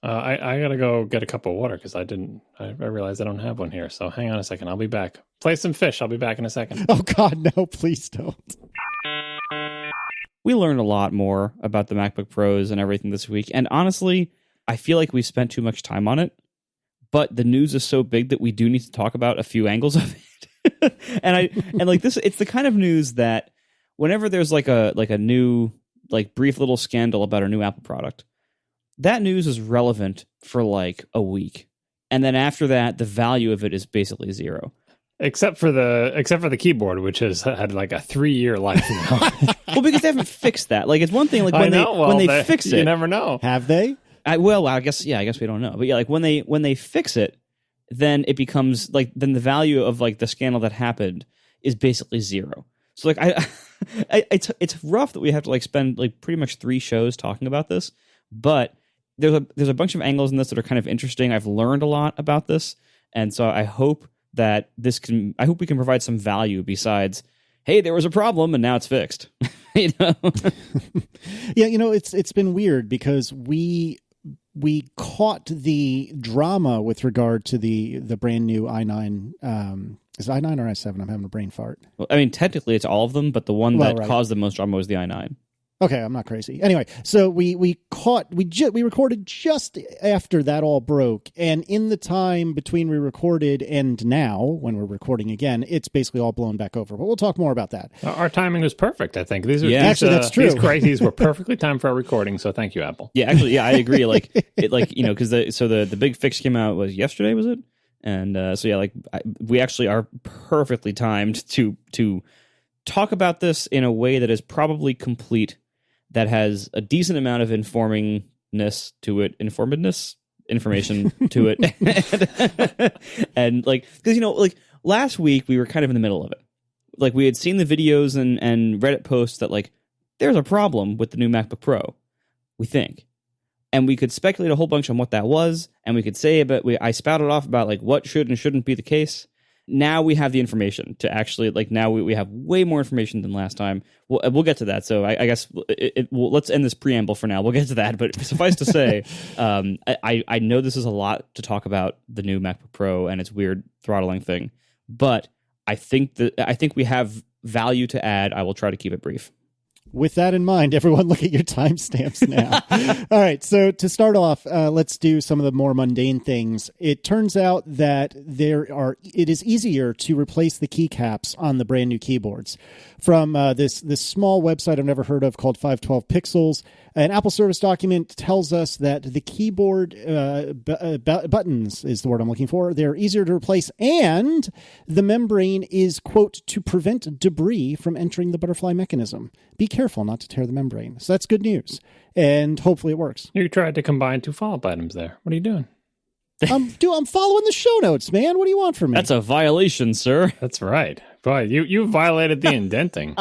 I gotta go get a cup of water because I realized I don't have one here. So hang on a second. I'll be back. Play some fish. I'll be back in a second. Oh, God, no, please don't. We learned a lot more about the MacBook Pros and everything this week. And honestly, I feel like we spent too much time on it. But the news is so big that we do need to talk about a few angles of it. and like this, it's the kind of news that whenever there's like a new, like brief little scandal about a new Apple product, that news is relevant for like a week. And then after that, the value of it is basically zero. Except for the keyboard, which has had like a 3-year life now. Well, because they haven't fixed that. Like, it's one thing, like when they fix it, you never know. Have they? I guess we don't know. But yeah, like when they fix it, then it becomes like, then the value of like the scandal that happened is basically zero. So like it's rough that we have to like spend like pretty much 3 shows talking about this, but there's a bunch of angles in this that are kind of interesting. I've learned a lot about this, and so I hope that I hope we can provide some value besides, hey, there was a problem and now it's fixed. You know? Yeah, it's been weird because we caught the drama with regard to the brand new i9. Is it i9 or i7? I'm having a brain fart. Well, I mean, technically it's all of them, but the one that caused the most drama was the i9. Okay, I'm not crazy. Anyway, so we recorded just after that all broke, and in the time between we recorded and now, when we're recording again, it's basically all blown back over. But we'll talk more about that. Our timing was perfect, I think. Actually, that's true. These crises were perfectly timed for our recording, so thank you, Apple. Yeah, actually, I agree. Like because the big fix came out was yesterday, was it? And so yeah, like we actually are perfectly timed to talk about this in a way that is probably complete, that has a decent amount of information to it. And like, because, like last week we were kind of in the middle of it. Like we had seen the videos and Reddit posts that like, there's a problem with the new MacBook Pro, we think. And we could speculate a whole bunch on what that was. And we could say, I spouted off about like what should and shouldn't be the case. Now we have the information to actually, like, now we have way more information than last time. We'll get to that. So I guess let's end this preamble for now. We'll get to that. But suffice to say, I know this is a lot to talk about the new MacBook Pro and its weird throttling thing. But I think we have value to add. I will try to keep it brief. With that in mind, everyone look at your timestamps now. All right, so to start off, let's do some of the more mundane things. It turns out that it is easier to replace the keycaps on the brand new keyboards. From this small website I've never heard of called 512 Pixels, an Apple service document tells us that the keyboard buttons is the word I'm looking for. They're easier to replace, and the membrane is, quote, to prevent debris from entering the butterfly mechanism. Be careful not to tear the membrane. So that's good news, and hopefully it works. You tried to combine 2 follow-up items there. What are you doing? I'm following the show notes, man. What do you want from me? That's a violation, sir. That's right. Boy, you violated the indenting.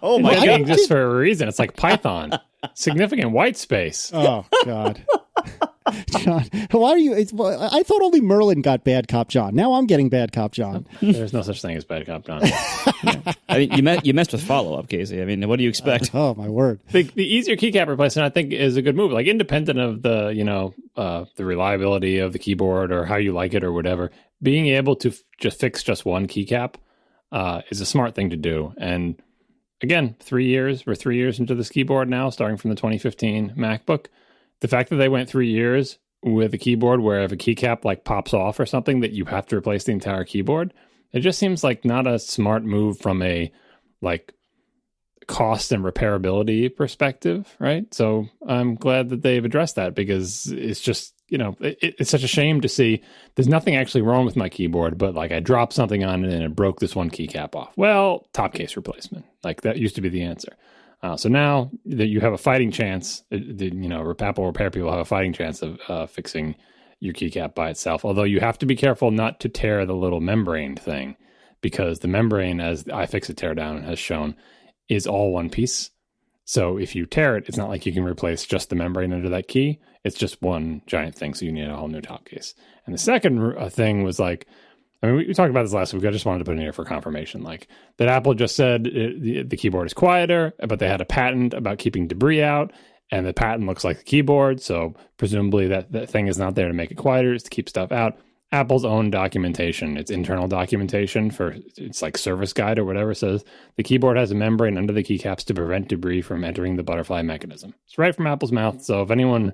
Oh my God. Just for a reason. It's like Python. Significant white space. Oh, God. John, why are you? I thought only Merlin got Bad Cop John. Now I'm getting Bad Cop John. There's no such thing as Bad Cop John. Yeah. I mean, you messed with follow-up, Casey. I mean, what do you expect? Oh, my word. The easier keycap replacement, I think, is a good move. Like, independent of the, the reliability of the keyboard or how you like it or whatever, being able to just fix just one keycap is a smart thing to do. And again, 3 years. We're 3 years into this keyboard now, starting from the 2015 MacBook. The fact that they went 3 years with a keyboard where if a keycap like pops off or something that you have to replace the entire keyboard, it just seems like not a smart move from a like cost and repairability perspective, right? So I'm glad that they've addressed that, because it's just, it's such a shame to see there's nothing actually wrong with my keyboard, but like I dropped something on it and it broke this one keycap off. Well, top case replacement. Like that used to be the answer. So now that you have a fighting chance, Apple repair people have a fighting chance of fixing your keycap by itself. Although you have to be careful not to tear the little membrane thing, because the membrane, as iFixit teardown has shown, is all one piece. So if you tear it, it's not like you can replace just the membrane under that key. It's just one giant thing. So you need a whole new top case. And the second thing was like, I mean, we talked about this last week. I just wanted to put it in here for confirmation. Like that Apple just said the keyboard is quieter, but they had a patent about keeping debris out. and the patent looks like the keyboard, so presumably that thing is not there to make it quieter, it's to keep stuff out. Apple's own documentation, its internal documentation for its like service guide or whatever, says the keyboard has a membrane under the keycaps to prevent debris from entering the butterfly mechanism. It's right from Apple's mouth. So if anyone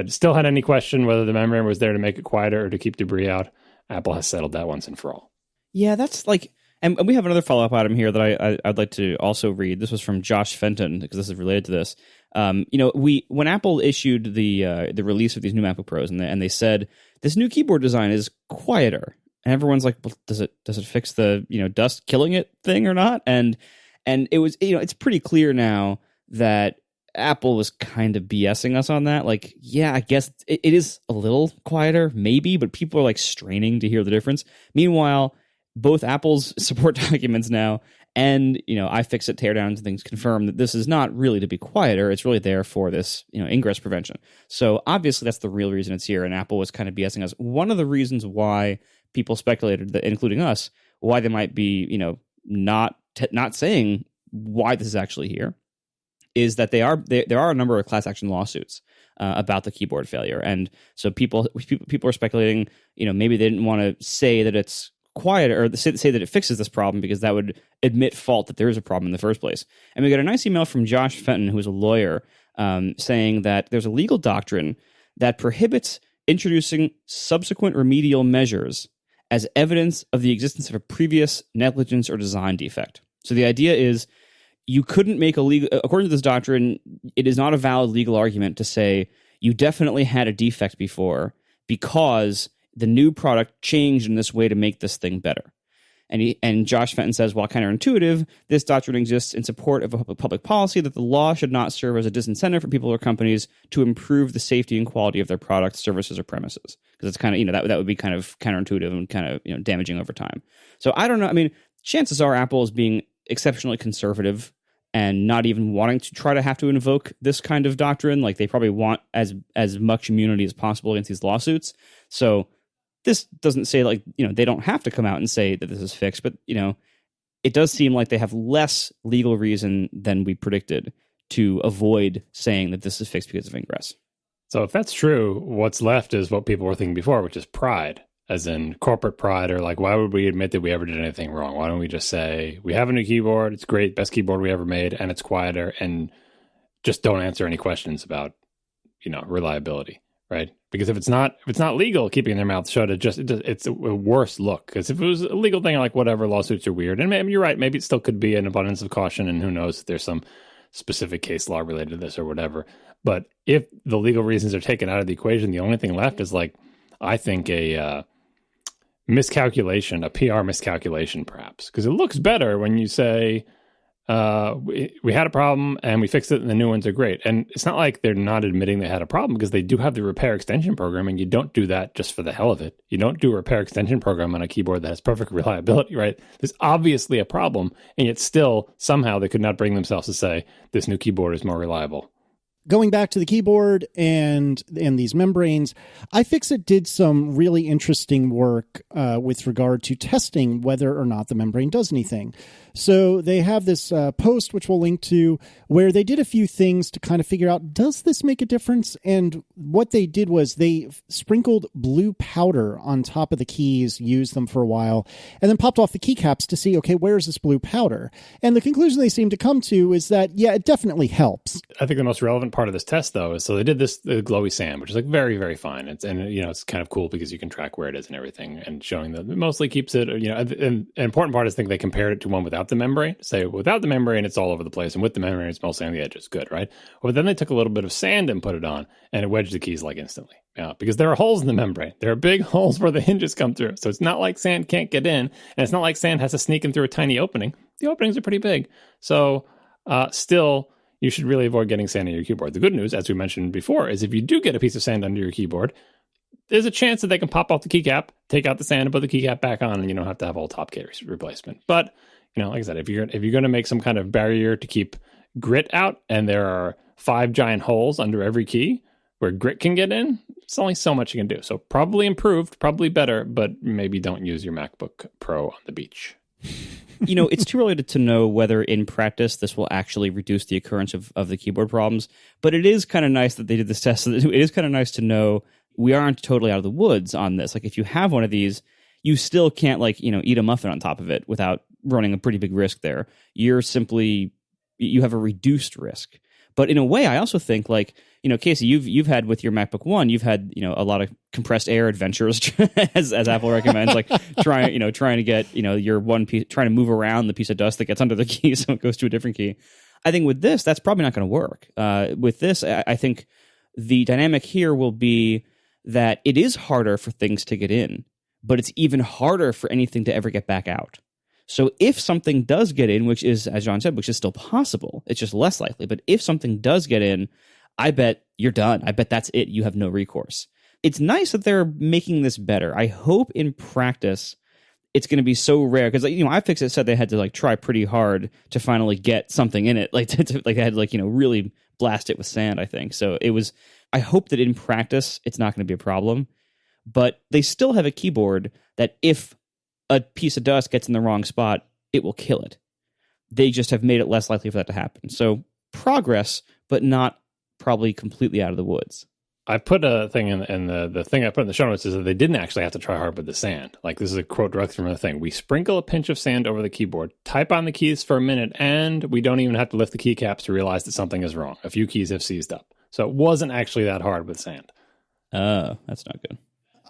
still had any question whether the membrane was there to make it quieter or to keep debris out, Apple has settled that once and for all. Yeah, that's like, and we have another follow-up item here that I'd like to also read. This was from Josh Fenton, because this is related to this. When Apple issued the release of these new MacBook Pros, and they said this new keyboard design is quieter, and everyone's like, well, does it fix the dust killing it thing or not? And it was it's pretty clear now that Apple was kind of BSing us on that. Like, yeah, I guess it is a little quieter, maybe, but people are like straining to hear the difference. Meanwhile, both Apple's support documents now and iFixit teardowns and things confirm that this is not really to be quieter. It's really there for this ingress prevention. So obviously that's the real reason it's here. And Apple was kind of BSing us. One of the reasons why people speculated that, including us, why they might be not saying why this is actually here, is that there are a number of class action lawsuits about the keyboard failure, and so people are speculating maybe they didn't want to say that it's quiet or say that it fixes this problem because that would admit fault that there is a problem in the first place. And we got a nice email from Josh Fenton, who's a lawyer, saying that there's a legal doctrine that prohibits introducing subsequent remedial measures as evidence of the existence of a previous negligence or design defect. So the idea is you couldn't make according to this doctrine, it is not a valid legal argument to say you definitely had a defect before because the new product changed in this way to make this thing better. And Josh Fenton says, while counterintuitive, this doctrine exists in support of a public policy that the law should not serve as a disincentive for people or companies to improve the safety and quality of their products, services, or premises. Because it's kind of, that would be kind of counterintuitive and kind of, damaging over time. So I don't know. I mean, chances are Apple is being exceptionally conservative and not even wanting to try to have to invoke this kind of doctrine. Like, they probably want as much immunity as possible against these lawsuits. So this doesn't say they don't have to come out and say that this is fixed, but it does seem like they have less legal reason than we predicted to avoid saying that this is fixed because of ingress. So if that's true, what's left is what people were thinking before, which is pride, as in corporate pride, or like, why would we admit that we ever did anything wrong? Why don't we just say we have a new keyboard, it's great, best keyboard we ever made, and it's quieter, and just don't answer any questions about reliability. Right? Because if it's not legal, keeping their mouth shut, it's a worse look. Because if it was a legal thing, like whatever, lawsuits are weird. And maybe you're right. Maybe it still could be an abundance of caution, and who knows if there's some specific case law related to this or whatever. But if the legal reasons are taken out of the equation, the only thing left is I think a miscalculation, a PR miscalculation, perhaps. Because it looks better when you say, we had a problem and we fixed it and the new ones are great. And it's not like they're not admitting they had a problem, because they do have the repair extension program, and you don't do that just for the hell of it. You don't do a repair extension program on a keyboard that has perfect reliability, right? There's obviously a problem, and yet still somehow they could not bring themselves to say this new keyboard is more reliable. Going back to the keyboard and these membranes, iFixit did some really interesting work with regard to testing whether or not the membrane does anything. So they have this post, which we'll link to, where they did a few things to kind of figure out, does this make a difference? And what they did was they sprinkled blue powder on top of the keys, used them for a while, and then popped off the keycaps to see, okay, where's this blue powder? And the conclusion they seem to come to is that, yeah, it definitely helps. I think the most relevant part of this test, though, is so they did the glowy sand, which is very, very fine. It's kind of cool because you can track where it is and everything, and showing that it mostly keeps it, and an important part is, I think they compared it to one without the membrane. Say without the membrane, it's all over the place, and with the membrane, it's mostly on the edges. Good, right? But then they took a little bit of sand and put it on, and it wedged the keys instantly. Because there are holes in the membrane. There are big holes where the hinges come through. So it's not like sand can't get in, and it's not like sand has to sneak in through a tiny opening. The openings are pretty big. So still, you should really avoid getting sand on your keyboard. The good news, as we mentioned before, is if you do get a piece of sand under your keyboard, there's a chance that they can pop off the keycap, take out the sand, and put the keycap back on, and you don't have to have a whole top case replacement. But like I said, if you're going to make some kind of barrier to keep grit out, and there are 5 giant holes under every key where grit can get in, it's only so much you can do. So probably improved, probably better, but maybe don't use your MacBook Pro on the beach. It's too early to know whether in practice this will actually reduce the occurrence of the keyboard problems. But it is kind of nice that they did this test. It is kind of nice to know we aren't totally out of the woods on this. Like if you have one of these, you still can't eat a muffin on top of it without running a pretty big risk there. You have a reduced risk. But in a way, I also think Casey, you've had with your MacBook One, you've had a lot of compressed air adventures as Apple recommends, like trying to get your one piece, trying to move around the piece of dust that gets under the key so it goes to a different key. I think with this, that's probably not going to work. With this, I think the dynamic here will be that it is harder for things to get in, but it's even harder for anything to ever get back out. So if something does get in, which is, as John said, which is still possible, it's just less likely. But if something does get in, I bet you're done. I bet that's it. You have no recourse. It's nice that they're making this better. I hope in practice it's going to be so rare because iFixit said they had to try pretty hard to finally get something in it, they had to really blast it with sand. I think so. I hope that in practice it's not going to be a problem, but they still have a keyboard that if a piece of dust gets in the wrong spot, it will kill it. They just have made it less likely for that to happen. So progress, but not probably completely out of the woods. I put a thing in the thing I put in the show notes is that they didn't actually have to try hard with the sand. This is a quote directly from the thing. We sprinkle a pinch of sand over the keyboard, type on the keys for a minute, and we don't even have to lift the keycaps to realize that something is wrong. A few keys have seized up. So it wasn't actually that hard with sand. Oh, that's not good.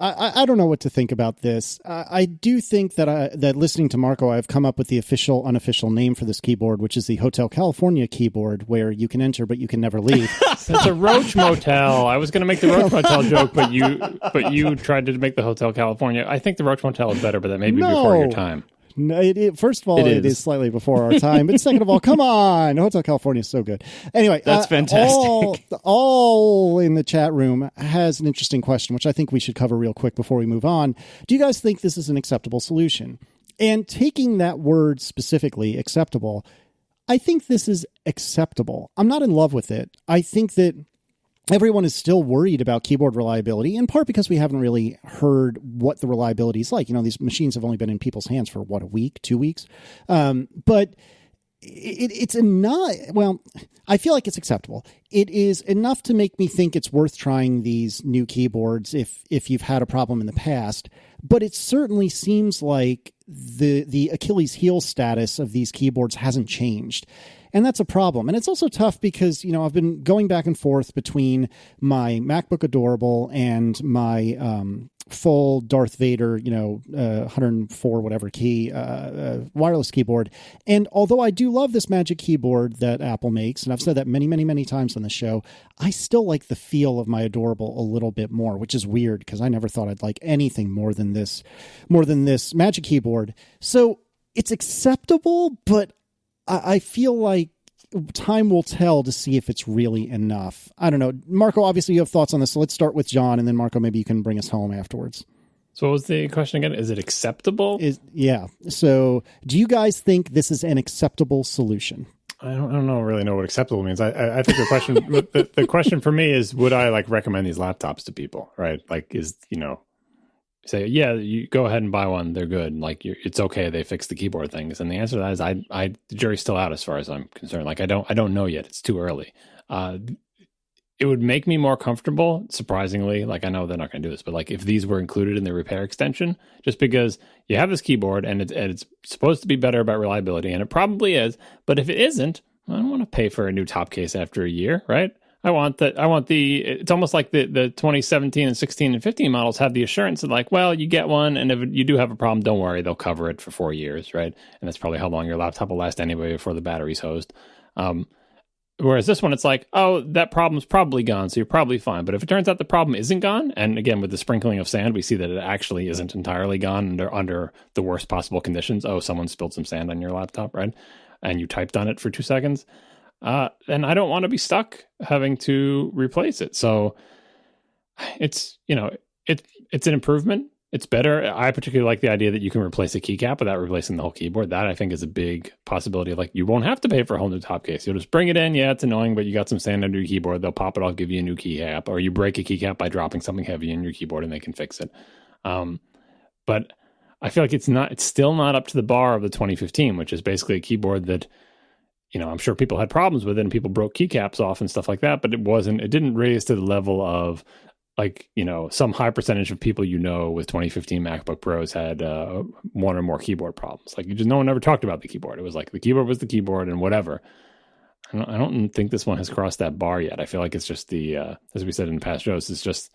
I don't know what to think about this. I do think that that listening to Marco, I've come up with the official, unofficial name for this keyboard, which is the Hotel California keyboard, where you can enter, but you can never leave. It's a Roach Motel. I was going to make the Roach Motel joke, but you tried to make the Hotel California. I think the Roach Motel is better, but that may be before your time. No, first of all, it is slightly before our time. But second of all, come on. Hotel California is so good. Anyway, that's fantastic. All in the chat room has an interesting question, which I think we should cover real quick before we move on. Do you guys think this is an acceptable solution? And taking that word specifically, acceptable, I think this is acceptable. I'm not in love with it. I think that everyone is still worried about keyboard reliability, in part because we haven't really heard what the reliability is like. These machines have only been in people's hands for, a week, 2 weeks? But it's enough. Well, I feel like it's acceptable. It is enough to make me think it's worth trying these new keyboards if you've had a problem in the past. But it certainly seems like the Achilles heel status of these keyboards hasn't changed. And that's a problem. And it's also tough because, I've been going back and forth between my MacBook Adorable and my full Darth Vader, 104 whatever key, wireless keyboard. And although I do love this Magic Keyboard that Apple makes, and I've said that many, many, many times on the show, I still like the feel of my Adorable a little bit more, which is weird because I never thought I'd like anything more than this Magic Keyboard. So it's acceptable, but I feel like time will tell to see if it's really enough. I don't know. Marco, obviously you have thoughts on this, so let's start with John, and then Marco, maybe you can bring us home afterwards. So what was the question again? Is it acceptable? Yeah. So do you guys think this is an acceptable solution? I don't really know what acceptable means. I think the question the question for me is, would I recommend these laptops to people, right? Say, yeah, you go ahead and buy one. They're good. It's okay. They fix the keyboard things. And the answer to that is, the jury's still out as far as I'm concerned. I don't know yet. It's too early. It would make me more comfortable, surprisingly. I know they're not going to do this, but if these were included in the repair extension, just because you have this keyboard and it's supposed to be better about reliability, and it probably is. But if it isn't, I don't want to pay for a new top case after a year, right? It's almost like the 2017 and 16 and 15 models have the assurance that you get one, and if you do have a problem, don't worry, they'll cover it for 4 years, right? And that's probably how long your laptop will last anyway before the battery's hosed. Whereas this one, it's that problem's probably gone, so you're probably fine. But if it turns out the problem isn't gone, and again, with the sprinkling of sand, we see that it actually isn't entirely gone under the worst possible conditions. Oh, someone spilled some sand on your laptop, right? And you typed on it for 2 seconds. Then I don't want to be stuck having to replace it. So it's an improvement. It's better. I particularly like the idea that you can replace a keycap without replacing the whole keyboard. That I think is a big possibility of you won't have to pay for a whole new top case. You'll just bring it in. Yeah, it's annoying, but you got some sand under your keyboard. They'll pop it off, give you a new keycap, or you break a keycap by dropping something heavy in your keyboard and they can fix it. But I feel like it's still not up to the bar of the 2015, which is basically a keyboard that, I'm sure people had problems with it and people broke keycaps off and stuff like that, but it didn't raise to the level of like, some high percentage of people with 2015 MacBook Pros had one or more keyboard problems. Like no one ever talked about the keyboard. It was like the keyboard was the keyboard and whatever. I don't think this one has crossed that bar yet. I feel like it's just the, as we said in past shows, it's just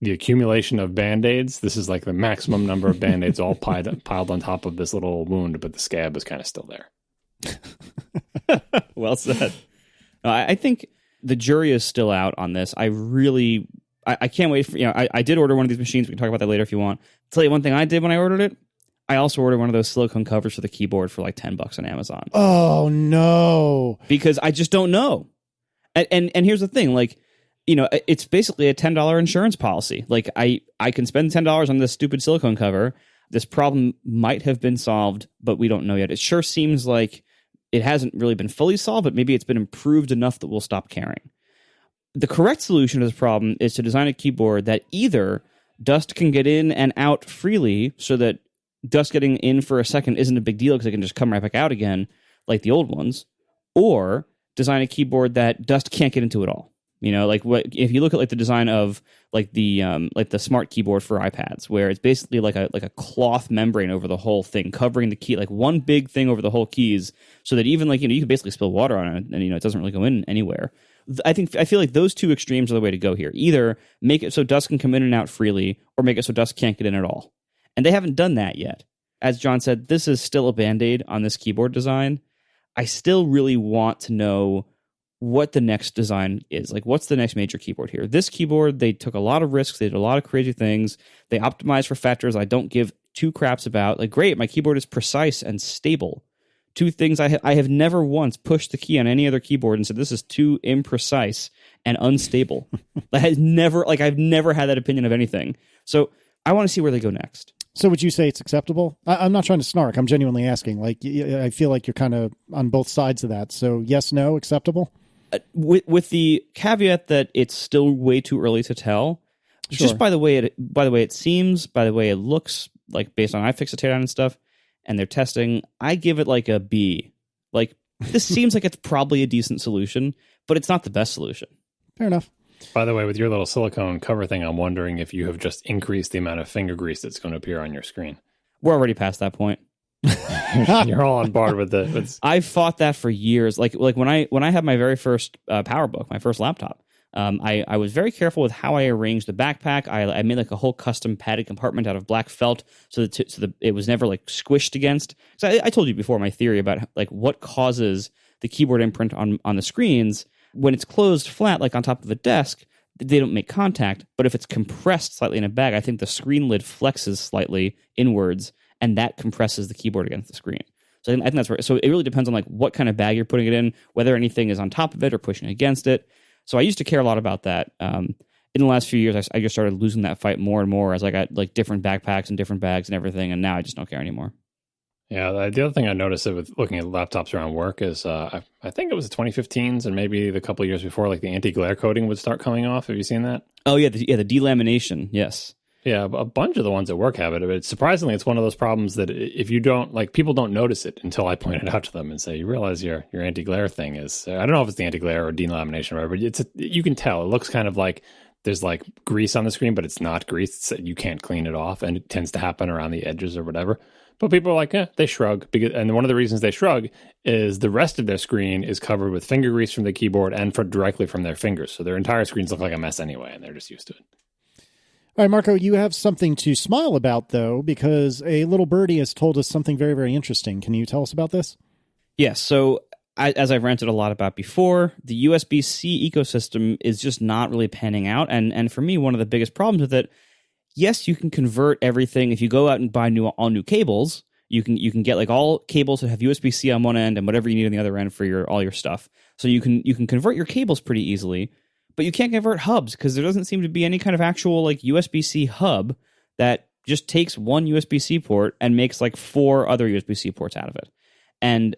the accumulation of Band-Aids. This is like the maximum number of Band-Aids all piled on top of this little wound, but the scab is kind of still there. Well said. I think the jury is still out on this. I can't wait for, I did order one of these machines. We can talk about that later if you want. I'll tell you one thing I did when I ordered it. I also ordered one of those silicone covers for the keyboard for like $10 on Amazon. Oh, no. Because I just don't know. And here's the thing, like, it's basically a $10 insurance policy. Like, I can spend $10 on this stupid silicone cover. This problem might have been solved, but we don't know yet. It sure seems like it hasn't really been fully solved, but maybe it's been improved enough that we'll stop caring. The correct solution to this problem is to design a keyboard that either dust can get in and out freely so that dust getting in for a second isn't a big deal because it can just come right back out again like the old ones, or design a keyboard that dust can't get into at all. Like if you look at like the design of like the smart keyboard for iPads, where it's basically like a cloth membrane over the whole thing, covering the key, like one big thing over the whole keys, so that even like you can basically spill water on it and it doesn't really go in anywhere. I feel like those two extremes are the way to go here. Either make it so dust can come in and out freely, or make it so dust can't get in at all. And they haven't done that yet. As John said, this is still a Band-Aid on this keyboard design. I still really want to know what the next design is. Like, what's the next major keyboard here? This keyboard, they took a lot of risks. They did a lot of crazy things. They optimized for factors I don't give two craps about. Like, great, my keyboard is precise and stable. Two things I have never once pushed the key on any other keyboard and said this is too imprecise and unstable. I've never had that opinion of anything. So I want to see where they go next. So would you say it's acceptable? I'm not trying to snark. I'm genuinely asking. Like, I feel like you're kind of on both sides of that. So yes, no, acceptable? With the caveat that it's still way too early to tell. Sure. Just by the way it seems, by the way it looks, like based on iFixit data and stuff, and their testing, I give it like a B. Like, this seems like it's probably a decent solution, but it's not the best solution. Fair enough. By the way, with your little silicone cover thing, I'm wondering if you have just increased the amount of finger grease that's going to appear on your screen. We're already past that point. You're all on board with it. I've fought that for years. Like when I had my very first PowerBook, my first laptop, I was very careful with how I arranged the backpack. I made like a whole custom padded compartment out of black felt so that it was never like squished against. So I told you before my theory about like what causes the keyboard imprint on the screens. When it's closed flat, like on top of a desk, they don't make contact. But if it's compressed slightly in a bag, I think the screen lid flexes slightly inwards, and that compresses the keyboard against the screen. So I think that's right. So it really depends on like what kind of bag you're putting it in, whether anything is on top of it or pushing against it. So I used to care a lot about that. In the last few years, I just started losing that fight more and more as I got like different backpacks and different bags and everything, and now I just don't care anymore. Yeah, the other thing I noticed with looking at laptops around work is I think it was the 2015s and maybe the couple of years before, like the anti-glare coating would start coming off. Have you seen that? Oh, yeah, the delamination, yes. Yeah, a bunch of the ones at work have it. But surprisingly, it's one of those problems that if you don't, like, people don't notice it until I point it out to them and say, you realize your anti-glare thing is, I don't know if it's the anti-glare or delamination or whatever, but you can tell. It looks kind of like there's like grease on the screen, but it's not grease. You can't clean it off, and it tends to happen around the edges or whatever. But people are like, they shrug. And one of the reasons they shrug is the rest of their screen is covered with finger grease from the keyboard and directly from their fingers. So their entire screens look like a mess anyway, and they're just used to it. All right, Marco, you have something to smile about, though, because a little birdie has told us something very, very interesting. Can you tell us about this? Yes. So as I've ranted a lot about before, the USB-C ecosystem is just not really panning out. And for me, one of the biggest problems with it, yes, you can convert everything. If you go out and buy all new cables, you can get like all cables that have USB-C on one end and whatever you need on the other end for all your stuff. So you can convert your cables pretty easily, but you can't convert hubs because there doesn't seem to be any kind of actual like USB-C hub that just takes one USB-C port and makes like 4 other USB-C ports out of it. And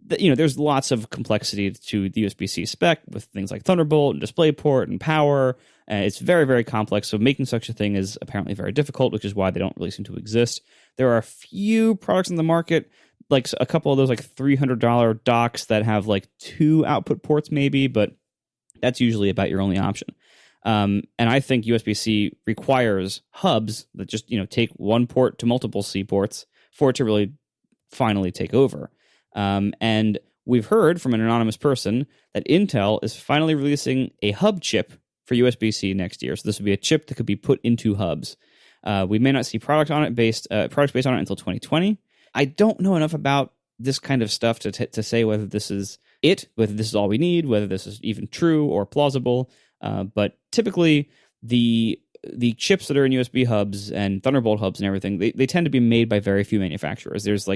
there's lots of complexity to the USB-C spec with things like Thunderbolt and DisplayPort and power. It's very, very complex. So making such a thing is apparently very difficult, which is why they don't really seem to exist. There are a few products in the market, like a couple of those like $300 docks that have like 2 output ports maybe, but that's usually about your only option. And I think USB-C requires hubs that just, take one port to multiple C ports for it to really finally take over. And we've heard from an anonymous person that Intel is finally releasing a hub chip for USB-C next year. So this would be a chip that could be put into hubs. We may not see products based on it until 2020. I don't know enough about this kind of stuff to say whether this is it, whether this is all we need, whether this is even true or plausible. But typically, the chips that are in USB hubs and Thunderbolt hubs and everything, they tend to be made by very few manufacturers. There's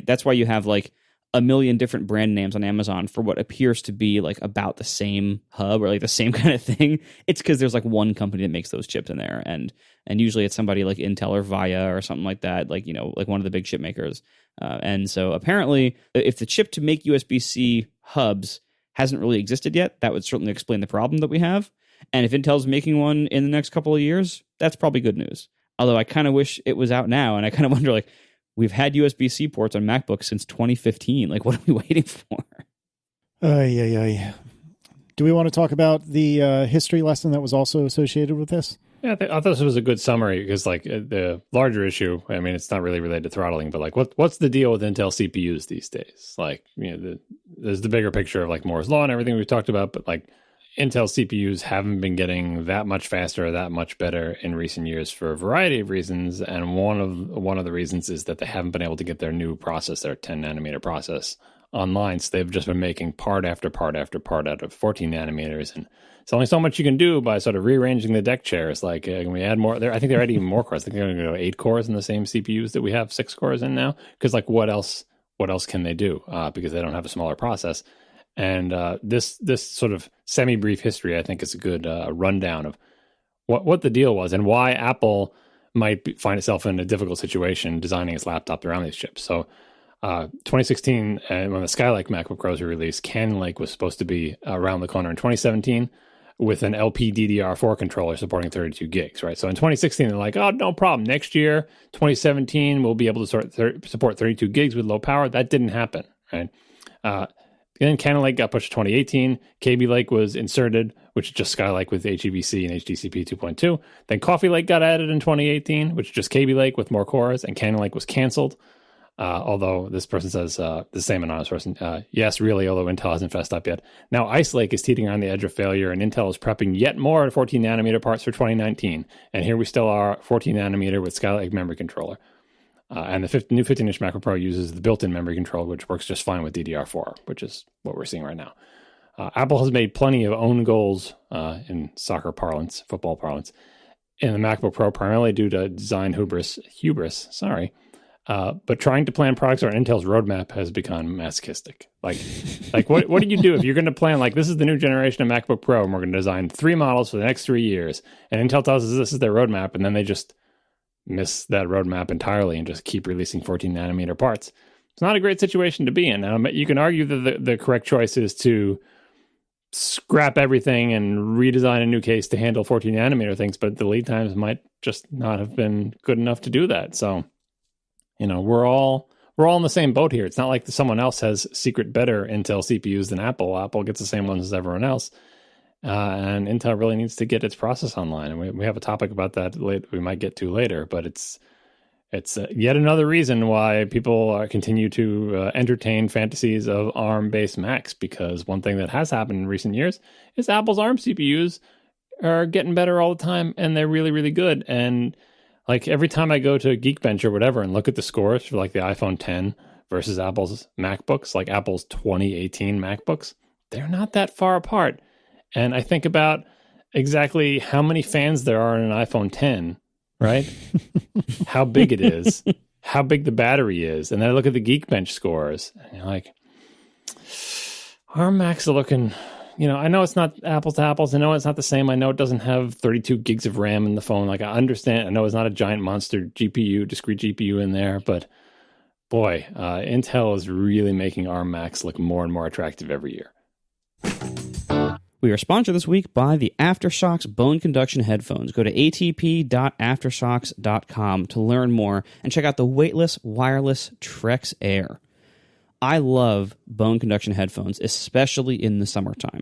that's why you have like a million different brand names on Amazon for what appears to be like about the same hub or like the same kind of thing. It's because there's like one company that makes those chips in there, and usually it's somebody like Intel or Via or something like that, like like one of the big chip makers. And so apparently, if the chip to make USB-C hubs hasn't really existed yet, that would certainly explain the problem that we have. And if Intel's making one in the next couple of years, that's probably good news. Although I kind of wish it was out now, and I kind of wonder, like, we've had USB-C ports on MacBooks since 2015. Like, what are we waiting for? Yeah. Do we want to talk about the history lesson that was also associated with this? Yeah, I thought this was a good summary because, like, the larger issue, I mean, it's not really related to throttling, but, like, what's the deal with Intel CPUs these days? Like, there's the bigger picture of, like, Moore's Law and everything we've talked about, but, like, Intel CPUs haven't been getting that much faster or that much better in recent years for a variety of reasons, and one of the reasons is that they haven't been able to get their new process, their 10-nanometer process, online, so they've just been making part after part after part out of 14 nanometers, and it's only so much you can do by sort of rearranging the deck chairs. Like, can we add more? I think they're adding even more cores. I think they're going to go 8 cores in the same CPUs that we have 6 cores in now, because, like, what else can they do? Because they don't have a smaller process. And this sort of semi-brief history, I think, is a good rundown of what the deal was and why Apple might find itself in a difficult situation designing its laptop around these chips. So 2016, when the Skylake MacBook Pros were released, Canyon Lake was supposed to be around the corner in 2017 with an LPDDR4 controller supporting 32 gigs, right? So in 2016, they're like, oh, no problem. Next year, 2017, we'll be able to support 32 gigs with low power. That didn't happen, right? Then Canyon Lake got pushed to 2018. Kaby Lake was inserted, which is just Skylake with HEVC and HDCP 2.2. Then Coffee Lake got added in 2018, which is just Kaby Lake with more cores, and Canyon Lake was canceled. Although this person says, the same anonymous person, yes, really, although Intel hasn't fessed up yet. Now Ice Lake is teetering on the edge of failure, and Intel is prepping yet more 14 nanometer parts for 2019. And here we still are, 14 nanometer with Skylake memory controller. And the new 15-inch MacBook Pro uses the built-in memory controller, which works just fine with DDR4, which is what we're seeing right now. Apple has made plenty of own goals in soccer parlance, football parlance, in the MacBook Pro, primarily due to design hubris, but trying to plan products on Intel's roadmap has become masochistic. Like what do you do if you're going to plan, like, this is the new generation of MacBook Pro, and we're going to design 3 models for the next 3 years, and Intel tells us this is their roadmap, and then they just miss that roadmap entirely and just keep releasing 14 nanometer parts. It's not a great situation to be in. Now, you can argue that the correct choice is to scrap everything and redesign a new case to handle 14 nanometer things, but the lead times might just not have been good enough to do that. So, we're all in the same boat here. It's not like someone else has secret better Intel CPUs than Apple. Apple gets the same ones as everyone else. And Intel really needs to get its process online. And we have a topic about that we might get to later, but it's yet another reason why people continue to entertain fantasies of ARM-based Macs, because one thing that has happened in recent years is Apple's ARM CPUs are getting better all the time, and they're really, really good. And, like, every time I go to Geekbench or whatever and look at the scores for, like, the iPhone 10 versus Apple's MacBooks, like Apple's 2018 MacBooks, they're not that far apart. And I think about exactly how many fans there are in an iPhone 10, right? How big it is, how big the battery is. And then I look at the Geekbench scores, and you're like, our Macs are looking, I know it's not apples to apples. I know it's not the same. I know it doesn't have 32 gigs of RAM in the phone. Like, I understand. I know it's not a giant monster GPU, discrete GPU in there, but Boy, Intel is really making ARM Macs look more and more attractive every year. We are sponsored this week by the AfterShokz bone conduction headphones. Go to atp.aftershokz.com to learn more and check out the weightless wireless Trex Air. I love bone conduction headphones, especially in the summertime.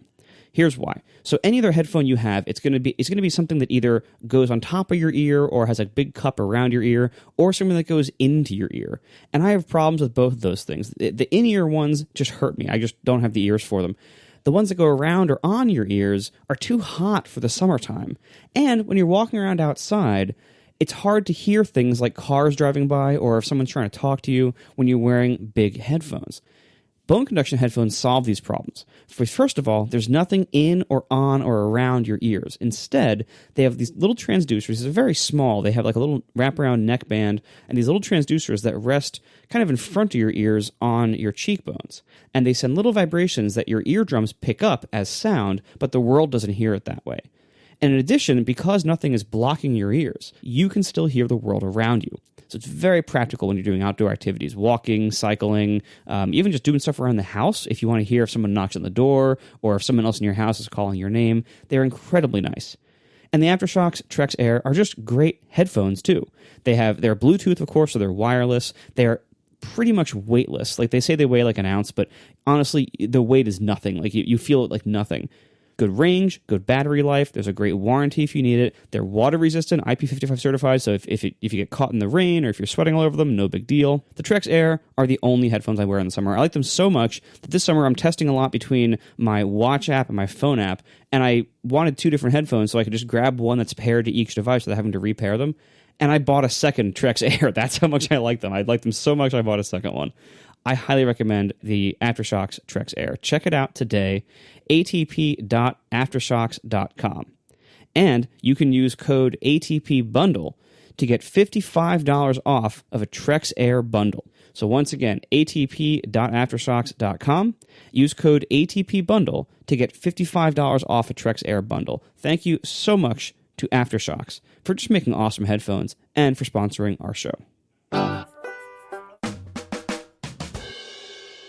Here's why. So any other headphone you have, it's going to be something that either goes on top of your ear or has a big cup around your ear, or something that goes into your ear. And I have problems with both of those things. The in-ear ones just hurt me. I just don't have the ears for them. The ones that go around or on your ears are too hot for the summertime. And when you're walking around outside, it's hard to hear things like cars driving by or if someone's trying to talk to you when you're wearing big headphones. Bone conduction headphones solve these problems. First of all, there's nothing in or on or around your ears. Instead, they have these little transducers. They're very small. They have like a little wraparound neck band and these little transducers that rest kind of in front of your ears on your cheekbones. And they send little vibrations that your eardrums pick up as sound, but the world doesn't hear it that way. And in addition, because nothing is blocking your ears, you can still hear the world around you. So it's very practical when you're doing outdoor activities, walking, cycling, even just doing stuff around the house. If you want to hear if someone knocks on the door or if someone else in your house is calling your name, they're incredibly nice. And the AfterShokz Trex Air are just great headphones too. They're Bluetooth, of course, so they're wireless. They're pretty much weightless. Like they say they weigh like an ounce, but honestly, the weight is nothing. Like you feel it like nothing. Good range, good battery life. There's a great warranty if you need it. They're water resistant, IP55 certified, so if you get caught in the rain or if you're sweating all over them, no big deal. The Trex Air are the only headphones I wear in the summer. I like them so much that this summer I'm testing a lot between my watch app and my phone app, and I wanted two different headphones so I could just grab one that's paired to each device without having to repair them. And I bought a second Trex Air. That's how much I like them. I like them so much I bought a second one. I highly recommend the AfterShokz Trex Air. Check it out today, atp.aftershokz.com. And you can use code ATPBUNDLE to get $55 off of a Trex Air bundle. So once again, atp.aftershokz.com. Use code ATPBUNDLE to get $55 off a Trex Air bundle. Thank you so much to AfterShokz for just making awesome headphones and for sponsoring our show.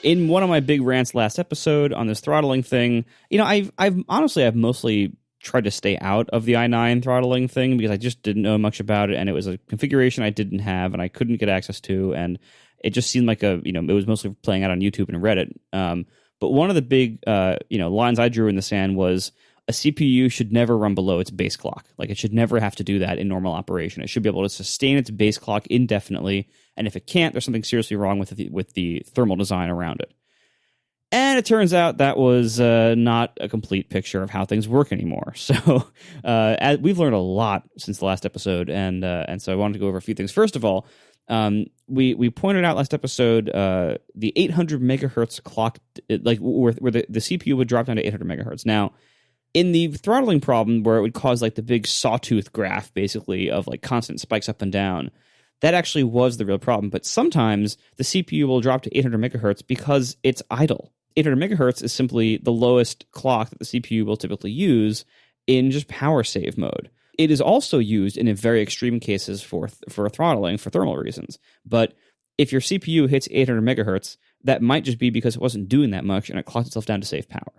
In one of my big rants last episode on this throttling thing, I've mostly tried to stay out of the i9 throttling thing because I just didn't know much about it, and it was a configuration I didn't have and I couldn't get access to, and it just seemed like it was mostly playing out on YouTube and Reddit. But one of the big lines I drew in the sand was a CPU should never run below its base clock. Like it should never have to do that in normal operation. It should be able to sustain its base clock indefinitely. And if it can't, there's something seriously wrong with the thermal design around it. And it turns out that was not a complete picture of how things work anymore. So we've learned a lot since the last episode, and so I wanted to go over a few things. First of all, we pointed out last episode the 800 megahertz clock, where the CPU would drop down to 800 megahertz. Now, in the throttling problem where it would cause like the big sawtooth graph, basically, of like constant spikes up and down, that actually was the real problem. But sometimes the CPU will drop to 800 megahertz because it's idle. 800 megahertz is simply the lowest clock that the CPU will typically use in just power save mode. It is also used in very extreme cases for throttling for thermal reasons. But if your CPU hits 800 megahertz, that might just be because it wasn't doing that much and it clocked itself down to save power.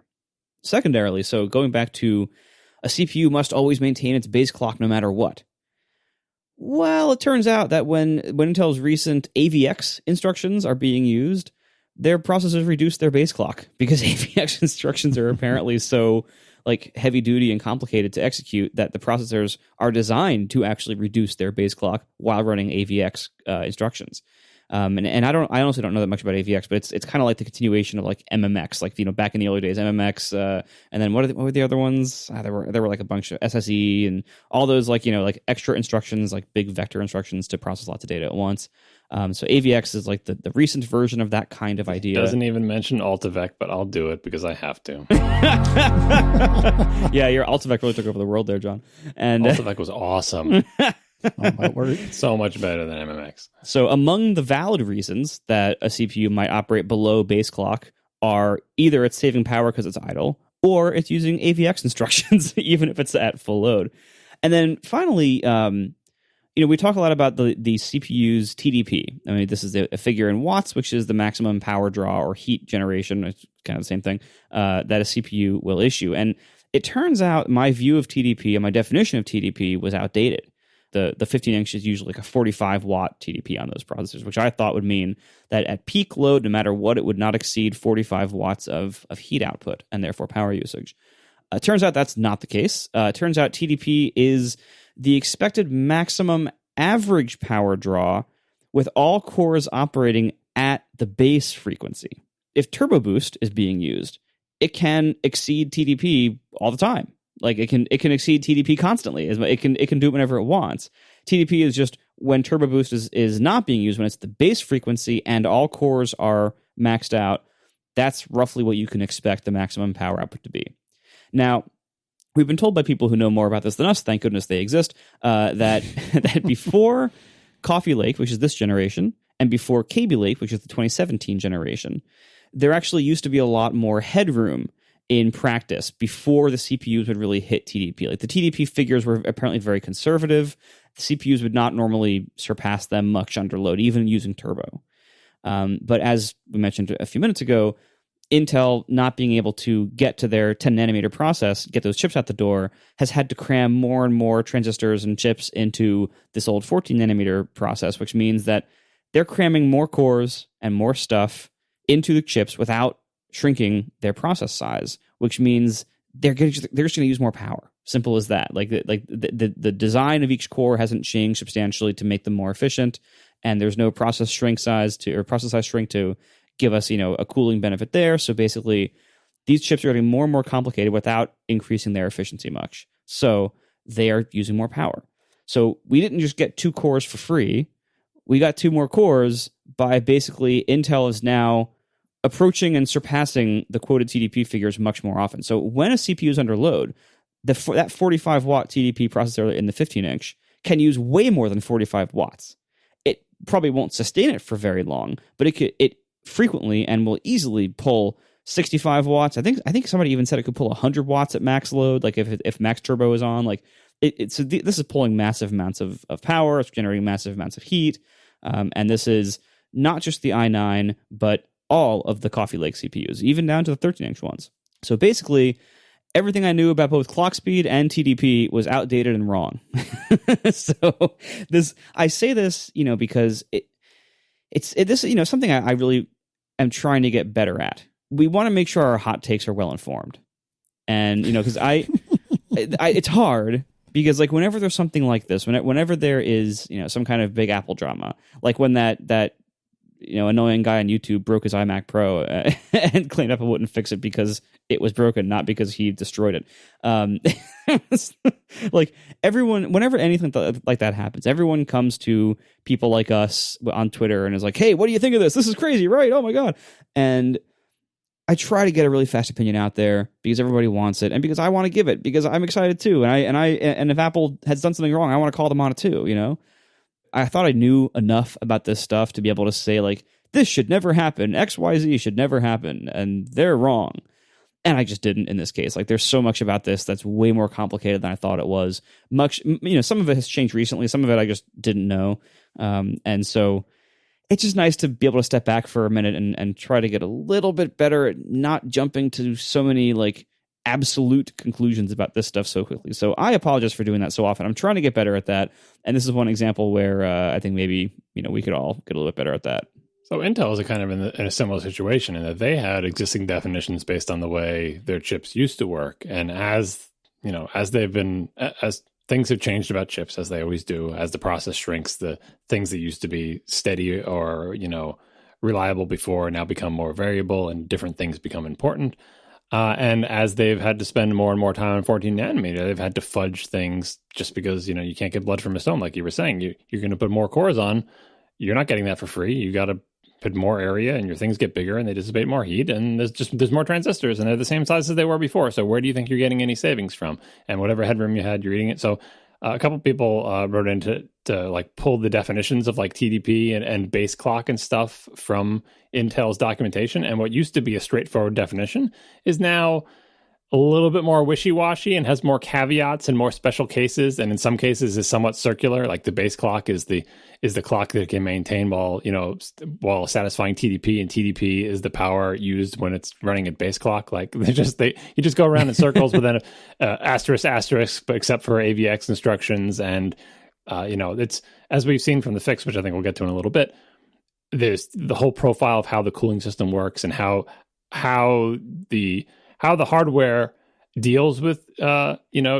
Secondarily, so going back to a CPU must always maintain its base clock no matter what. Well, it turns out that when Intel's recent AVX instructions are being used, their processors reduce their base clock because AVX instructions are apparently so like heavy duty and complicated to execute that the processors are designed to actually reduce their base clock while running AVX instructions. And I honestly don't know that much about AVX, but it's kind of like the continuation of like MMX, like back in the early days, MMX, and then what were the other ones? There were like a bunch of SSE and all those like extra instructions, like big vector instructions to process lots of data at once. So AVX is like the recent version of that kind of idea. Doesn't even mention AltiVec, but I'll do it because I have to. Yeah, your AltiVec really took over the world there, John. And AltiVec was awesome. Oh, my word. So much better than MMX. So among the valid reasons that a CPU might operate below base clock are either it's saving power because it's idle, or it's using AVX instructions, even if it's at full load. And then finally, we talk a lot about the CPU's TDP. I mean, this is a figure in watts, which is the maximum power draw or heat generation. It's kind of the same thing that a CPU will issue. And it turns out my view of TDP and my definition of TDP was outdated. The 15-inch is usually like a 45-watt TDP on those processors, which I thought would mean that at peak load, no matter what, it would not exceed 45 watts of heat output and therefore power usage. Turns out that's not the case. Turns out TDP is the expected maximum average power draw with all cores operating at the base frequency. If Turbo Boost is being used, it can exceed TDP all the time. Like it can exceed TDP constantly. It can do it whenever it wants. TDP is just when Turbo Boost is not being used, when it's the base frequency and all cores are maxed out. That's roughly what you can expect the maximum power output to be. Now, we've been told by people who know more about this than us, thank goodness they exist, that before Coffee Lake, which is this generation, and before Kaby Lake, which is the 2017 generation, there actually used to be a lot more headroom in practice before the CPUs would really hit TDP. Like the TDP figures were apparently very conservative. The CPUs would not normally surpass them much under load, even using turbo. But as we mentioned a few minutes ago, Intel not being able to get to their 10 nanometer process, get those chips out the door, has had to cram more and more transistors and chips into this old 14 nanometer process, which means that they're cramming more cores and more stuff into the chips without shrinking their process size, which means they're just going to use more power. Simple as that. Like the design of each core hasn't changed substantially to make them more efficient, and there's no process size shrink to give us, a cooling benefit there. So basically, these chips are getting more and more complicated without increasing their efficiency much. So they are using more power. So we didn't just get 2 cores for free. We got 2 more cores by basically Intel is now approaching and surpassing the quoted TDP figures much more often. So when a CPU is under load, that 45-watt TDP processor in the 15-inch can use way more than 45 watts. It probably won't sustain it for very long, but it frequently and will easily pull 65 watts. I think somebody even said it could pull 100 watts at max load, like if max turbo is on. Like this is pulling massive amounts of power. It's generating massive amounts of heat, and this is not just the i9, but all of the Coffee Lake CPUs, even down to the 13-inch ones. So basically, everything I knew about both clock speed and TDP was outdated and wrong. So I say this, because it's something I really am trying to get better at. We want to make sure our hot takes are well informed, and because it's hard because like whenever there's something like this, whenever there is some kind of big Apple drama, like when that annoying guy on YouTube broke his iMac Pro and claimed Apple wouldn't fix it because it was broken, not because he destroyed it. Like everyone, whenever anything like that happens, everyone comes to people like us on Twitter and is like, "Hey, what do you think of this? This is crazy, right? Oh my god!" And I try to get a really fast opinion out there because everybody wants it, and because I want to give it because I'm excited too. And if Apple has done something wrong, I want to call them on it too. I thought I knew enough about this stuff to be able to say, like, this should never happen. XYZ should never happen. And they're wrong. And I just didn't in this case. Like, there's so much about this that's way more complicated than I thought it was. Some of it has changed recently. Some of it I just didn't know. And so it's just nice to be able to step back for a minute and try to get a little bit better at not jumping to so many, like, absolute conclusions about this stuff so quickly. So I apologize for doing that so often. I'm trying to get better at that. And this is one example where I think maybe, we could all get a little bit better at that. So Intel is kind of in a similar situation in that they had existing definitions based on the way their chips used to work. And as things have changed about chips, as they always do, as the process shrinks, the things that used to be steady or, reliable before now become more variable and different things become important. And as they've had to spend more and more time on 14 nanometer, they've had to fudge things just because, you can't get blood from a stone. Like you were saying, you're going to put more cores on. You're not getting that for free. You got to put more area and your things get bigger and they dissipate more heat. And there's more transistors and they're the same size as they were before. So where do you think you're getting any savings from? And whatever headroom you had, you're eating it. So a couple people wrote in to like pull the definitions of like TDP and base clock and stuff from Intel's documentation. And what used to be a straightforward definition is now a little bit more wishy-washy and has more caveats and more special cases, and in some cases is somewhat circular. Like the base clock is the clock that can maintain while satisfying TDP, and TDP is the power used when it's running at base clock. Like you just go around in circles, but then asterisk, but except for AVX instructions, and it's, as we've seen from the fix, which I think we'll get to in a little bit. There's the whole profile of how the cooling system works and how the hardware deals with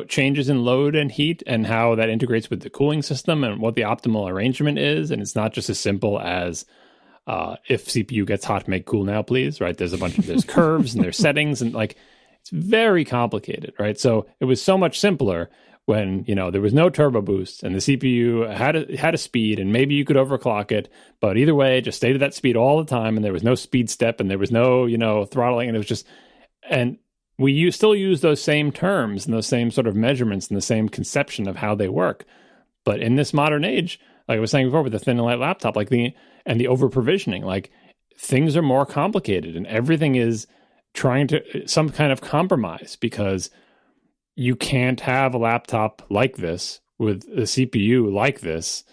changes in load and heat, and how that integrates with the cooling system and what the optimal arrangement is. And it's not just as simple as if CPU gets hot, make cool now, please. Right? There's there's curves and there's settings, and like it's very complicated. Right? So it was so much simpler when there was no turbo boost and the CPU had a speed, and maybe you could overclock it, but either way, it just stayed at that speed all the time, and there was no speed step, and there was no throttling, and it was just, and we still use those same terms and those same sort of measurements and the same conception of how they work, but in this modern age, like I was saying before, with the thin and light laptop, the over provisioning, like things are more complicated, and everything is trying to some kind of compromise, because you can't have a laptop like this with a CPU like this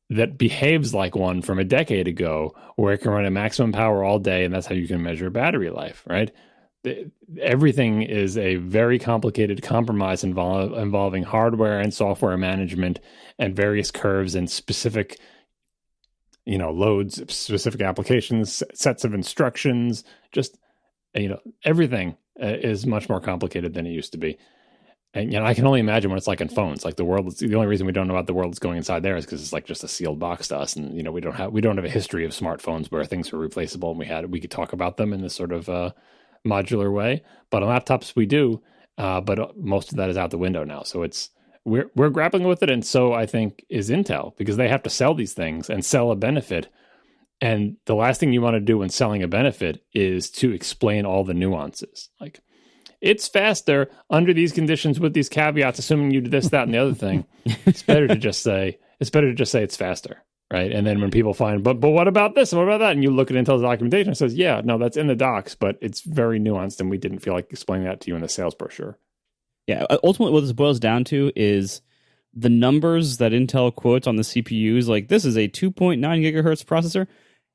that behaves like one from a decade ago, where it can run at maximum power all day, and that's how you can measure battery life, right? Everything is a very complicated compromise involving hardware and software management and various curves and specific, loads, specific applications, sets of instructions. Just, everything is much more complicated than it used to be. And I can only imagine what it's like in phones. Like the only reason we don't know about the world that's going inside there is because it's like just a sealed box to us, and we don't have a history of smartphones where things were replaceable and we could talk about them in this sort of modular way. But on laptops we do, but most of that is out the window now. So we're grappling with it, and so I think is Intel, because they have to sell these things and sell a benefit. And the last thing you want to do when selling a benefit is to explain all the nuances. Like, it's faster under these conditions with these caveats, assuming you do this, that, and the other thing. It's better to just say it's faster, right? And then when people find, but what about this and what about that? And you look at Intel's documentation, it says, yeah, no, that's in the docs, but it's very nuanced, and we didn't feel like explaining that to you in the sales brochure. Yeah, ultimately what this boils down to is the numbers that Intel quotes on the CPUs, like this is a 2.9 gigahertz processor.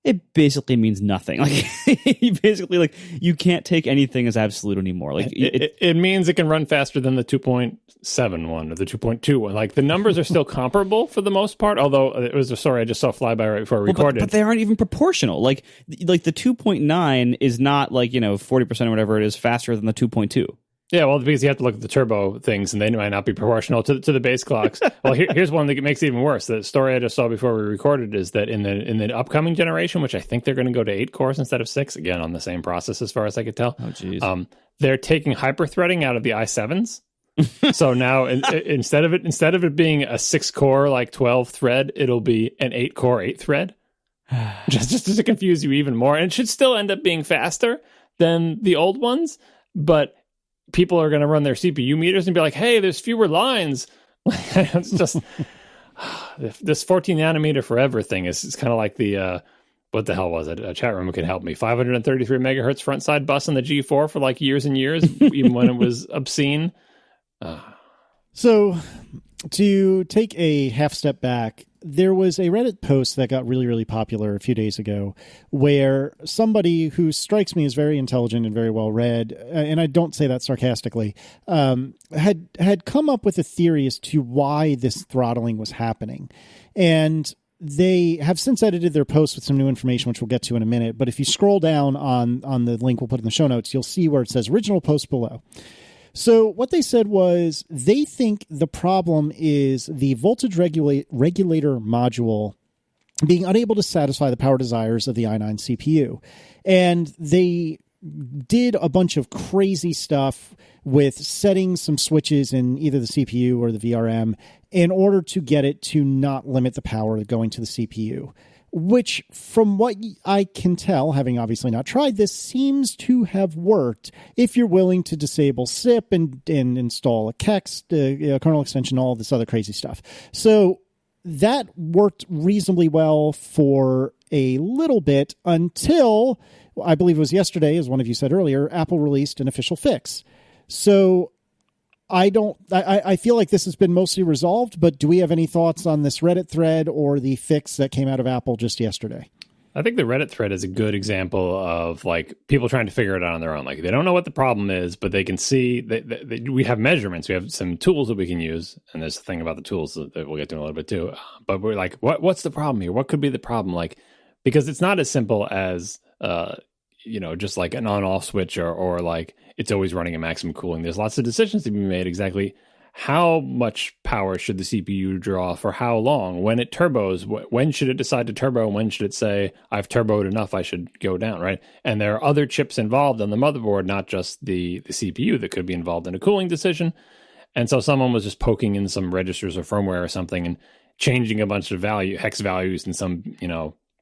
It basically means nothing. Like you can't take anything as absolute anymore. Like it means it can run faster than the 2.7 one or the 2.2 one. Like the numbers are still comparable for the most part. Although it was I just saw flyby right before I recorded. But they aren't even proportional. Like the 2.9 is not 40% or whatever it is faster than the 2.2. Yeah, well, because you have to look at the turbo things, and they might not be proportional to the base clocks. Well, here's one that makes it even worse. The story I just saw before we recorded is that in the upcoming generation, which I think they're going to go to 8 cores instead of 6, again on the same process as far as I could tell. Oh, geez. They're taking hyper-threading out of the i7s. So now instead of it being a 6-core 12-thread, it'll be an 8-core 8-thread. just to confuse you even more, and it should still end up being faster than the old ones, but people are going to run their CPU meters and be like, hey, there's fewer lines. It's just this 14 nanometer forever thing is kind of like the what the hell was it? A chat room can help me. 533 megahertz front side bus on the G4 for years and years, even when it was obscene. So to take a half step back, there was a Reddit post that got really, really popular a few days ago where somebody who strikes me as very intelligent and very well read, and I don't say that sarcastically, had come up with a theory as to why this throttling was happening. And they have since edited their post with some new information, which we'll get to in a minute. But if you scroll down on the link we'll put in the show notes, you'll see where it says original post below. So what they said was they think the problem is the voltage regulator module being unable to satisfy the power desires of the i9 CPU. And they did a bunch of crazy stuff with setting some switches in either the CPU or the VRM in order to get it to not limit the power going to the CPU. Which, from what I can tell, having obviously not tried this, seems to have worked if you're willing to disable SIP and install a KEX, kernel extension, all of this other crazy stuff. So that worked reasonably well for a little bit until, I believe it was yesterday, as one of you said earlier, Apple released an official fix. So I feel like this has been mostly resolved, but do we have any thoughts on this Reddit thread or the fix that came out of Apple just yesterday? I think the Reddit thread is a good example of like people trying to figure it out on their own. Like they don't know what the problem is, but they can see that we have measurements. We have some tools that we can use. And there's a thing about the tools that we'll get to in a little bit too. But we're like, what's the problem here? What could be the problem? Like, because it's not as simple as, just like an on-off switch or like it's always running at maximum cooling. There's lots of decisions to be made exactly how much power should the CPU draw for how long, when it turbos, when should it decide to turbo, when should it say, I've turboed enough, I should go down, right? And there are other chips involved on the motherboard, not just the CPU that could be involved in a cooling decision. And so someone was just poking in some registers or firmware or something and changing a bunch of hex values in some,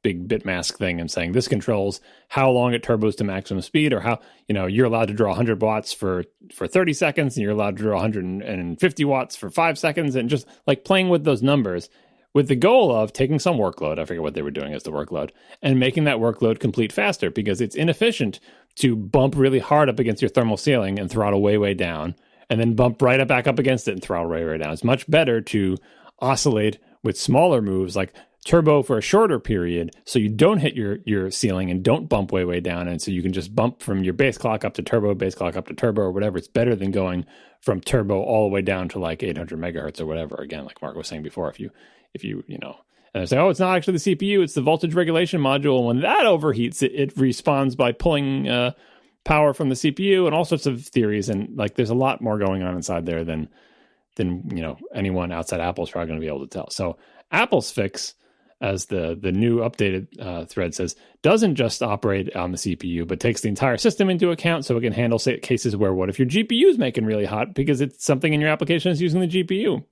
big bit mask thing and saying this controls how long it turbos to maximum speed, or how, you're allowed to draw 100 watts for 30 seconds and you're allowed to draw 150 watts for 5 seconds, and just like playing with those numbers with the goal of taking some workload, I forget what they were doing as the workload, and making that workload complete faster, because it's inefficient to bump really hard up against your thermal ceiling and throttle way, way down, and then bump right back up against it and throttle way, way down. It's much better to oscillate with smaller moves, like turbo for a shorter period, so you don't hit your ceiling and don't bump way, way down. And so you can just bump from your base clock up to turbo, base clock up to turbo, or whatever. It's better than going from turbo all the way down to like 800 megahertz or whatever. Again, like Mark was saying before, if you and they say, oh, it's not actually the CPU, it's the voltage regulation module. When that overheats, it responds by pulling power from the CPU, and all sorts of theories. And like, there's a lot more going on inside there than anyone outside Apple is probably going to be able to tell. So Apple's fix, as the new updated thread says, doesn't just operate on the CPU, but takes the entire system into account, so it can handle cases where, what if your GPU is making really hot because it's something in your application is using the GPU?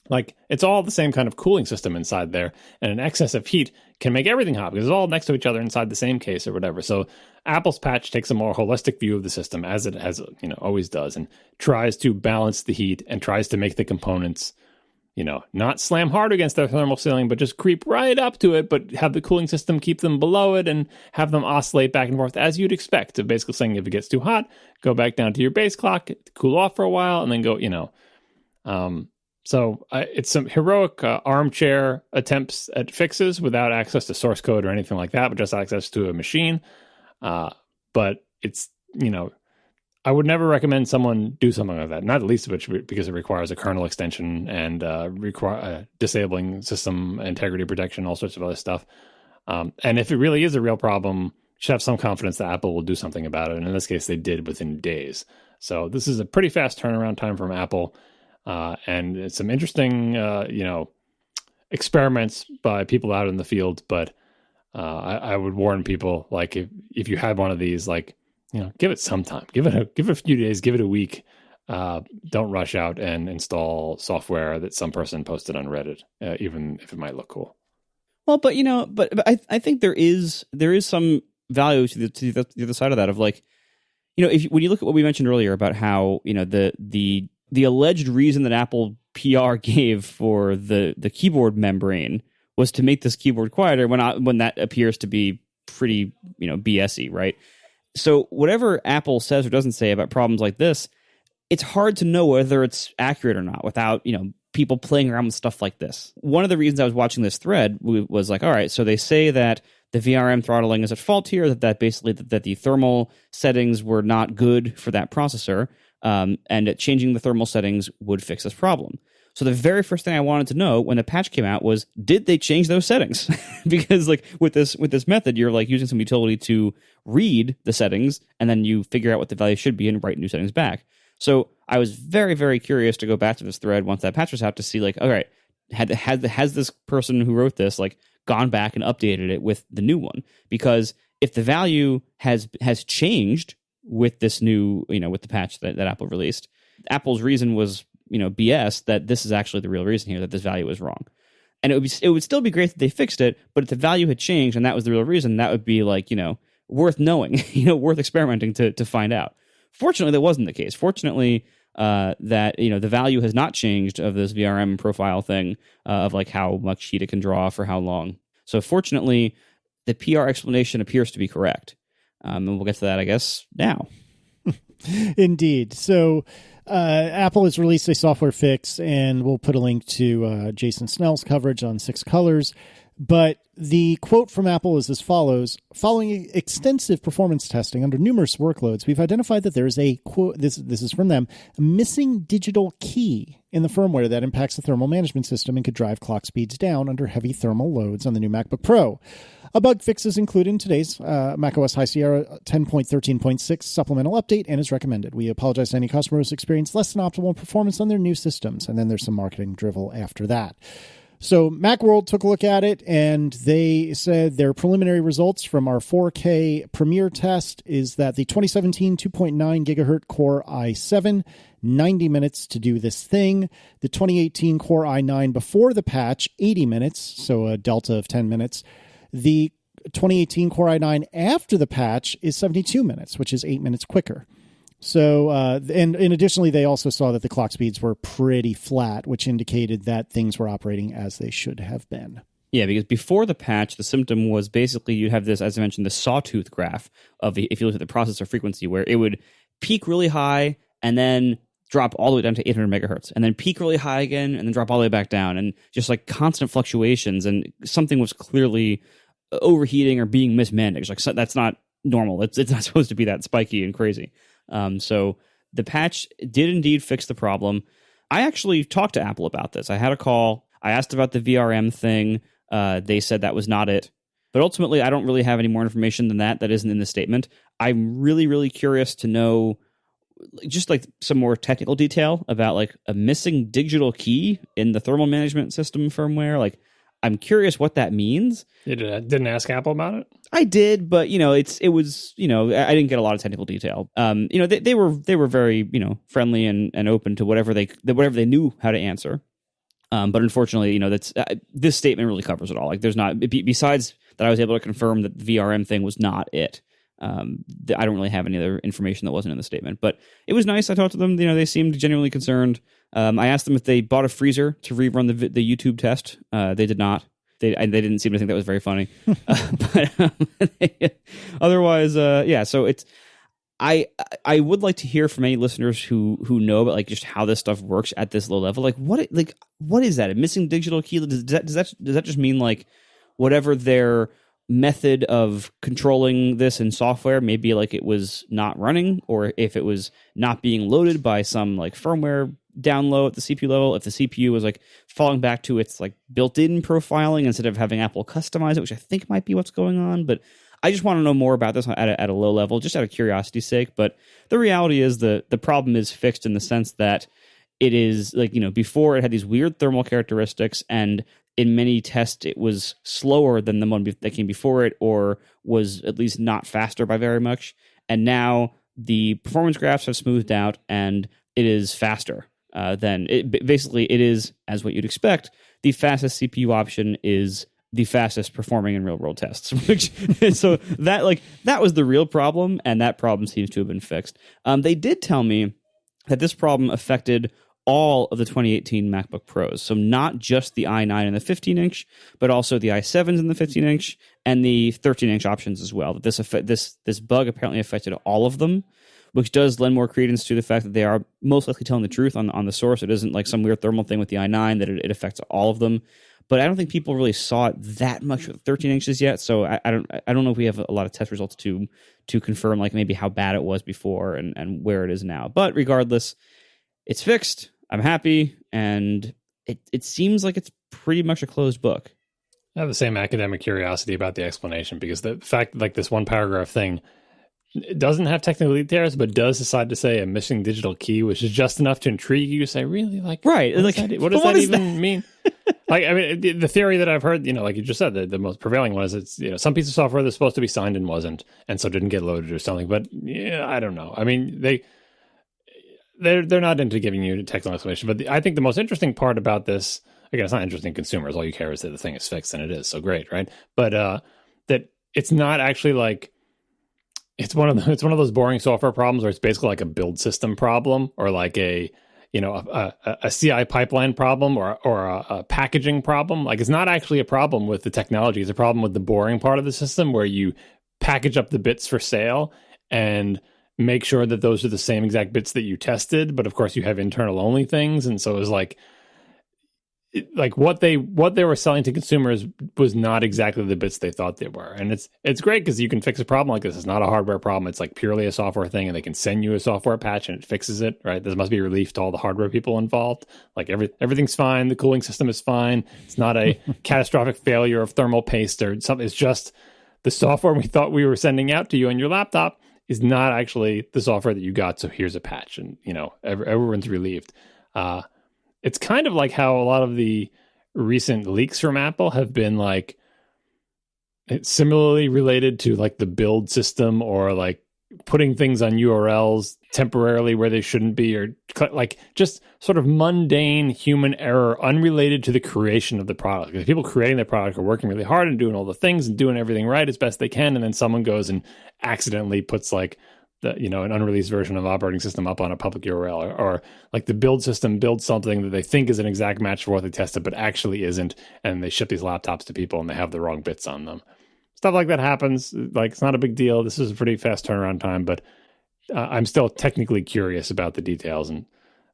Like, it's all the same kind of cooling system inside there, and an excess of heat can make everything hot because it's all next to each other inside the same case or whatever. So Apple's patch takes a more holistic view of the system, as it has, always does, and tries to balance the heat and tries to make the components not slam hard against their thermal ceiling, but just creep right up to it, but have the cooling system keep them below it and have them oscillate back and forth as you'd expect. So basically saying, if it gets too hot, go back down to your base clock, cool off for a while, and then go, So it's some heroic armchair attempts at fixes without access to source code or anything like that, but just access to a machine. But it's, I would never recommend someone do something like that, not the least of which because it requires a kernel extension and disabling system integrity protection, all sorts of other stuff. And if it really is a real problem, you should have some confidence that Apple will do something about it. And in this case, they did within days. So this is a pretty fast turnaround time from Apple. And it's some interesting, experiments by people out in the field. But I would warn people, like, if you had one of these, like, give it some time, give it a few days, give it a week. Don't rush out and install software that some person posted on Reddit, even if it might look cool. Well, but I think there is some value to the other side of that, of like, when you look at what we mentioned earlier about how, the alleged reason that Apple PR gave for the keyboard membrane was to make this keyboard quieter, when that appears to be pretty, BS-y, right? So whatever Apple says or doesn't say about problems like this, it's hard to know whether it's accurate or not without, people playing around with stuff like this. One of the reasons I was watching this thread was like, all right, so they say that the VRM throttling is at fault here, that basically that the thermal settings were not good for that processor, and that changing the thermal settings would fix this problem. So the very first thing I wanted to know when the patch came out was, did they change those settings? Because like with this method, you're like using some utility to read the settings, and then you figure out what the value should be and write new settings back. So I was very, very curious to go back to this thread once that patch was out to see, like, all right, has this person who wrote this like gone back and updated it with the new one? Because if the value has changed with this new, with the patch that Apple released, Apple's reason was, BS, that this is actually the real reason here, that this value is wrong. And it would still be great that they fixed it, but if the value had changed and that was the real reason, that would be like, worth knowing, worth experimenting to find out. Fortunately, that wasn't the case. Fortunately, that, the value has not changed of this VRM profile thing, of like how much heat it can draw for how long. So fortunately, the PR explanation appears to be correct. And we'll get to that, I guess, now. Indeed. So Apple has released a software fix, and we'll put a link to Jason Snell's coverage on 6 Colors. But the quote from Apple is as follows: following extensive performance testing under numerous workloads, we've identified that there is a, quote, this is from them, a missing digital key in the firmware that impacts the thermal management system and could drive clock speeds down under heavy thermal loads on the new MacBook Pro. A bug fix is included in today's macOS High Sierra 10.13.6 supplemental update and is recommended. We apologize to any customers who experience less than optimal performance on their new systems. And then there's some marketing drivel after that. So Macworld took a look at it, and they said their preliminary results from our 4K Premiere test is that the 2017 2.9 gigahertz Core i7, 90 minutes to do this thing. The 2018 Core i9 before the patch, 80 minutes, so a delta of 10 minutes. The 2018 Core i9 after the patch is 72 minutes, which is 8 minutes quicker. So, and additionally, they also saw that the clock speeds were pretty flat, which indicated that things were operating as they should have been. Yeah, because before the patch, the symptom was basically you have this, as I mentioned, the sawtooth graph of if you look at the processor frequency, where it would peak really high and then drop all the way down to 800 megahertz, and then peak really high again and then drop all the way back down, and just like constant fluctuations, and something was clearly overheating or being mismanaged. Like, so that's not normal. It's not supposed to be that spiky and crazy. So the patch did indeed fix the problem. I actually talked to Apple about this. I had a call. I asked about the VRM thing. They said that was not it. But ultimately, I don't really have any more information than that isn't in the statement. I'm really, really curious to know just like some more technical detail about like a missing digital key in the thermal management system firmware. Like, I'm curious what that means. You didn't ask Apple about it? I did, but it was I didn't get a lot of technical detail. They were very friendly and open to whatever they knew how to answer. But unfortunately, that's this statement really covers it all. Like, there's not, besides that I was able to confirm that the VRM thing was not it. I don't really have any other information that wasn't in the statement, but it was nice. I talked to them. They seemed genuinely concerned. I asked them if they bought a freezer to rerun the YouTube test. They did not. They didn't seem to think that was very funny. Otherwise, yeah. So it's I would like to hear from any listeners who know about like just how this stuff works at this low level. Like what is that? A missing digital key? Does that just mean like whatever their method of controlling this in software, maybe like it was not running, or if it was not being loaded by some like firmware down low at the CPU level, if the CPU was like falling back to its like built-in profiling instead of having Apple customize it, which I think might be what's going on. But I just want to know more about this at a low level, just out of curiosity's sake. But the reality is the problem is fixed in the sense that it is like, before it had these weird thermal characteristics, and in many tests it was slower than the one that came before it, or was at least not faster by very much. And now the performance graphs have smoothed out and it is faster. Then basically it is, as what you'd expect, the fastest CPU option is the fastest performing in real world tests. Which so that was the real problem, and that problem seems to have been fixed. They did tell me that this problem affected all of the 2018 MacBook Pros, so not just the i9 and the 15-inch, but also the i7s and the 15-inch and the 13-inch options as well. That this bug apparently affected all of them, which does lend more credence to the fact that they are most likely telling the truth on the source. It isn't like some weird thermal thing with the i9 that it affects all of them. But I don't think people really saw it that much with 13 inches yet. So I don't know if we have a lot of test results to confirm like maybe how bad it was before and where it is now. But regardless, it's fixed. I'm happy, and it seems like it's pretty much a closed book. I have the same academic curiosity about the explanation, because the fact like this one paragraph thing, it doesn't have technical details, but does decide to say a missing digital key, which is just enough to intrigue you to say, really? Like, right. What does that even mean? Like, I mean, the theory that I've heard, like you just said, the most prevailing one is it's, some piece of software that's supposed to be signed and wasn't, and so didn't get loaded or something. But yeah, I don't know. I mean, they're not into giving you a technical explanation. But I think the most interesting part about this, again, it's not interesting to consumers. All you care is that the thing is fixed, and it is. So great, right? But that it's not actually like, it's one of those boring software problems where it's basically like a build system problem, or like a CI pipeline problem, or a packaging problem. Like, it's not actually a problem with the technology. It's a problem with the boring part of the system, where you package up the bits for sale, and make sure that those are the same exact bits that you tested. But of course, you have internal only things, and so it was like what they were selling to consumers was not exactly the bits they thought they were. And it's great because you can fix a problem like this. It's not a hardware problem. It's like purely a software thing, and they can send you a software patch and it fixes it, right? This must be a relief to all the hardware people involved. Like everything's fine. The cooling system is fine. It's not a catastrophic failure of thermal paste or something. It's just the software we thought we were sending out to you on your laptop is not actually the software that you got. So here's a patch, and everyone's relieved. It's kind of like how a lot of the recent leaks from Apple have been like similarly related to like the build system, or like putting things on URLs temporarily where they shouldn't be, or like just sort of mundane human error unrelated to the creation of the product. The people creating the product are working really hard and doing all the things and doing everything right as best they can, and then someone goes and accidentally puts like an unreleased version of operating system up on a public URL, or like the build system builds something that they think is an exact match for what they tested, but actually isn't. And they ship these laptops to people and they have the wrong bits on them. Stuff like that happens. Like, it's not a big deal. This is a pretty fast turnaround time, but I'm still technically curious about the details. And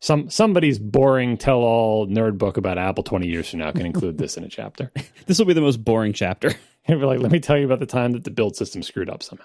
somebody's boring tell-all nerd book about Apple 20 years from now can include this in a chapter. This will be the most boring chapter. And we're like, let me tell you about the time that the build system screwed up somehow.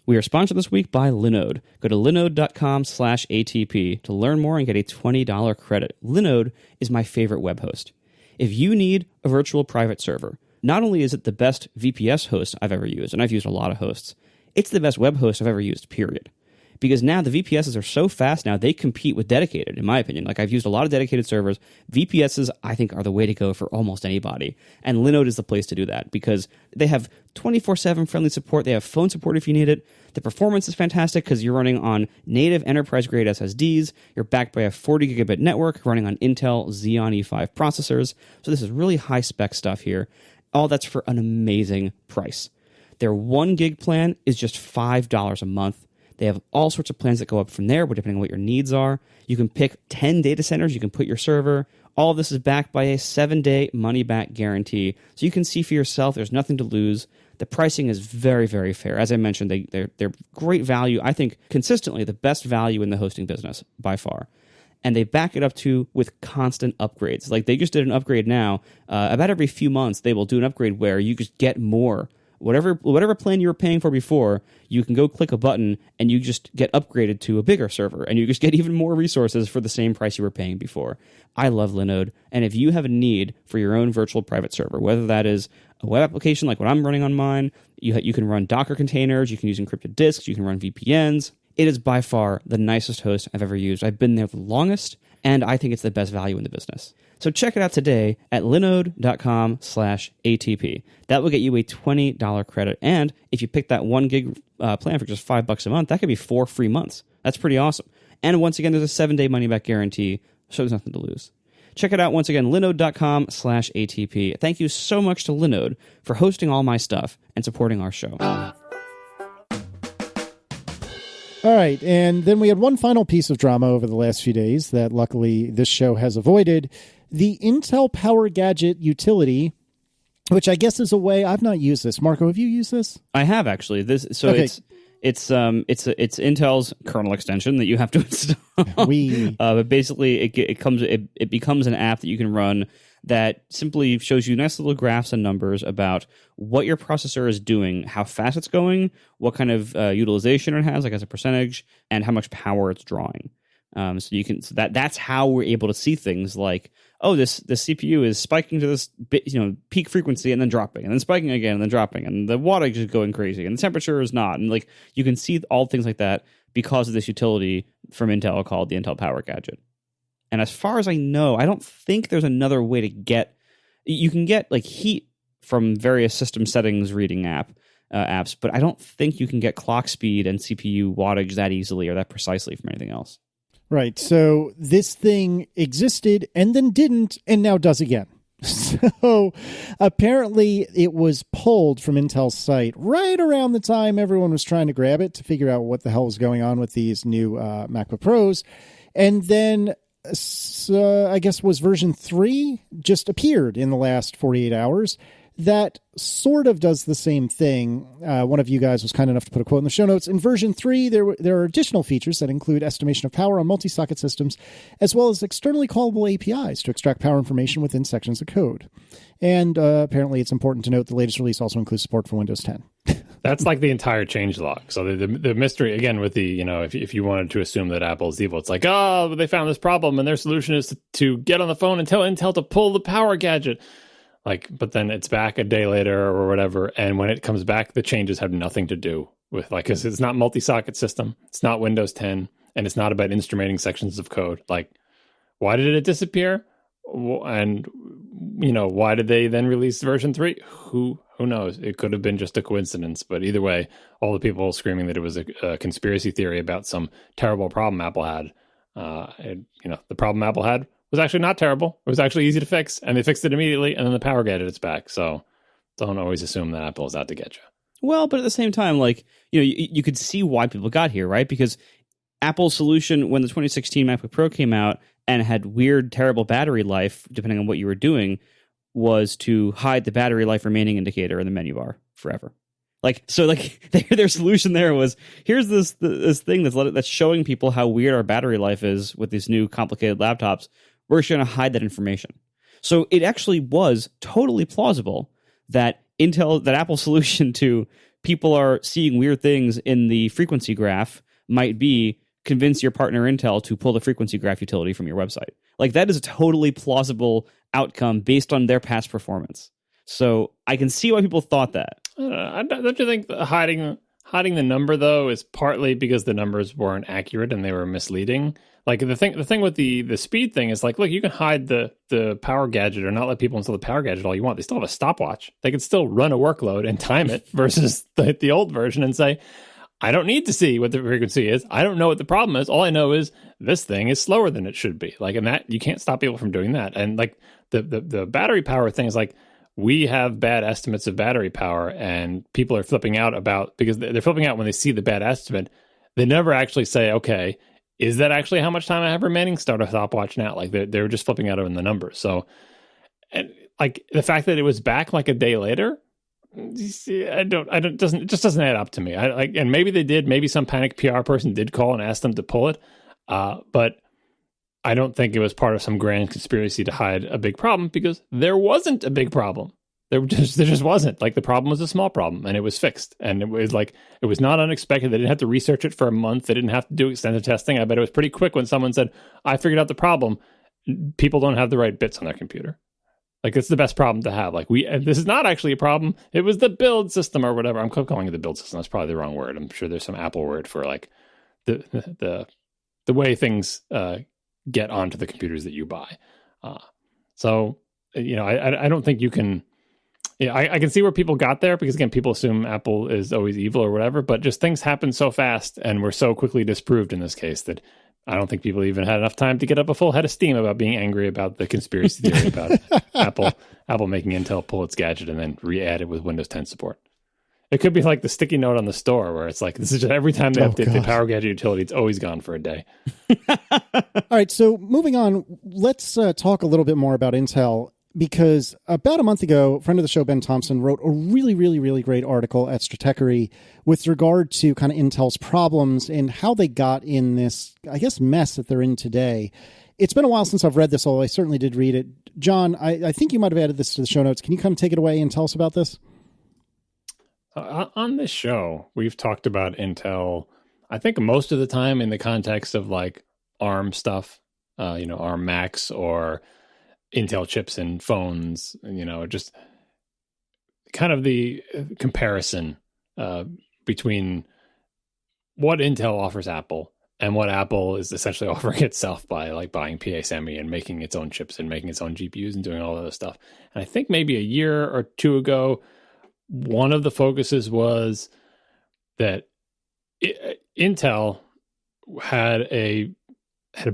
We are sponsored this week by Linode. Go to linode.com/ATP to learn more and get a $20 credit. Linode is my favorite web host. If you need a virtual private server, not only is it the best VPS host I've ever used, and I've used a lot of hosts, it's the best web host I've ever used, period. Because now the VPSs are so fast now, they compete with dedicated, in my opinion. Like, I've used a lot of dedicated servers. VPSs, I think, are the way to go for almost anybody. And Linode is the place to do that because they have 24/7 friendly support. They have phone support if you need it. The performance is fantastic because you're running on native enterprise-grade SSDs. You're backed by a 40 gigabit network running on Intel Xeon E5 processors. So this is really high-spec stuff here. All that's for an amazing price. Their 1 gig plan is just $5 a month. They have all sorts of plans that go up from there, depending on what your needs are. You can pick 10 data centers. You can put your server. All of this is backed by a 7-day money-back guarantee. So you can see for yourself. There's nothing to lose. The pricing is very, very fair. As I mentioned, they're great value. I think consistently the best value in the hosting business by far. And they back it up with constant upgrades. Like, they just did an upgrade now. About every few months, they will do an upgrade where you just get more. Whatever plan you were paying for before, you can go click a button and you just get upgraded to a bigger server, and you just get even more resources for the same price you were paying before. I love Linode, and if you have a need for your own virtual private server, whether that is a web application like what I'm running on mine, you can run Docker containers, you can use encrypted disks, you can run VPNs. It is by far the nicest host I've ever used. I've been there the longest, and I think it's the best value in the business. So check it out today at linode.com/ATP. That will get you a $20 credit. And if you pick that 1 gig plan for just $5 a month, that could be 4 free months. That's pretty awesome. And once again, there's a 7-day money-back guarantee, so there's nothing to lose. Check it out once again, linode.com/ATP. Thank you so much to Linode for hosting all my stuff and supporting our show. All right, and then we had one final piece of drama over the last few days that luckily this show has avoided. The Intel Power Gadget utility, which I guess is a way I've not used this. Marco, have you used this? I have actually. Okay. It's Intel's kernel extension that you have to install. But basically, it becomes an app that you can run that simply shows you nice little graphs and numbers about what your processor is doing, how fast it's going, what kind of utilization it has, like as a percentage, and how much power it's drawing. That's how we're able to see things like, oh, this CPU is spiking to this peak frequency and then dropping, and then spiking again and then dropping, and the wattage is going crazy, and the temperature is not, and like you can see all things like that because of this utility from Intel called the Intel Power Gadget. And as far as I know, I don't think there's another way to get. You can get like heat from various system settings reading apps, but I don't think you can get clock speed and CPU wattage that easily or that precisely from anything else. Right. So this thing existed and then didn't, and now does again. So apparently it was pulled from Intel's site right around the time everyone was trying to grab it to figure out what the hell was going on with these new MacBook Pros. And then I guess was version 3 just appeared in the last 48 hours. that sort of does the same thing. One of you guys was kind enough to put a quote in the show notes. In version 3, there are additional features that include estimation of power on multi-socket systems, as well as externally callable APIs to extract power information within sections of code. And apparently it's important to note the latest release also includes support for Windows 10. That's like the entire changelog. So the mystery, again, with the, if you wanted to assume that Apple's evil, it's like, oh, they found this problem and their solution is to get on the phone and tell Intel to pull the power gadget. But then it's back a day later or whatever. And when it comes back, the changes have nothing to do with, because it's not multi-socket system. It's not Windows 10. And it's not about instrumenting sections of code. Why did it disappear? And, why did they then release version 3? Who knows? It could have been just a coincidence. But either way, all the people screaming that it was a conspiracy theory about some terrible problem Apple had. The problem Apple had was actually not terrible. It was actually easy to fix, and they fixed it immediately, and then the power gadget is back. So don't always assume that Apple is out to get you. Well, but at the same time, you could see why people got here, right? Because Apple's solution when the 2016 MacBook Pro came out and had weird, terrible battery life, depending on what you were doing, was to hide the battery life remaining indicator in the menu bar forever. Their solution there was, here's this thing that's showing people how weird our battery life is with these new complicated laptops. We're just going to hide that information. So it actually was totally plausible that Apple's solution to people are seeing weird things in the frequency graph might be convince your partner Intel to pull the frequency graph utility from your website. That is a totally plausible outcome based on their past performance. So I can see why people thought that. Don't you think hiding the number, though, is partly because the numbers weren't accurate and they were misleading? The thing with the speed thing is look, you can hide the power gadget or not let people install the power gadget all you want. They still have a stopwatch. They can still run a workload and time it versus the old version and say, I don't need to see what the frequency is. I don't know what the problem is. All I know is this thing is slower than it should be. And that you can't stop people from doing that. And the battery power thing is we have bad estimates of battery power and people are flipping out because they're flipping out when they see the bad estimate. They never actually say, okay, is that actually how much time I have remaining? Start a stopwatch now. They're just flipping out on the numbers. So, and the fact that it was back a day later, it just doesn't add up to me. And maybe they did. Maybe some panic PR person did call and ask them to pull it, but I don't think it was part of some grand conspiracy to hide a big problem because there wasn't a big problem. There just wasn't. The problem was a small problem and it was fixed. And it was not unexpected. They didn't have to research it for a month. They didn't have to do extensive testing. I bet it was pretty quick when someone said, I figured out the problem. People don't have the right bits on their computer. It's the best problem to have. This is not actually a problem. It was the build system or whatever. I'm calling it the build system. That's probably the wrong word. I'm sure there's some Apple word for the way things get onto the computers that you buy. I don't think you can. Yeah, I can see where people got there because, again, people assume Apple is always evil or whatever, but just things happen so fast and were so quickly disproved in this case that I don't think people even had enough time to get up a full head of steam about being angry about the conspiracy theory about Apple making Intel pull its gadget and then re-add it with Windows 10 support. It could be like the sticky note on the store where it's this is just every time they update the power gadget utility, it's always gone for a day. All right, so moving on, let's talk a little bit more about Intel. Because about a month ago, a friend of the show, Ben Thompson, wrote a really, really, really great article at Stratechery with regard to kind of Intel's problems and how they got in this, I guess, mess that they're in today. It's been a while since I've read this, although I certainly did read it. John, I think you might have added this to the show notes. Can you come take it away and tell us about this? On this show, we've talked about Intel, I think most of the time in the context of ARM stuff, ARM Macs or Intel chips and phones, just kind of the comparison between what Intel offers Apple and what Apple is essentially offering itself by buying PA Semi and making its own chips and making its own GPUs and doing all of this stuff. And I think maybe a year or two ago, one of the focuses was that Intel had a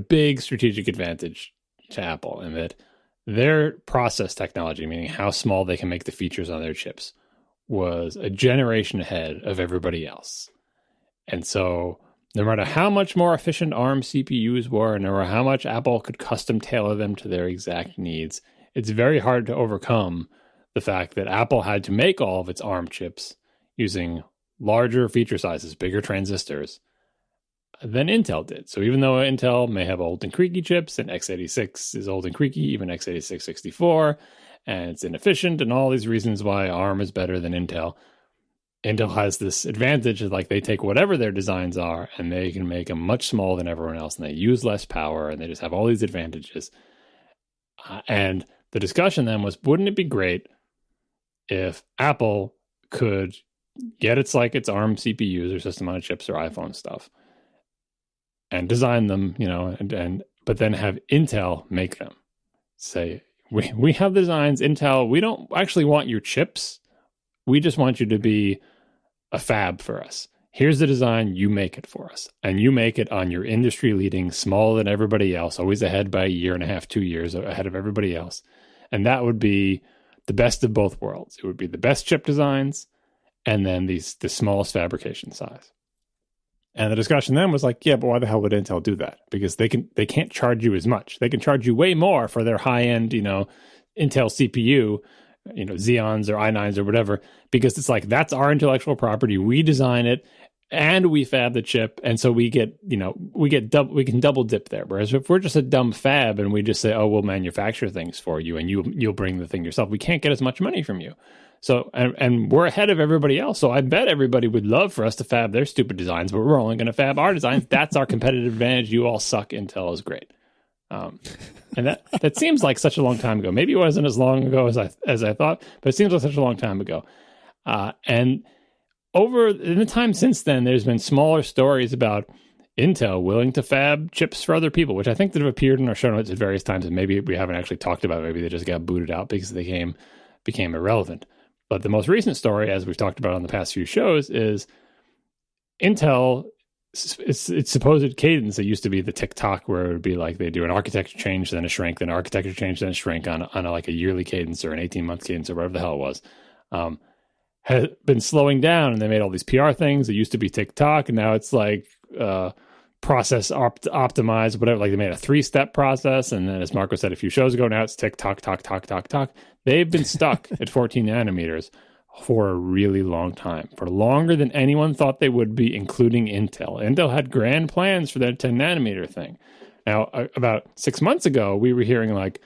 big strategic advantage to Apple in that their process technology, meaning how small they can make the features on their chips, was a generation ahead of everybody else. And so no matter how much more efficient ARM CPUs were, no matter how much Apple could custom tailor them to their exact needs, it's very hard to overcome the fact that Apple had to make all of its ARM chips using larger feature sizes, bigger transistors than Intel did. So even though Intel may have old and creaky chips, and x86 is old and creaky, even x86 64, and it's inefficient, and all these reasons why ARM is better than Intel, Intel has this advantage of like they take whatever their designs are and they can make them much smaller than everyone else, and they use less power, and they just have all these advantages. And the discussion then was, wouldn't it be great if Apple could get its ARM CPUs or system on chips or iPhone stuff and design them, but then have Intel make them? Say, we have the designs, Intel, we don't actually want your chips. We just want you to be a fab for us. Here's the design, you make it for us. And you make it on your industry-leading, smaller than everybody else, always ahead by a year and a half, 2 years ahead of everybody else. And that would be the best of both worlds. It would be the best chip designs and then the smallest fabrication size. And the discussion then was like, yeah, but why the hell would Intel do that? Because they can't charge you as much. They can charge you way more for their high-end, Intel CPU, Xeons or i9s or whatever, because it's like, that's our intellectual property. We design it and we fab the chip. And so we can double dip there. Whereas if we're just a dumb fab and we just say, oh, we'll manufacture things for you and you'll bring the thing yourself, we can't get as much money from you. So, and we're ahead of everybody else. So I bet everybody would love for us to fab their stupid designs, but we're only going to fab our designs. That's our competitive advantage. You all suck. Intel is great. And that seems like such a long time ago. Maybe it wasn't as long ago as I thought, but it seems like such a long time ago. And in the time since then, there's been smaller stories about Intel willing to fab chips for other people, which I think that have appeared in our show notes at various times, and maybe we haven't actually talked about it. Maybe they just got booted out because they became irrelevant. But the most recent story, as we've talked about on the past few shows, is Intel. It's supposed cadence. It used to be the TikTok where it would be like they do an architecture change, then a shrink, then an architecture change, then a shrink on a yearly cadence or an 18-month cadence or whatever the hell it was. Has been slowing down, and they made all these PR things. It used to be TikTok, and now it's like process optimized, whatever. Like they made a 3-step process, and then as Marco said a few shows ago, now it's TikTok, talk. They've been stuck at 14 nanometers for a really long time, for longer than anyone thought they would be, including Intel. Intel had grand plans for that 10 nanometer thing. Now, about 6 months ago, we were hearing like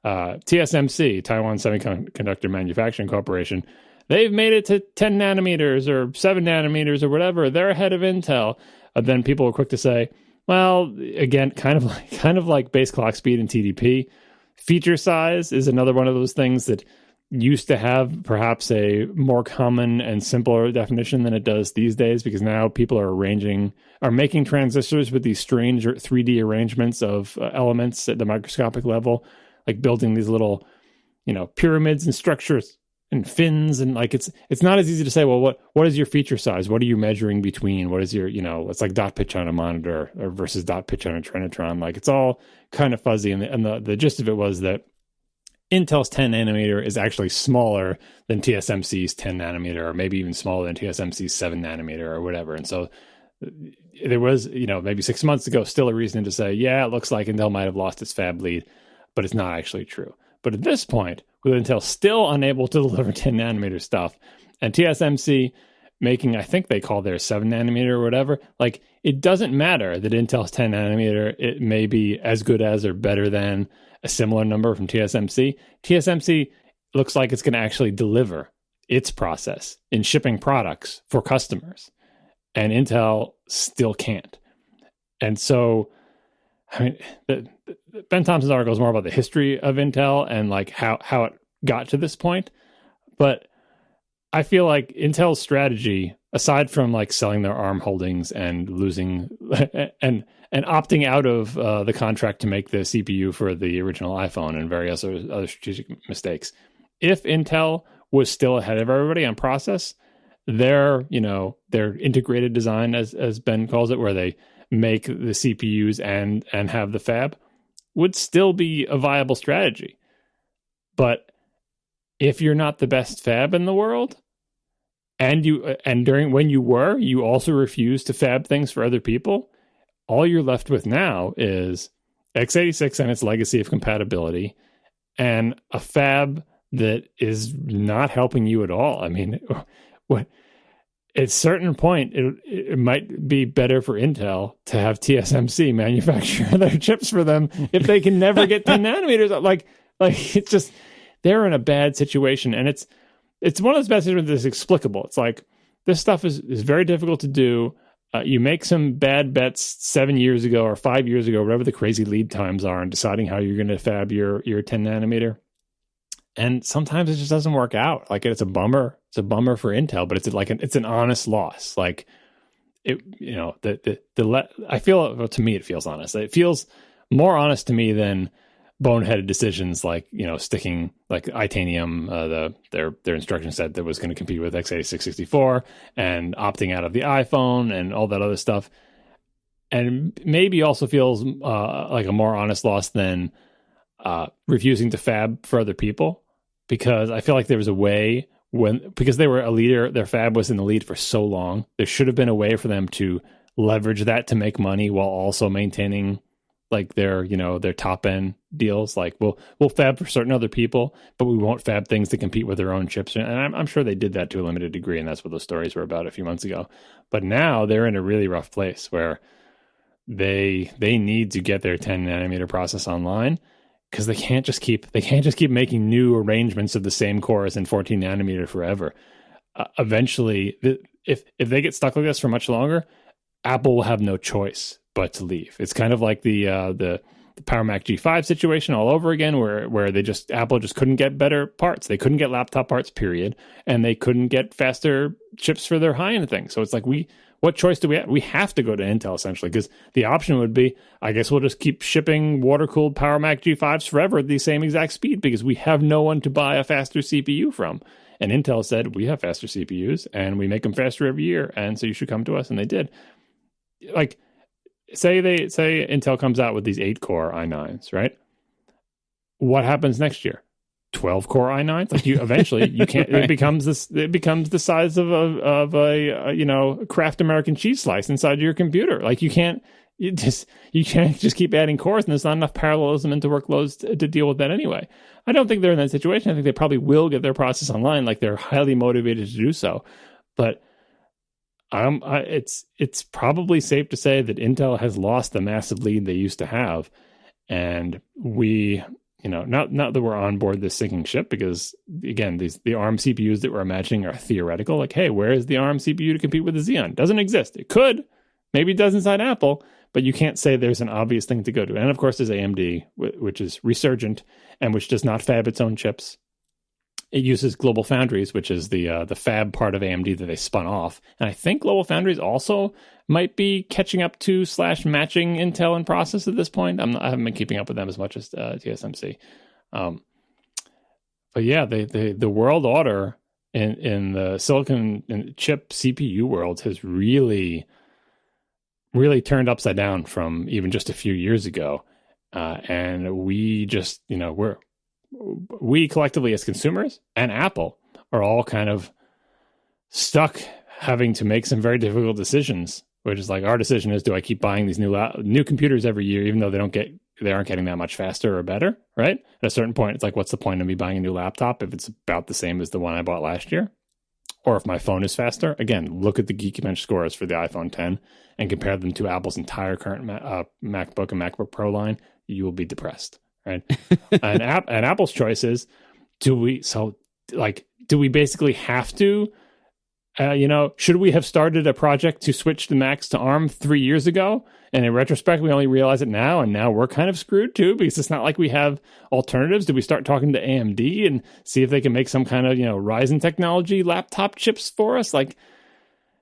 TSMC, Taiwan Semiconductor Manufacturing Corporation, they've made it to 10 nanometers or 7 nanometers or whatever. They're ahead of Intel. Then people were quick to say, well, again, kind of like base clock speed and TDP. Feature size is another one of those things that used to have perhaps a more common and simpler definition than it does these days, because now people are making transistors with these strange 3D arrangements of elements at the microscopic level, like building these little, pyramids and structures and fins, and like it's not as easy to say, well, what is your feature size? What are you measuring between? What is your, it's like dot pitch on a monitor or versus dot pitch on a Trinitron. Like it's all kind of fuzzy, and the gist of it was that Intel's 10 nanometer is actually smaller than TSMC's 10 nanometer, or maybe even smaller than TSMC's 7 nanometer or whatever. And so there was, maybe 6 months ago, still a reason to say, yeah, it looks like Intel might have lost its fab lead, but it's not actually true. But at this point, with Intel still unable to deliver 10 nanometer stuff, and TSMC making, I think they call their 7 nanometer or whatever, like it doesn't matter that Intel's 10 nanometer, it may be as good as or better than a similar number from TSMC. TSMC looks like it's going to actually deliver its process in shipping products for customers, and Intel still can't. And so, I mean, Ben Thompson's article is more about the history of Intel and like how it got to this point. But I feel like Intel's strategy, aside from like selling their ARM holdings and losing and opting out of the contract to make the CPU for the original iPhone and various other strategic mistakes, if Intel was still ahead of everybody on process, their integrated design, as Ben calls it, where they make the CPUs and have the fab, would still be a viable strategy. But if you're not the best fab in the world, and when you also refuse to fab things for other people, all you're left with now is x86 and its legacy of compatibility, and a fab that is not helping you at all. I mean, what at a certain point, it might be better for Intel to have TSMC manufacture their chips for them if they can never get 10 nanometers. Like it's just, they're in a bad situation. And it's one of those bad situations that's explicable. It's like, this stuff is very difficult to do. You make some bad bets 7 years ago or 5 years ago, whatever the crazy lead times are, in deciding how you're going to fab your 10 nanometer. And sometimes it just doesn't work out. Like, it's a bummer. It's a bummer for Intel, but it's an honest loss. Like, it, you know, I feel, well, to me, it feels honest. It feels more honest to me than boneheaded decisions like, you know, sticking like Itanium, their instruction set that was going to compete with x86-64, and opting out of the iPhone and all that other stuff. And maybe also feels like a more honest loss than refusing to fab for other people, because I feel like there was a way because they were a leader, their fab was in the lead for so long, there should have been a way for them to leverage that to make money while also maintaining like their top end deals. Like we'll fab for certain other people, but we won't fab things to compete with their own chips. And I'm sure they did that to a limited degree, and that's what those stories were about a few months ago. But now they're in a really rough place where they need to get their 10 nanometer process online, because they can't just keep making new arrangements of the same cores in 14 nanometer forever. Eventually, if they get stuck like this for much longer, Apple will have no choice but to leave. It's kind of like the Power Mac G5 situation all over again, where Apple just couldn't get better parts. They couldn't get laptop parts, period, and they couldn't get faster chips for their high-end things. So it's like, what choice do we have? We have to go to Intel, essentially, because the option would be, I guess we'll just keep shipping water-cooled Power Mac G5s forever at the same exact speed, because we have no one to buy a faster CPU from. And Intel said, we have faster CPUs, and we make them faster every year, and so you should come to us, and they did. Like, say Intel comes out with these 8-core i9s, right? What happens next year? 12-core i9s? Like, you can't. It becomes the size of a Kraft American cheese slice inside your computer. Like, you can't just keep adding cores, and there's not enough parallelism into workloads to deal with that anyway. I don't think they're in that situation. I think they probably will get their process online. Like, they're highly motivated to do so, but it's probably safe to say that Intel has lost the massive lead they used to have, and we, not that we're on board this sinking ship, because again, the ARM CPUs that we're imagining are theoretical. Like, hey, where is the ARM CPU to compete with the Xeon? Doesn't exist. It could, maybe it does inside Apple, but you can't say there's an obvious thing to go to. And of course, there's AMD, which is resurgent and which does not fab its own chips. It uses Global Foundries, which is the fab part of AMD that they spun off. And I think Global Foundries also might be catching up to / matching Intel in process at this point. I haven't been keeping up with them as much as TSMC. But yeah, the world order in the silicon and chip CPU world has really, really turned upside down from even just a few years ago. And we just, we collectively as consumers and Apple are all kind of stuck having to make some very difficult decisions, which is like, our decision is, do I keep buying these new computers every year, even though they aren't getting that much faster or better, right? At a certain point, it's like, what's the point of me buying a new laptop if it's about the same as the one I bought last year? Or if my phone is faster, again, look at the Geekbench scores for the iPhone 10 and compare them to Apple's entire current MacBook and MacBook Pro line, you will be depressed. Right. and Apple's choice is, do we basically have to, should we have started a project to switch the Macs to ARM 3 years ago? And in retrospect, we only realize it now, and now we're kind of screwed too, because it's not like we have alternatives. Do we start talking to AMD and see if they can make some kind of, Ryzen technology laptop chips for us? Like,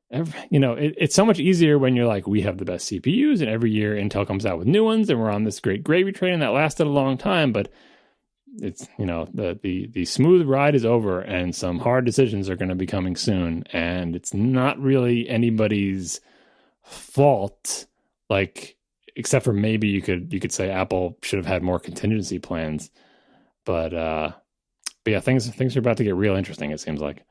it's so much easier when you're like, we have the best CPUs, and every year Intel comes out with new ones, and we're on this great gravy train that lasted a long time. But it's, the smooth ride is over, and some hard decisions are going to be coming soon, and it's not really anybody's fault. Like, except for maybe you could say Apple should have had more contingency plans. But yeah, things are about to get real interesting, it seems like.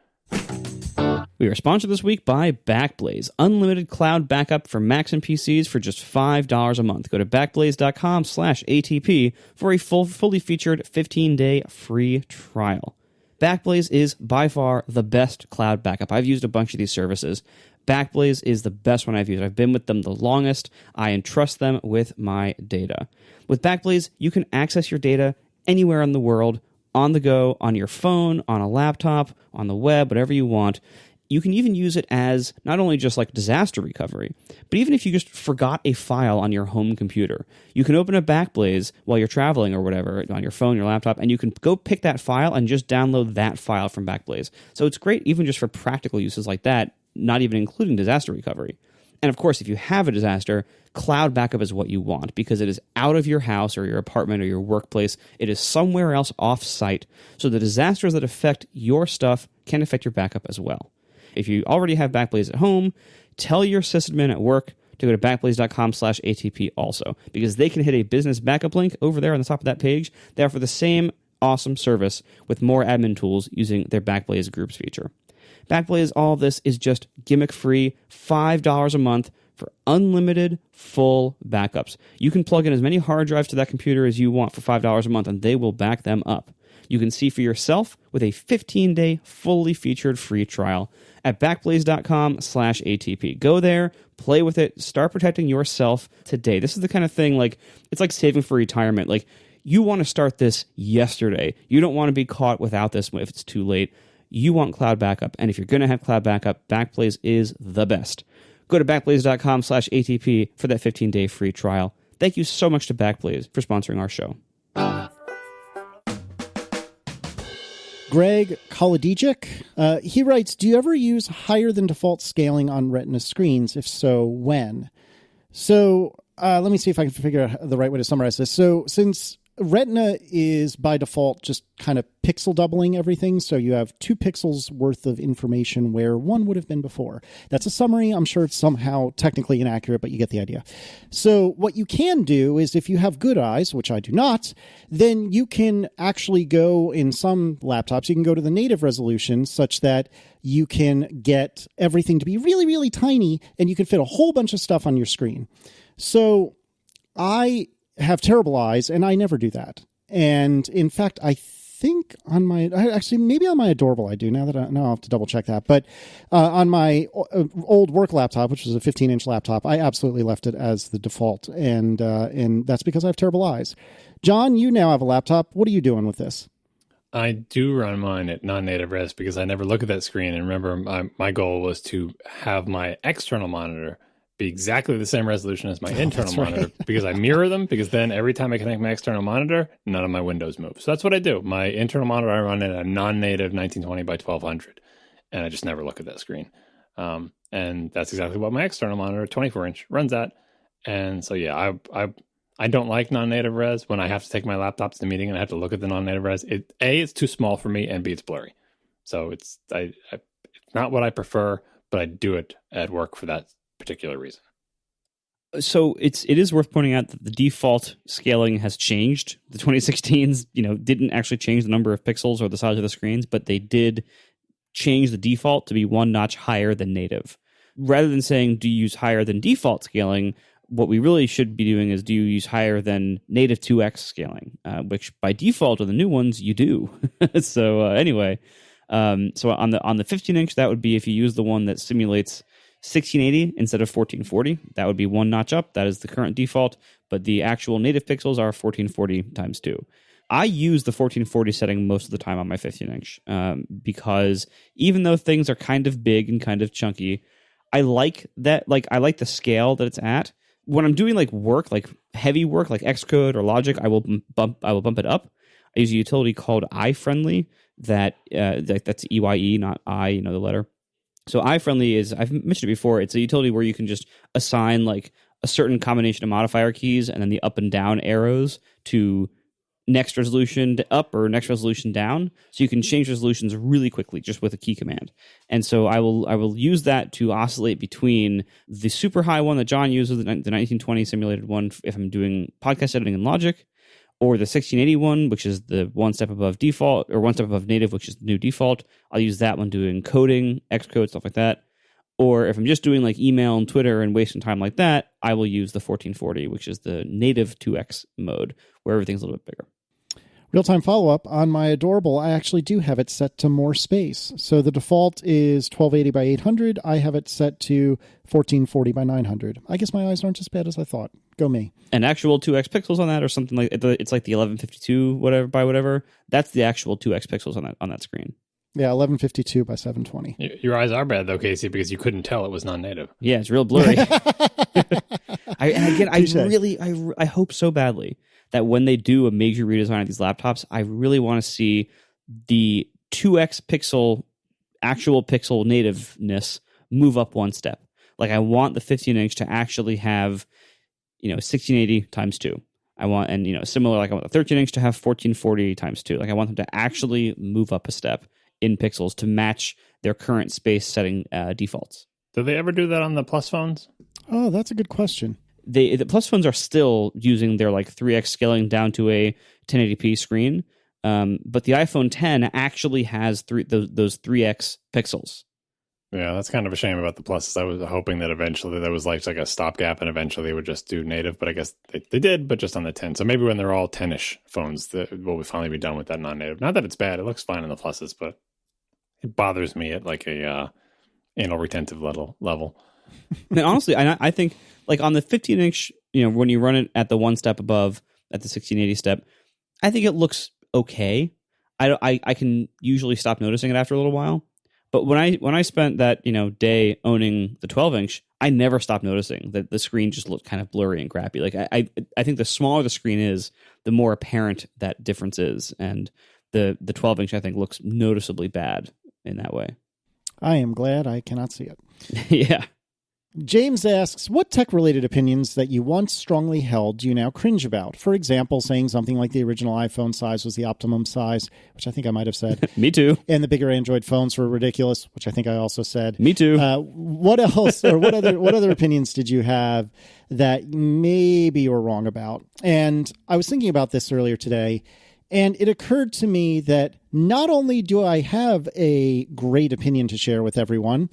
We are sponsored this week by Backblaze, unlimited cloud backup for Macs and PCs for just $5 a month. Go to backblaze.com/ATP for a fully featured 15-day free trial. Backblaze is by far the best cloud backup. I've used a bunch of these services. Backblaze is the best one I've used. I've been with them the longest. I entrust them with my data. With Backblaze, you can access your data anywhere in the world, on the go, on your phone, on a laptop, on the web, whatever you want. You can even use it as not only just like disaster recovery, but even if you just forgot a file on your home computer, you can open up Backblaze while you're traveling or whatever on your phone, your laptop, and you can go pick that file and just download that file from Backblaze. So it's great even just for practical uses like that, not even including disaster recovery. And of course, if you have a disaster, cloud backup is what you want because it is out of your house or your apartment or your workplace. It is somewhere else off-site. So the disasters that affect your stuff can affect your backup as well. If you already have Backblaze at home, tell your sysadmin at work to go to backblaze.com/ATP also, because they can hit a business backup link over there on the top of that page. They offer the same awesome service with more admin tools using their Backblaze Groups feature. Backblaze, all of this is just gimmick-free, $5 a month for unlimited full backups. You can plug in as many hard drives to that computer as you want for $5 a month, and they will back them up. You can see for yourself with a 15-day fully featured free trial at backblaze.com/ATP. Go there, play with it, start protecting yourself today. This is the kind of thing it's like saving for retirement. Like, you want to start this yesterday. You don't want to be caught without this if it's too late. You want cloud backup. And if you're going to have cloud backup, Backblaze is the best. Go to backblaze.com/ATP for that 15-day free trial. Thank you so much to Backblaze for sponsoring our show. Greg Kolodijic, he writes, do you ever use higher than default scaling on Retina screens? If so, when? So let me see if I can figure out the right way to summarize this. So since Retina is by default just kind of pixel doubling everything, so you have 2 pixels worth of information where 1 would have been before. That's a summary. I'm sure it's somehow technically inaccurate, but you get the idea. So what you can do is if you have good eyes, which I do not, then you can actually go in some laptops, you can go to the native resolution such that you can get everything to be really, really tiny and you can fit a whole bunch of stuff on your screen. So I have terrible eyes, and I never do that. And in fact, I think maybe on my Adorable I do. Now I'll have to double check that. But on my old work laptop, which was a 15-inch laptop, I absolutely left it as the default, and that's because I have terrible eyes. John, you now have a laptop. What are you doing with this? I do run mine at non-native res because I never look at that screen. And remember, my goal was to have my external monitor be exactly the same resolution as my internal monitor because I mirror them, because then every time I connect my external monitor, none of my windows move. So that's what I do. My internal monitor, I run at a non-native 1920 by 1200, and I just never look at that screen. And that's exactly what my external monitor, 24-inch, runs at. And so, yeah, I don't like non-native res when I have to take my laptop to the meeting and I have to look at the non-native res. It's too small for me, and B, it's blurry. So it's not what I prefer, but I do it at work for that particular reason. So it is worth pointing out that the default scaling has changed. The 2016s, didn't actually change the number of pixels or the size of the screens, but they did change the default to be 1 notch higher than native. Rather than saying, do you use higher than default scaling, what we really should be doing is, do you use higher than native 2x scaling, which by default on the new ones, you do. So anyway, so on the 15-inch, that would be if you use the one that simulates 1680 instead of 1440. That would be 1 notch up. That is the current default, but the actual native pixels are 1440 times 2. I use the 1440 setting most of the time on my 15-inch because even though things are kind of big and kind of chunky, I like that. I like the scale that it's at. When I'm doing work, heavy work, like Xcode or Logic, I will bump it up. I use a utility called iFriendly that's EYE, not I, the letter. So iFriendly is, I've mentioned it before, it's a utility where you can just assign a certain combination of modifier keys and then the up and down arrows to next resolution up or next resolution down. So you can change resolutions really quickly just with a key command. And so I will use that to oscillate between the super high one that John uses, the 1920 simulated one if I'm doing podcast editing in Logic, or the 1680 one, which is the 1 step above default, or 1 step above native, which is the new default. I'll use that one doing coding, Xcode, stuff like that. Or if I'm just doing email and Twitter and wasting time like that, I will use the 1440, which is the native 2x mode, where everything's a little bit bigger. Real-time follow-up on my Adorable. I actually do have it set to more space. So the default is 1280 by 800. I have it set to 1440 by 900. I guess my eyes aren't as bad as I thought. Go me. An actual 2x pixels on that, or something like it's like the 1152 whatever by whatever. That's the actual 2x pixels on that screen. Yeah, 1152 by 720. Your eyes are bad though, Casey, because you couldn't tell it was non-native. Yeah, it's real blurry. I hope so badly that when they do a major redesign of these laptops, I really want to see the 2x pixel, actual pixel nativeness move up one step. Like I want the 15-inch to actually have, 1680 times 2. I want, and similar, like I want the 13-inch to have 1440 times 2. Like I want them to actually move up a step in pixels to match their current space setting defaults. Do they ever do that on the Plus phones? Oh, that's a good question. The Plus phones are still using their like 3x scaling down to a 1080p screen, but the iPhone 10 actually has those 3x pixels. Yeah, that's kind of a shame about the Pluses. I was hoping that eventually there was like a stopgap and eventually they would just do native, but I guess they did, but just on the 10. So maybe when they're all 10-ish phones, we'll finally be done with that non-native. Not that it's bad. It looks fine on the Pluses, but it bothers me at like a anal retentive level. And honestly, I think like on the 15-inch, when you run it at the one step above at the 1680 step, I think it looks okay. I can usually stop noticing it after a little while. But when I spent that day owning the 12-inch, I never stopped noticing that the screen just looked kind of blurry and crappy. Like I think the smaller the screen is, the more apparent that difference is, and the 12-inch I think looks noticeably bad in that way. I am glad I cannot see it. Yeah. James asks, what tech-related opinions that you once strongly held do you now cringe about? For example, saying something like the original iPhone size was the optimum size, which I think I might have said. Me too. And the bigger Android phones were ridiculous, which I think I also said. Me too. What else, or what other opinions did you have that maybe you were wrong about? And I was thinking about this earlier today, and it occurred to me that not only do I have a great opinion to share with everyone,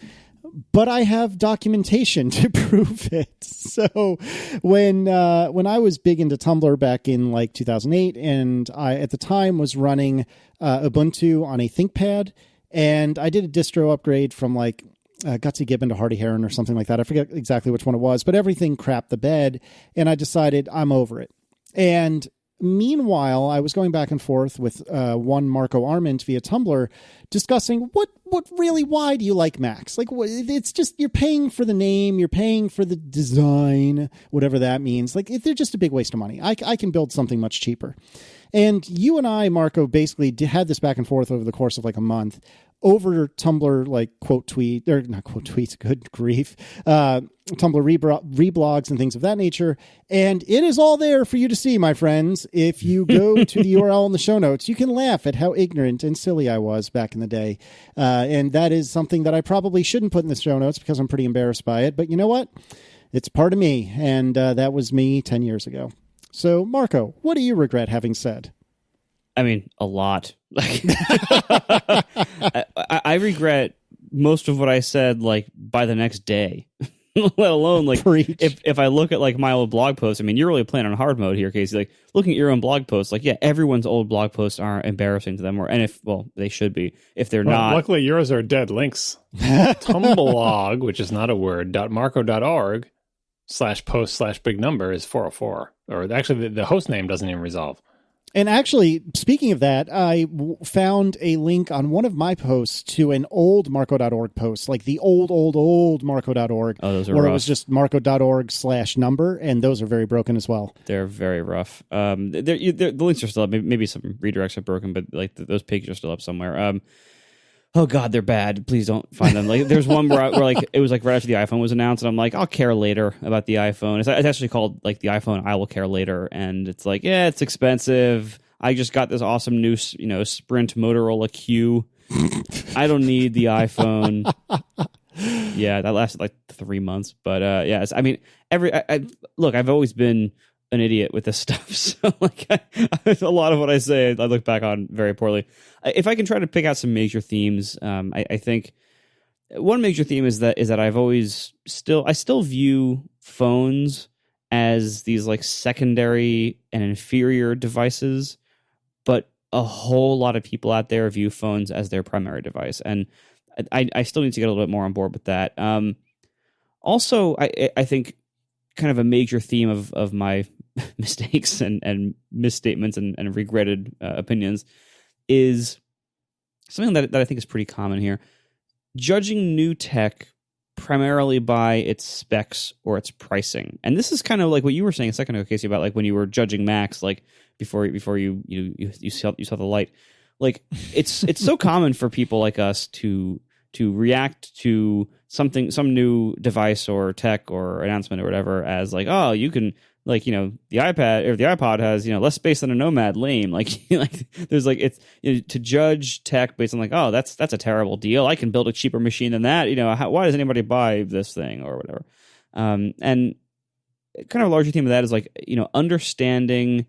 but I have documentation to prove it. So when I was big into Tumblr back in like 2008, and I at the time was running Ubuntu on a ThinkPad, and I did a distro upgrade from like Gutsy Gibbon to Hardy Heron or something like that. I forget exactly which one it was, but everything crapped the bed, and I decided I'm over it. And meanwhile, I was going back and forth with one Marco Arment via Tumblr discussing why do you like Macs? Like, it's just, you're paying for the name, you're paying for the design, whatever that means. Like, they're just a big waste of money. I can build something much cheaper. And you and I, Marco, basically had this back and forth over the course of like a month over Tumblr, like quote tweet, or not quote tweets, good grief, Tumblr reblogs and things of that nature. And it is all there for you to see, my friends. If you go to the URL in the show notes, you can laugh at how ignorant and silly I was back in the day. And that is something that I probably shouldn't put in the show notes because I'm pretty embarrassed by it. But you know what? It's part of me. And that was me 10 years ago. So, Marco, what do you regret having said? I mean, a lot. I regret most of what I said, like, by the next day. Let alone, like, if I look at, like, my old blog posts, I mean, you're really playing on hard mode here, Casey. Like, looking at your own blog posts, like, yeah, everyone's old blog posts are embarrassing to them. They should be. If they're not. Luckily, yours are dead links. Tumblr, which is not a word, .marco.org/post/big number is 404. Or actually, the host name doesn't even resolve. And actually, speaking of that, I found a link on one of my posts to an old Marco.org post, like the old Marco.org, where rough. It was just Marco.org/number, and those are very broken as well. They're very rough. The links are still up. Maybe some redirects are broken, but like those pages are still up somewhere. Oh God, they're bad. Please don't find them. Like, there's one where like it was like right after the iPhone was announced, and I'm like, I'll care later about the iPhone. It's actually called like the iPhone I will care later, and it's like, yeah, it's expensive. I just got this awesome new, Sprint Motorola Q. I don't need the iPhone. Yeah, that lasted like 3 months, but yeah, I mean, look, I've always been an idiot with this stuff, so like a lot of what I say I look back on very poorly. If I can try to pick out some major themes, I think one major theme is that I've always still view phones as these like secondary and inferior devices, but a whole lot of people out there view phones as their primary device, and I still need to get a little bit more on board with that. Also, I think kind of a major theme of my mistakes and misstatements and regretted opinions is something that I think is pretty common here. Judging new tech primarily by its specs or its pricing. And this is kind of like what you were saying a second ago, Casey, about like when you were judging Macs, like before you saw the light. Like it's so common for people like us to react to something, some new device or tech or announcement or whatever as like, oh, you can, like, the iPad or the iPod has, less space than a Nomad, lame. Like, there's like, it's to judge tech based on like, oh, that's a terrible deal. I can build a cheaper machine than that. Why does anybody buy this thing or whatever? And kind of a larger theme of that is like, understanding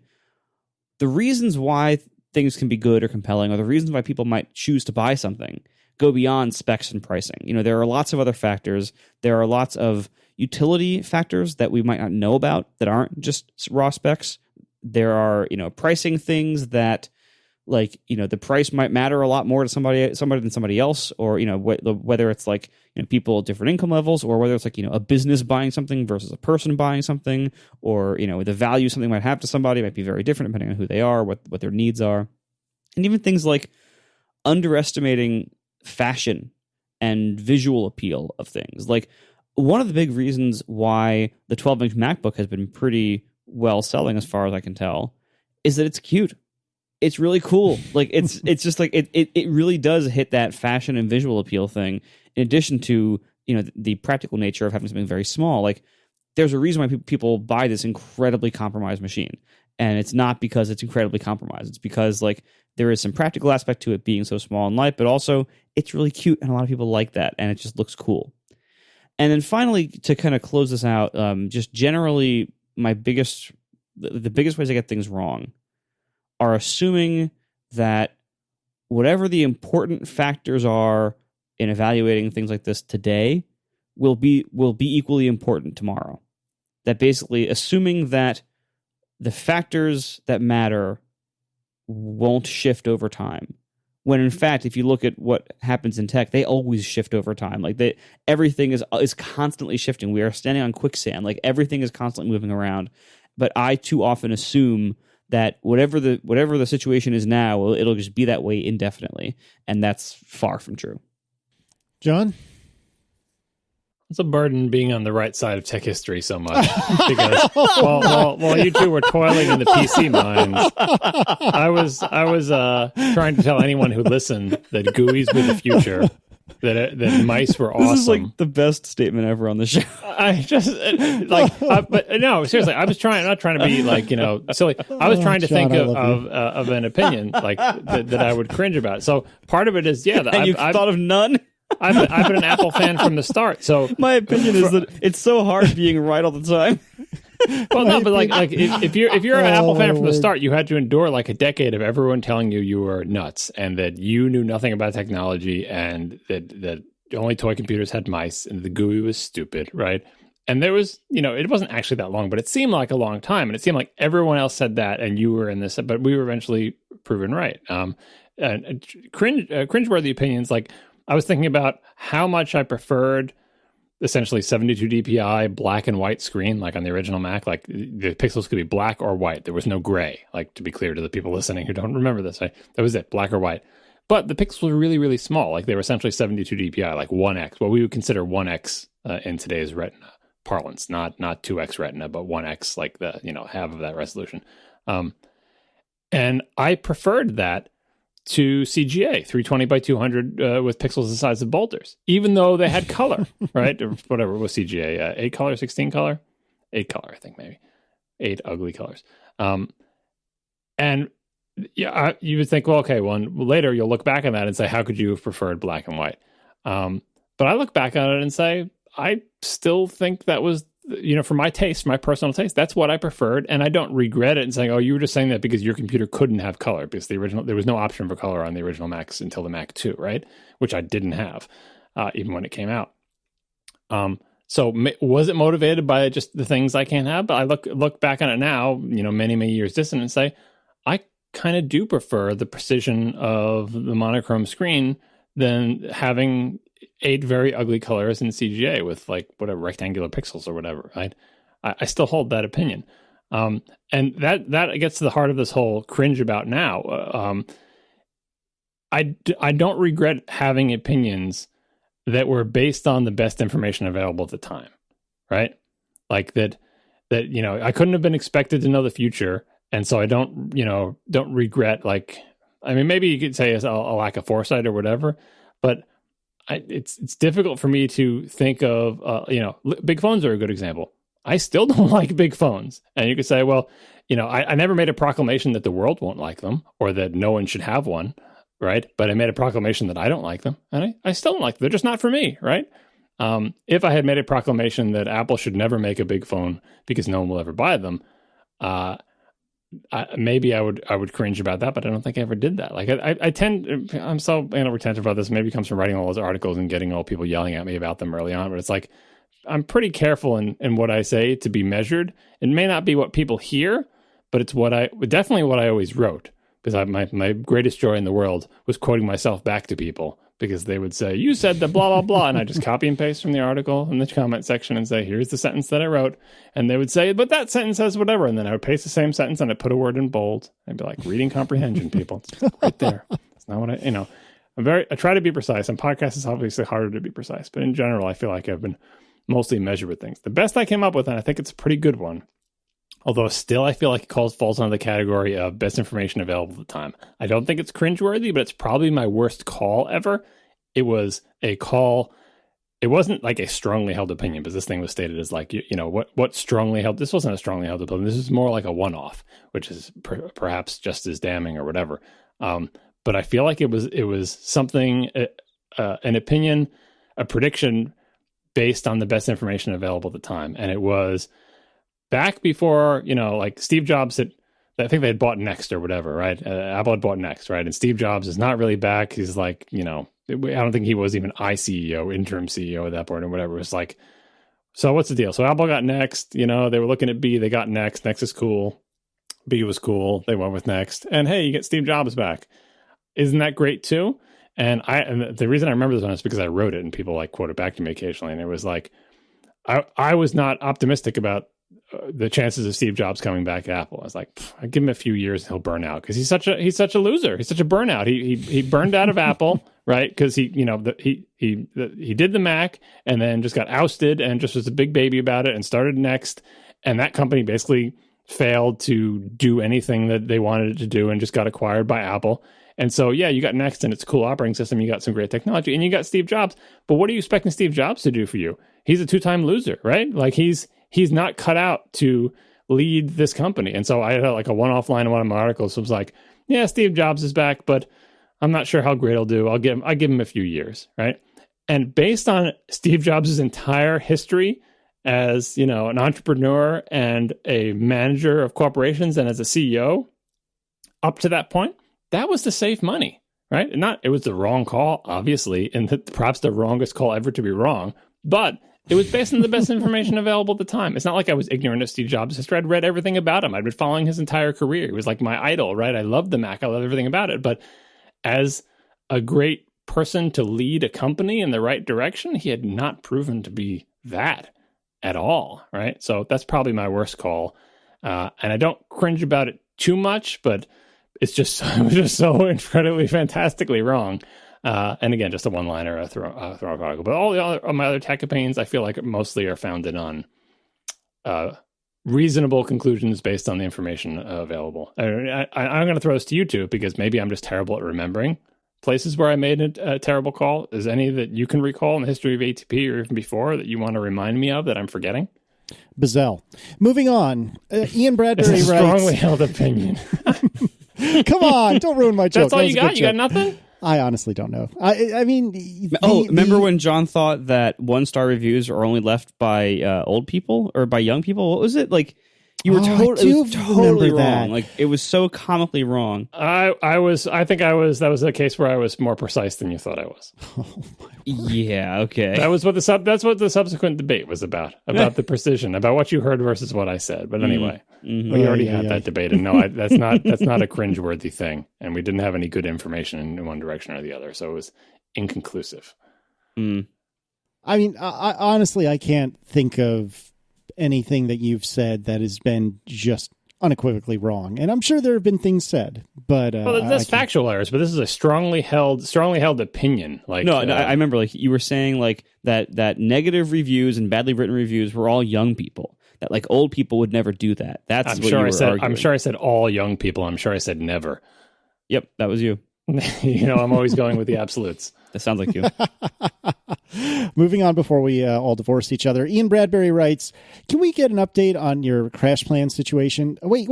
the reasons why things can be good or compelling, or the reasons why people might choose to buy something go beyond specs and pricing. There are lots of other factors. There are lots of utility factors that we might not know about that aren't just raw specs. There are, pricing things that, like, the price might matter a lot more to somebody than somebody else, or, whether it's like, people at different income levels, or whether it's like, a business buying something versus a person buying something, or, the value something might have to somebody might be very different depending on who they are, what their needs are. And even things like underestimating fashion and visual appeal of things. Like, one of the big reasons why the 12-inch MacBook has been pretty well selling, as far as I can tell, is that it's cute. It's really cool. Like, it's just like it really does hit that fashion and visual appeal thing. In addition to the practical nature of having something very small. Like, there's a reason why people buy this incredibly compromised machine, and it's not because it's incredibly compromised. It's because like there is some practical aspect to it being so small and light, but also it's really cute, and a lot of people like that, and it just looks cool. And then finally, to kind of close this out, just generally, the biggest ways I get things wrong are assuming that whatever the important factors are in evaluating things like this today will be equally important tomorrow. That basically assuming that the factors that matter won't shift over time. When in fact, if you look at what happens in tech, they always shift over time. Like everything is constantly shifting. We are standing on quicksand. Like everything is constantly moving around. But I too often assume that whatever the situation is now, it'll just be that way indefinitely, and that's far from true. John? It's a burden being on the right side of tech history so much, because while you two were toiling in the PC mines, I was trying to tell anyone who listened that GUIs were the future, that mice were awesome. This is like the best statement ever on the show. But no, seriously, I was not trying to be like silly. I was trying to think of an opinion like that I would cringe about. So part of it is and you've thought of none. I've been an Apple fan from the start. So my opinion is that it's so hard being right all the time. Well, no, but like if you're an Apple fan from the start, you had to endure like a decade of everyone telling you were nuts and that you knew nothing about technology and that only toy computers had mice and the GUI was stupid, right? And there was, it wasn't actually that long, but it seemed like a long time, and it seemed like everyone else said that, and you were in this, but we were eventually proven right. And cringeworthy opinions, like I was thinking about how much I preferred essentially 72 DPI black and white screen, like on the original Mac. Like the pixels could be black or white. There was no gray, like to be clear to the people listening who don't remember this. That was it, black or white. But the pixels were really, really small. Like they were essentially 72 DPI, like 1x, what we would consider 1x in today's Retina parlance, not 2x Retina, but 1x, like the, half of that resolution. And I preferred that to CGA 320 by 200 with pixels the size of boulders, even though they had color, right? Or whatever was CGA, 8 color, 16 color, 8 color, I think maybe 8 ugly colors. And yeah, you would think, well, okay, later you'll look back on that and say, how could you have preferred black and white? But I look back on it and say, I still think that was, for my taste, my personal taste, that's what I preferred. And I don't regret it and saying, oh, you were just saying that because your computer couldn't have color, because there was no option for color on the original Macs until the Mac 2, right? Which I didn't have, even when it came out. So was it motivated by just the things I can't have? But I look back on it now, many, many years distant, and say, I kind of do prefer the precision of the monochrome screen than having 8 very ugly colors in CGA with like whatever rectangular pixels or whatever, right? I still hold that opinion. And that gets to the heart of this whole cringe about now. I don't regret having opinions that were based on the best information available at the time, right? Like that, I couldn't have been expected to know the future. And so I don't regret, like, I mean, maybe you could say it's a lack of foresight or whatever, but it's difficult for me to think of, big phones are a good example. I still don't like big phones. And you could say, well, I never made a proclamation that the world won't like them or that no one should have one, right? But I made a proclamation that I don't like them, and I still don't like them. They're just not for me, right? If I had made a proclamation that Apple should never make a big phone because no one will ever buy them, maybe I would cringe about that, but I don't think I ever did that. Like I'm so retentive about this. Maybe it comes from writing all those articles and getting all people yelling at me about them early on, but it's like, I'm pretty careful in what I say to be measured. It may not be what people hear, but it's definitely what I always wrote, because my greatest joy in the world was quoting myself back to people, because they would say, you said the blah, blah, blah. And I just copy and paste from the article in the comment section and say, here's the sentence that I wrote. And they would say, but that sentence says whatever. And then I would paste the same sentence and I put a word in bold. I'd be like, reading comprehension, people. It's right there. It's not what I try to be precise. And podcasts is obviously harder to be precise. But in general, I feel like I've been mostly measured with things. The best I came up with, and I think it's a pretty good one, although still I feel like it falls under the category of best information available at the time. I don't think it's cringeworthy, but it's probably my worst call ever. It was a call. It wasn't like a strongly held opinion, but this thing was stated as like, what strongly held. This wasn't a strongly held opinion. This is more like a one-off, which is perhaps just as damning or whatever. But I feel like it was something, an opinion, a prediction based on the best information available at the time. And it was back before, like Steve Jobs I think they had bought Next or whatever, right? Apple had bought Next, right? And Steve Jobs is not really back. He's like, I don't think he was even interim CEO at that point or whatever. It was like, so what's the deal? So Apple got Next, they were looking at B, they got Next. Next is cool. B was cool. They went with Next. And hey, you get Steve Jobs back. Isn't that great too? And the reason I remember this one is because I wrote it and people like quote it back to me occasionally. And it was like, I was not optimistic about the chances of Steve Jobs coming back at Apple. I was like, I give him a few years and he'll burn out, because he's such a loser. He's such a burnout. He burned out of Apple, right? Because he did the Mac and then just got ousted and just was a big baby about it and started Next. And that company basically failed to do anything that they wanted it to do and just got acquired by Apple. And so, yeah, you got Next and it's a cool operating system. You got some great technology and you got Steve Jobs. But what are you expecting Steve Jobs to do for you? He's a 2-time loser, right? Like he's not cut out to lead this company. And so I had like a one-off line in one of my articles. It was like, yeah, Steve Jobs is back, but I'm not sure how great he'll do. I'll give him a few years, right? And based on Steve Jobs' entire history as, an entrepreneur and a manager of corporations and as a CEO, up to that point, that was to save money, right? It was the wrong call, obviously, and perhaps the wrongest call ever to be wrong, but it was based on the best information available at the time. It's not like I was ignorant of Steve Jobs' history. I'd read everything about him. I'd been following his entire career. He was like my idol, right? I loved the Mac. I loved everything about it. But as a great person to lead a company in the right direction, he had not proven to be that at all, right? So that's probably my worst call. And I don't cringe about it too much, but it was just so incredibly, fantastically wrong. And again, just a one-liner, a throw article. But all my other tech opinions, I feel like mostly are founded on reasonable conclusions based on the information available. I'm going to throw this to you too, because maybe I'm just terrible at remembering places where I made a terrible call. Is any that you can recall in the history of ATP or even before that you want to remind me of that I'm forgetting? Bazell. Moving on. Ian Bradbury writes... writes... strongly held opinion. Come on, don't ruin my joke. That's all you got? You got nothing? I honestly don't know. I mean... remember when John thought that 1-star reviews are only left by old people or by young people? What was it? Like, you were totally wrong. That. Like, it was so comically wrong. I think that was a case where I was more precise than you thought I was. Oh, my Yeah, okay. That's what the subsequent debate was about the precision, about what you heard versus what I said. But anyway, we already had that debate, and no, that's not a cringeworthy thing, and we didn't have any good information in one direction or the other, so it was inconclusive. I mean, I honestly, I can't think of anything that you've said that has been just unequivocally wrong, and I'm sure there have been things said, but well, that's factual errors. But this is a strongly held opinion. Like, no, I remember, like, you were saying, like, that negative reviews and badly written reviews were all young people. That, like, old people would never do that. That's I'm what sure you were I said. arguing. I'm sure I said all young people. I'm sure I said never. Yep, that was you. I'm always going with the absolutes. That sounds like you. Moving on before we all divorce each other. Ian Bradbury writes, can we get an update on your crash plan situation? Wait.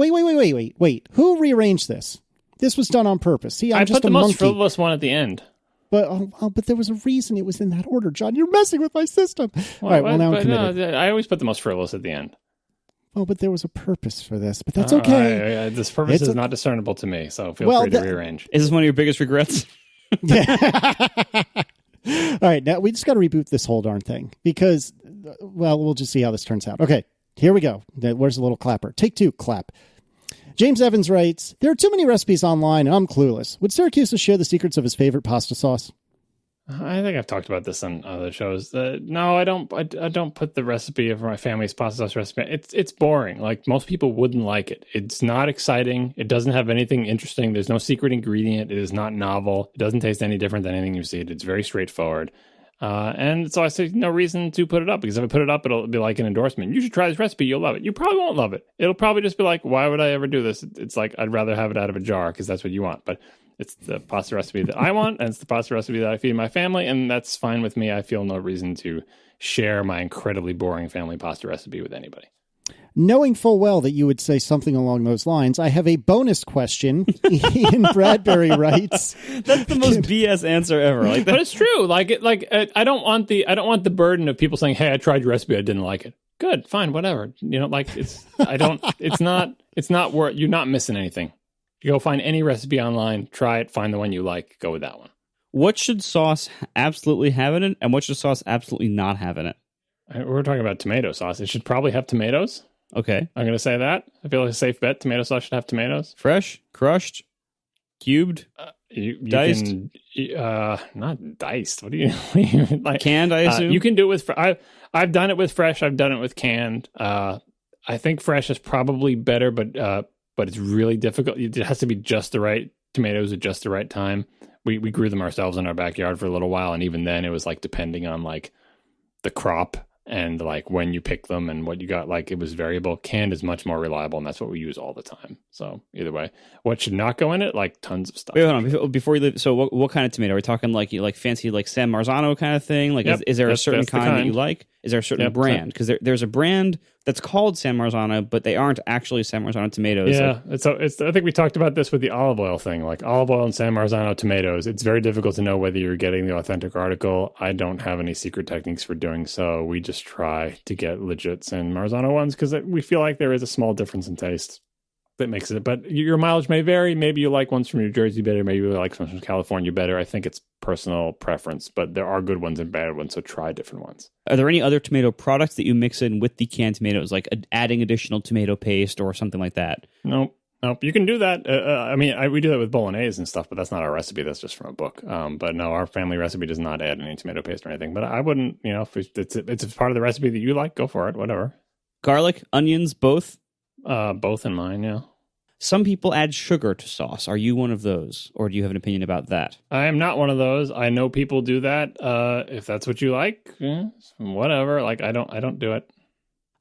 Who rearranged this? This was done on purpose. See, I'm just put the most frivolous one at the end. But there was a reason it was in that order, John. You're messing with my system. All right, well, now I'm committed. No, I always put the most frivolous at the end. Oh, but there was a purpose for this. But that's okay. This purpose is not discernible to me, so feel free to rearrange. Is this one of your biggest regrets? All right, now we just got to reboot this whole darn thing because, well, we'll just see how this turns out. Okay, here we go. Where's the little clapper? Take two, clap. James Evans writes, there are too many recipes online and I'm clueless. Would Syracuse share the secrets of his favorite pasta sauce? I think I've talked about this on other shows. No, I don't. I don't put the recipe of my family's pasta sauce recipe. It's boring. Like, most people wouldn't like it. It's not exciting. It doesn't have anything interesting. There's no secret ingredient. It is not novel. It doesn't taste any different than anything you've seen. It's very straightforward. And so I say no reason to put it up, because if I put it up, it'll be like an endorsement. You should try this recipe. You'll love it. You probably won't love it. It'll probably just be like, why would I ever do this? It's like, I'd rather have it out of a jar because that's what you want. But it's the pasta recipe that I want, and it's the pasta recipe that I feed my family, and that's fine with me. I feel no reason to share my incredibly boring family pasta recipe with anybody. Knowing full well that you would say something along those lines, I have a bonus question. Ian Bradbury writes, "That's the most BS answer ever." Like that. But it's true. I don't want the burden of people saying, "Hey, I tried your recipe, I didn't like it." Good, fine, whatever. It's not worth. You're not missing anything. You go find any recipe online, try it, find the one you like, go with that one. What should sauce absolutely have in it, and what should sauce absolutely not have in it? We're talking about tomato sauce. It should probably have tomatoes. Okay. I'm going to say that. I feel like a safe bet. Tomato sauce should have tomatoes. Fresh, crushed, cubed, diced? Not diced. What do you like? Canned, I assume? You can do it with... I've done it with fresh. I've done it with canned. I think fresh is probably better, but it's really difficult. It has to be just the right tomatoes at just the right time. We grew them ourselves in our backyard for a little while, and even then it was like depending on like the crop and like when you pick them and what you got, like it was variable. Canned is much more reliable, and that's what we use all the time. So either way, what should not go in it? Like tons of stuff. Wait, hold on. Before you leave, so what kind of tomato? Are we talking like fancy like San Marzano kind of thing? Like, yep, is there a certain kind that you like? Is there a certain brand? Because there's a brand that's called San Marzano, but they aren't actually San Marzano tomatoes. Yeah, it's. I think we talked about this with the olive oil thing. Like olive oil and San Marzano tomatoes, it's very difficult to know whether you're getting the authentic article. I don't have any secret techniques for doing so. We just try to get legit San Marzano ones because we feel like there is a small difference in taste that makes it. But your mileage may vary. Maybe you like ones from New Jersey better. Maybe you like ones from California better. I think it's personal preference, but there are good ones and bad ones, so try different ones. Are there any other tomato products that you mix in with the canned tomatoes, like adding additional tomato paste or something like that? Nope. You can do that. We do that with bolognese and stuff, but that's not our recipe. That's just from a book. But no, our family recipe does not add any tomato paste or anything. But I wouldn't, if it's part of the recipe that you like, go for it, whatever. Garlic, onions, both? Both in mine, yeah. Some people add sugar to sauce. Are you one of those, or do you have an opinion about that? I am not one of those. I know people do that. If that's what you like, whatever. Like I don't do it.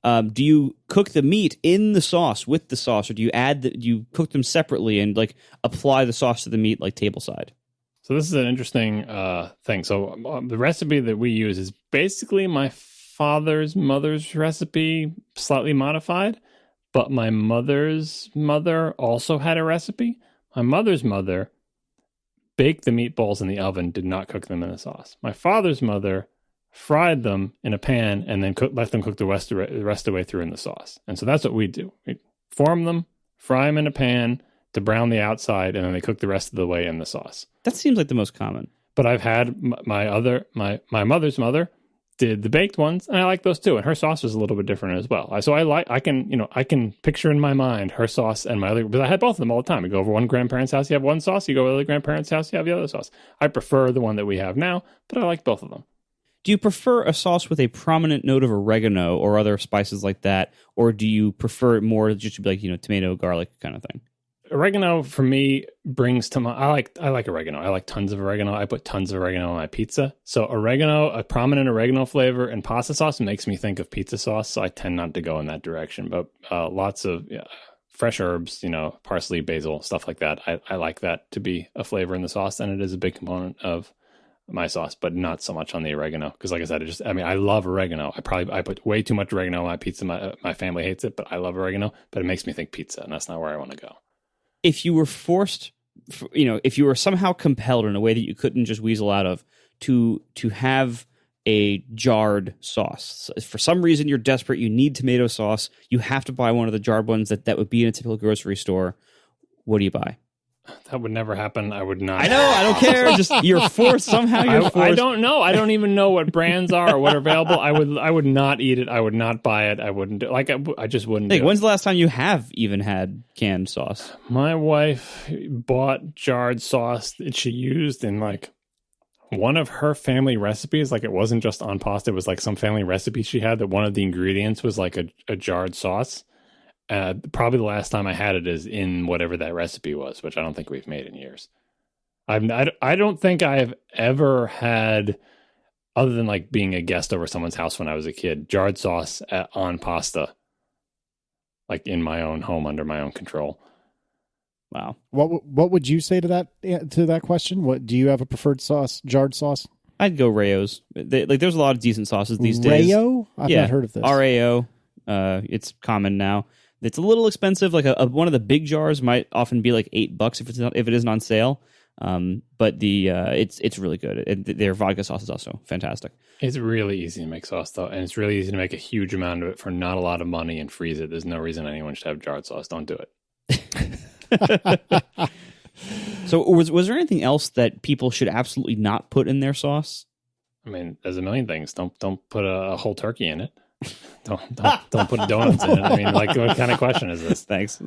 Do you cook the meat in the sauce with the sauce, or do you cook them separately and like apply the sauce to the meat like tableside? So this is an interesting thing. So the recipe that we use is basically my father's mother's recipe, slightly modified. But my mother's mother also had a recipe. My mother's mother baked the meatballs in the oven, did not cook them in the sauce. My father's mother fried them in a pan and then let them cook the rest of the way through in the sauce. And so that's what we do. We form them, fry them in a pan to brown the outside, and then they cook the rest of the way in the sauce. That seems like the most common. But I've had my mother's mother did the baked ones, and I like those too. And her sauce was a little bit different as well. So I can picture in my mind her sauce and my other, because I had both of them all the time. You go over one grandparent's house, you have one sauce. You go over the other grandparent's house, you have the other sauce. I prefer the one that we have now, but I like both of them. Do you prefer a sauce with a prominent note of oregano or other spices like that, or do you prefer it more just to be like, tomato, garlic kind of thing? Oregano for me brings to my. I like oregano. I like tons of oregano. I put tons of oregano on my pizza. So oregano, a prominent oregano flavor in pasta sauce makes me think of pizza sauce. So I tend not to go in that direction. But lots of fresh herbs, parsley, basil, stuff like that. I like that to be a flavor in the sauce, and it is a big component of my sauce, but not so much on the oregano. Because like I said, I love oregano. I put way too much oregano on my pizza. My family hates it, but I love oregano. But it makes me think pizza, and that's not where I want to go. If you were forced, if you were somehow compelled in a way that you couldn't just weasel out of to have a jarred sauce, so for some reason you're desperate, you need tomato sauce, you have to buy one of the jarred ones that would be in a typical grocery store, what do you buy? That would never happen. I would not. I know. I don't care. Just you're forced somehow. You're forced. I don't know. I don't even know what brands are or what are available. I would not eat it. I would not buy it. I wouldn't do, I just wouldn't. When's the last time you have even had canned sauce? My wife bought jarred sauce that she used in one of her family recipes. It wasn't just on pasta. It was some family recipe she had that one of the ingredients was a jarred sauce. Probably the last time I had it is in whatever that recipe was, which I don't think we've made in years. I don't think I have ever had, other than being a guest over someone's house when I was a kid, jarred sauce on pasta, in my own home under my own control. Wow. What would you say to that question? What do you have a preferred sauce? Jarred sauce? I'd go Rayo's. There's a lot of decent sauces these days. Rayo? I've not heard of this. RAO. It's common now. It's a little expensive. One of the big jars might often be $8 if it isn't on sale. But it's really good. Their vodka sauce is also fantastic. It's really easy to make sauce though, and it's really easy to make a huge amount of it for not a lot of money and freeze it. There's no reason anyone should have jarred sauce. Don't do it. So was there anything else that people should absolutely not put in their sauce? I mean, there's a million things. Don't put a whole turkey in it. Don't put donuts in it. I mean, what kind of question is this? Thanks.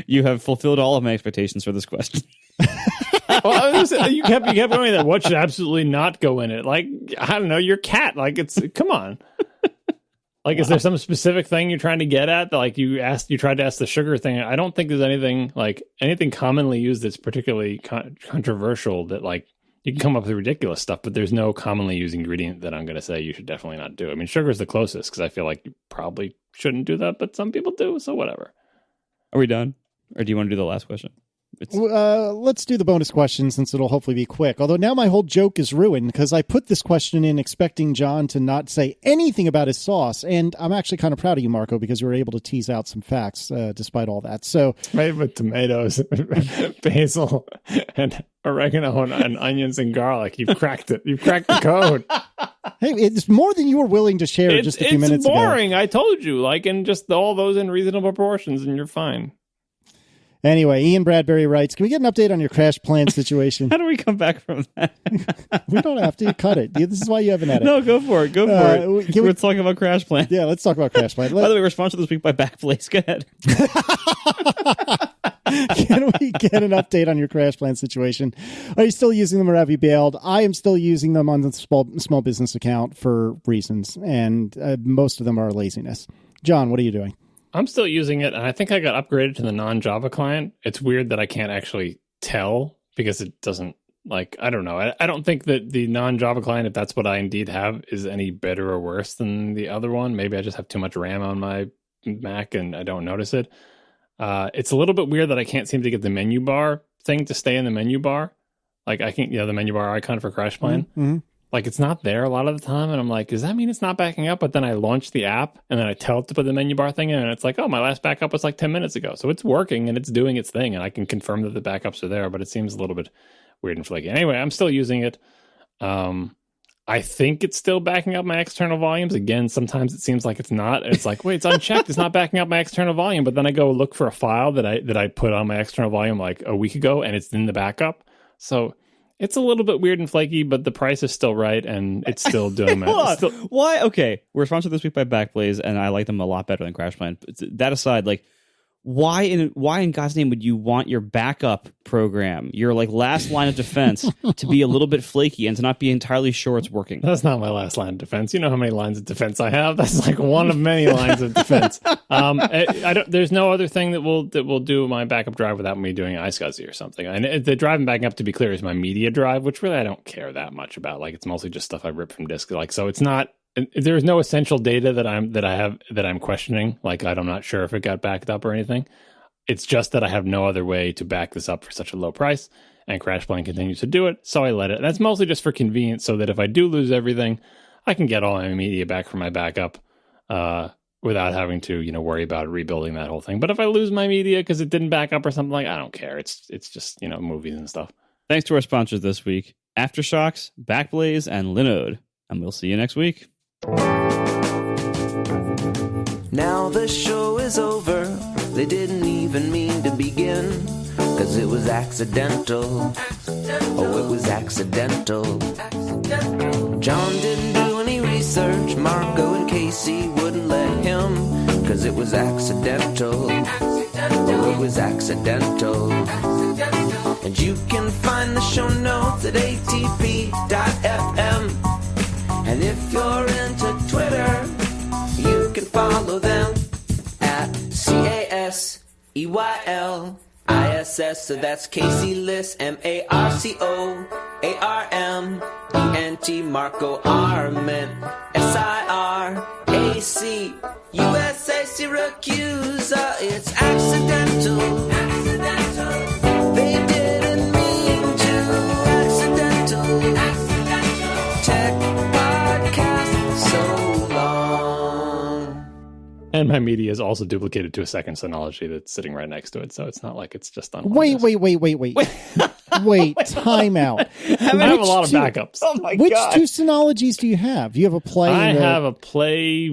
You have fulfilled all of my expectations for this question. Well, you kept going that what should absolutely not go in it. I don't know, your cat. Come on. Is there some specific thing you're trying to get at? That you tried to ask the sugar thing. I don't think there's anything commonly used that's particularly controversial that you can come up with ridiculous stuff, but there's no commonly used ingredient that I'm going to say you should definitely not do. I mean, sugar is the closest because I feel like you probably shouldn't do that, but some people do, so whatever. Are we done? Or do you want to do the last question? Let's do the bonus question since it'll hopefully be quick. Although now my whole joke is ruined because I put this question in expecting John to not say anything about his sauce. And I'm actually kind of proud of you, Marco, because you were able to tease out some facts despite all that. So made with tomatoes, basil, and oregano and onions and garlic. You've cracked it. You've cracked the code. Hey, it's more than you were willing to share just a few minutes ago. It's boring. I told you, and just all those in reasonable proportions, and you're fine. Anyway, Ian Bradbury writes, can we get an update on your crash plan situation? How do we come back from that? We don't have to cut it. This is why you have an edit. No, go for it. We're talking about crash plan. Yeah, let's talk about crash plan. By the way, we're sponsored this week by Backblaze. Go ahead. Can we get an update on your crash plan situation? Are you still using them or have you bailed? I am still using them on the small business account for reasons, and most of them are laziness. John, what are you doing? I'm still using it, and I think I got upgraded to the non-Java client. It's weird that I can't actually tell because it doesn't, I don't know. I don't think that the non-Java client, if that's what I indeed have, is any better or worse than the other one. Maybe I just have too much RAM on my Mac and I don't notice it. It's a little bit weird that I can't seem to get the menu bar thing to stay in the menu bar. I can't, the menu bar icon for Crash Plan. Mm-hmm. It's not there a lot of the time, and I'm like, does that mean it's not backing up? But then I launch the app, and then I tell it to put the menu bar thing in, and it's my last backup was 10 minutes ago. So it's working, and it's doing its thing, and I can confirm that the backups are there, but it seems a little bit weird and flaky. Anyway, I'm still using it. I think it's still backing up my external volumes. Again, sometimes it seems like it's not. It's wait, it's unchecked. It's not backing up my external volume, but then I go look for a file that I put on my external volume a week ago, and it's in the backup. So It's a little bit weird and flaky, but the price is still right, and it's still doing that. Why? Okay, we're sponsored this week by Backblaze, and I like them a lot better than CrashPlan. That aside, like, why in God's name would you want your backup program, your like last line of defense, to be a little bit flaky and to not be entirely sure it's working? That's not my last line of defense. You know how many lines of defense I have? That's like one of many lines of defense. I don't. There's no other thing that will do my backup drive without me doing iSCSI or something. And the drive and backing up, to be clear, is my media drive, which really I don't care that much about. Like, it's mostly just stuff I rip from disk. Like, so it's not. There's no essential data that I'm questioning. Like, I'm not sure if it got backed up or anything. It's just that I have no other way to back this up for such a low price, and CrashPlan continues to do it, so I let it. That's mostly just for convenience, so that if I do lose everything, I can get all my media back from my backup without having to, worry about rebuilding that whole thing. But if I lose my media because it didn't back up or something, like, I don't care. It's just movies and stuff. Thanks to our sponsors this week: AfterShokz, Backblaze, and Linode. And we'll see you next week. Now the show is over. They didn't even mean to begin, 'cause it was accidental. Oh, it was accidental. John didn't do any research. Marco and Casey wouldn't let him, 'cause it was accidental. Oh, it was accidental. And you can find the show notes at atp.fm. And if you're into Twitter, you can follow them at CASEYLISS. So that's Casey Liss, MARCOARMENT, Marco Arment, SIRAC, USA Syracuse. It's accidental. They didn't mean to. Accidental. Tech podcast so long. And my media is also duplicated to a second Synology that's sitting right next to it, so it's not like it's just on one Wait, disk. Wait, time out. I have a lot of backups. Oh my Which God. two Synologies do you have? You have a Play I and have a Play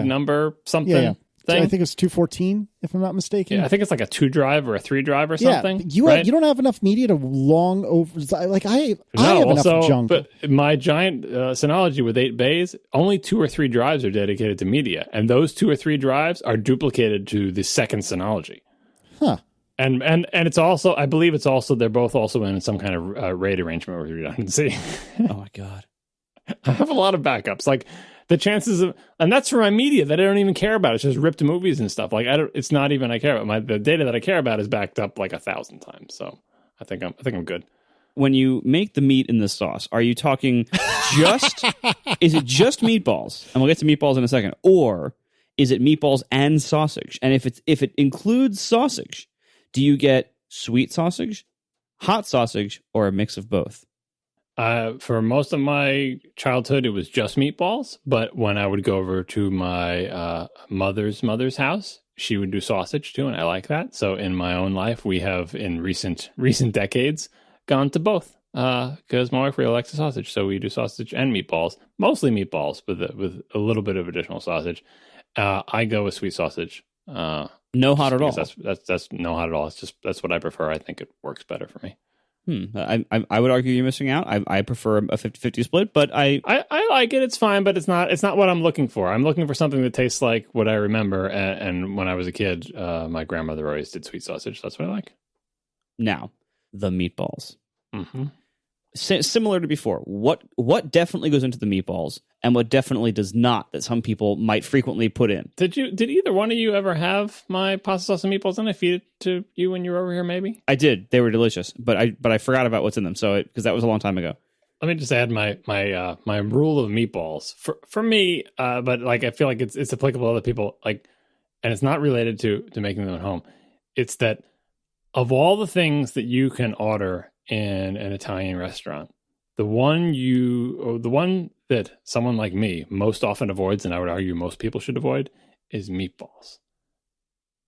number something thing. I think it's 214, if I'm not mistaken. Yeah, I think it's like a 2 drive or a 3 drive or something. Yeah, you don't have enough media to long over. Like I have enough junk. But my giant Synology with 8 bays, only 2 or 3 drives are dedicated to media, and those 2 or 3 drives are duplicated to the second Synology. Huh. And it's also, I believe it's also, they're both also in some kind of RAID arrangement with redundancy. Oh my God. I have a lot of backups. Like, the chances of, and that's for my media that I don't even care about. It's just ripped movies and stuff. Like, it's not even I care about. The data that I care about is backed up like 1,000 times. So I think I'm good. When you make the meat in the sauce, are you talking is it just meatballs? And we'll get to meatballs in a second. Or is it meatballs and sausage? And if it includes sausage, do you get sweet sausage, hot sausage, or a mix of both? For most of my childhood, it was just meatballs. But when I would go over to my mother's house, she would do sausage too, and I like that. So in my own life, we have in recent decades gone to both because my wife really likes the sausage. So we do sausage and meatballs, mostly meatballs with a little bit of additional sausage. I go with sweet sausage. No hot at all. That's no hot at all. It's just that's what I prefer. I think it works better for me. I would argue you're missing out. I prefer a 50-50 split, but I like it. It's fine, but it's not what I'm looking for. I'm looking for something that tastes like what I remember. And when I was a kid, my grandmother always did sweet sausage. That's what I like. Now, the meatballs. Mm-hmm. Similar to before, what definitely goes into the meatballs and what definitely does not, that some people might frequently put in. Did either one of you ever have my pasta sauce and meatballs? And I feed it to you when you were over here, maybe? I did. They were delicious, but I forgot about what's in them. So because that was a long time ago. Let me just add my rule of meatballs for me. But like I feel like it's applicable to other people. Like, and it's not related to making them at home. It's that of all the things that you can order in an Italian restaurant, the one that someone like me most often avoids, and I would argue most people should avoid, is meatballs.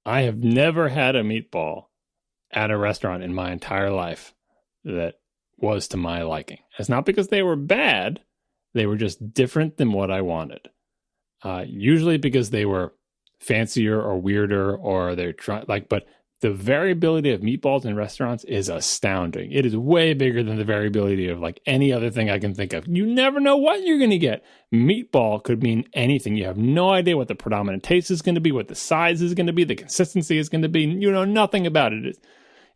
I have never had a meatball at a restaurant in my entire life that was to my liking. It's not because they were bad, they were just different than what I wanted. Usually because they were fancier or weirder, or they're but the variability of meatballs in restaurants is astounding. It is way bigger than the variability of like any other thing I can think of. You never know what you're going to get. Meatball could mean anything. You have no idea what the predominant taste is going to be, what the size is going to be, the consistency is going to be. You know nothing about it.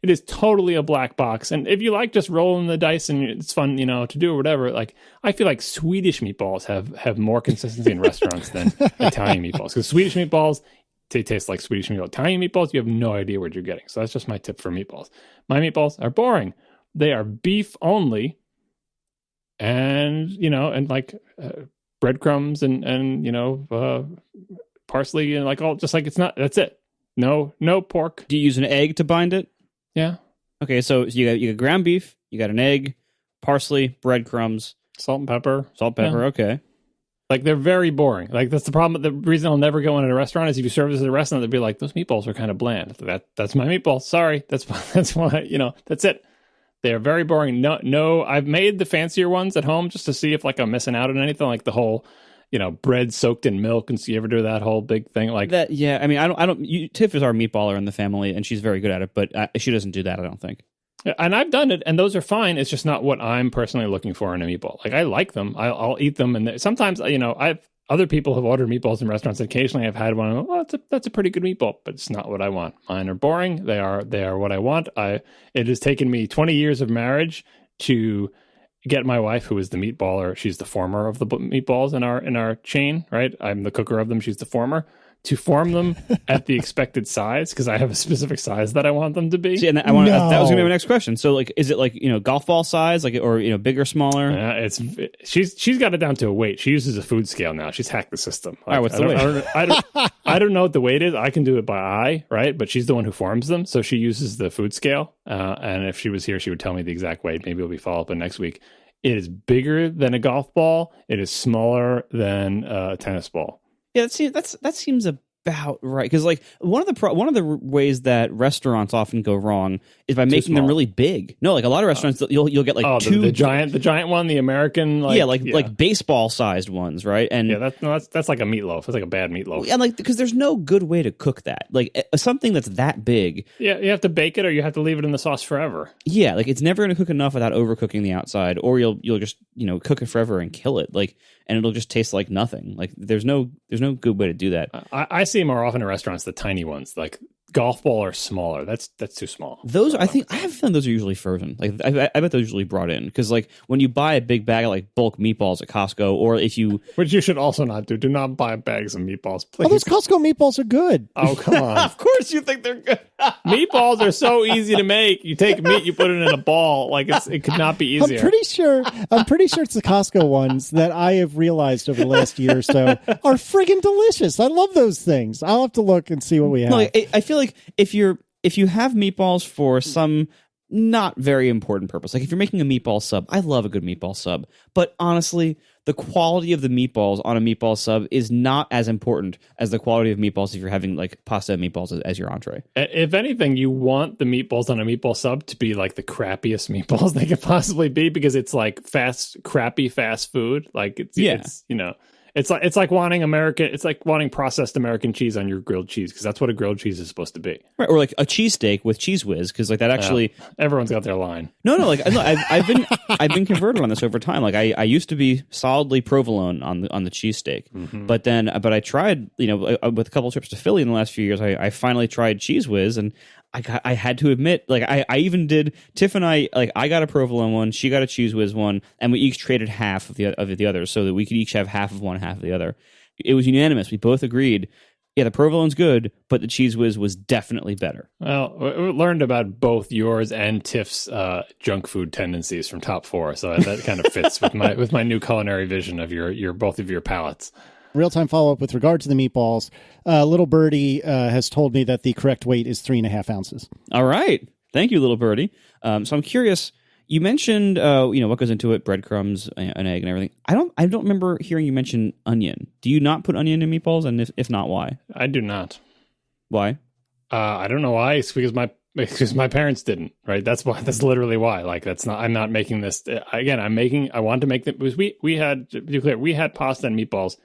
It is totally a black box. And if you like just rolling the dice and it's fun, you know, to do or whatever, like I feel like Swedish meatballs have more consistency in restaurants than Italian meatballs. Because Swedish meatballs, they taste like Swedish meatballs. Italian meatballs, you have no idea what you're getting. So that's just my tip for meatballs. My meatballs are boring. They are beef only, and you know, and like breadcrumbs and you know, parsley and like all. Just like it's not. That's it. No pork. Do you use an egg to bind it? Yeah. Okay, so you got ground beef, you got an egg, parsley, breadcrumbs, Salt and pepper. Yeah. Okay. Like they're very boring. Like that's the problem. The reason I'll never go in at a restaurant is if you serve this at a restaurant, they'll be like, those meatballs are kind of bland. That's my meatball. Sorry. That's why, you know, that's it. They're very boring. No, I've made the fancier ones at home just to see if like I'm missing out on anything, like the whole, you know, bread soaked in milk. And so you ever do that whole big thing like that? Yeah. I mean, Tiff is our meatballer in the family and she's very good at it, but she doesn't do that, I don't think. And I've done it, and those are fine. It's just not what I'm personally looking for in a meatball. Like I like them, I'll eat them, and sometimes you know other people have ordered meatballs in restaurants. Occasionally, I've had one. And well, that's a pretty good meatball, but it's not what I want. Mine are boring. They are what I want. It has taken me 20 years of marriage to get my wife, who is the meatballer. She's the former of the meatballs in our chain, right? I'm the cooker of them. She's the former. To form them at the expected size, because I have a specific size that I want them to be. See, and that was going to be my next question. So, like, is it like, you know, golf ball size, like, or you know, bigger, smaller? She's got it down to a weight. She uses a food scale now. She's hacked the system. All right, what's the weight? I don't know what the weight is. I can do it by eye, right? But she's the one who forms them, so she uses the food scale. And if she was here, she would tell me the exact weight. Maybe it'll be follow up in next week. It is bigger than a golf ball. It is smaller than a tennis ball. Yeah, that seems about right, because like one of the ways that restaurants often go wrong is by making them really big. No, like a lot of restaurants, you'll get like the giant one, the American, like baseball sized ones, right? And that's like a meatloaf. It's like a bad meatloaf. And like because there's no good way to cook that. Like something that's that big. Yeah, you have to bake it or you have to leave it in the sauce forever. Yeah, like it's never going to cook enough without overcooking the outside, or you'll just cook it forever and kill it. Like. And it'll just taste like nothing. Like there's no good way to do that. I see more often in restaurants the tiny ones, like golf ball or smaller. That's too small. Those I have found those are usually frozen. Like I bet those are usually brought in because like when you buy a big bag of like bulk meatballs at Costco, or if you which you should also not do not buy bags of meatballs, please. Oh, those Costco meatballs are good. Oh come on! Of course you think they're good. Meatballs are so easy to make. You take meat, you put it in a ball. Like it could not be easier. I'm pretty sure it's the Costco ones that I have realized over the last year or so are friggin' delicious. I love those things. I'll have to look and see what we have. No, I feel like if you have meatballs for some not very important purpose, like if you're making a meatball sub, I love a good meatball sub, but honestly, the quality of the meatballs on a meatball sub is not as important as the quality of meatballs if you're having like pasta and meatballs as your entree. If anything, you want the meatballs on a meatball sub to be like the crappiest meatballs they could possibly be, because it's like crappy fast food. Like it's It's like wanting processed American cheese on your grilled cheese, because that's what a grilled cheese is supposed to be. Right, or like a cheesesteak with Cheese Whiz, because like that actually everyone's got their line. No, like I've been converted on this over time. Like I used to be solidly provolone on the cheesesteak, but I tried with a couple of trips to Philly in the last few years. I finally tried Cheese Whiz, and I had to admit, like I even did. Tiff and I got a provolone one, she got a Cheese Whiz one, and we each traded half of the other, so that we could each have half of one, half of the other. It was unanimous. We both agreed. Yeah, the provolone's good, but the Cheese Whiz was definitely better. Well, we learned about both yours and Tiff's junk food tendencies from Top 4, so that kind of fits with my new culinary vision of your both of your palates. Real-time follow-up with regard to the meatballs. Little Birdie has told me that the correct weight is 3.5 ounces. All right. Thank you, Little Birdie. So I'm curious, you mentioned what goes into it, breadcrumbs, an egg, and everything. I don't remember hearing you mention onion. Do you not put onion in meatballs? And if not, why? I do not. Why? I don't know why. It's because my parents didn't, right? That's why. That's literally why. Like I'm not making this again. I want to make them, because we had, to be clear, we had pasta and meatballs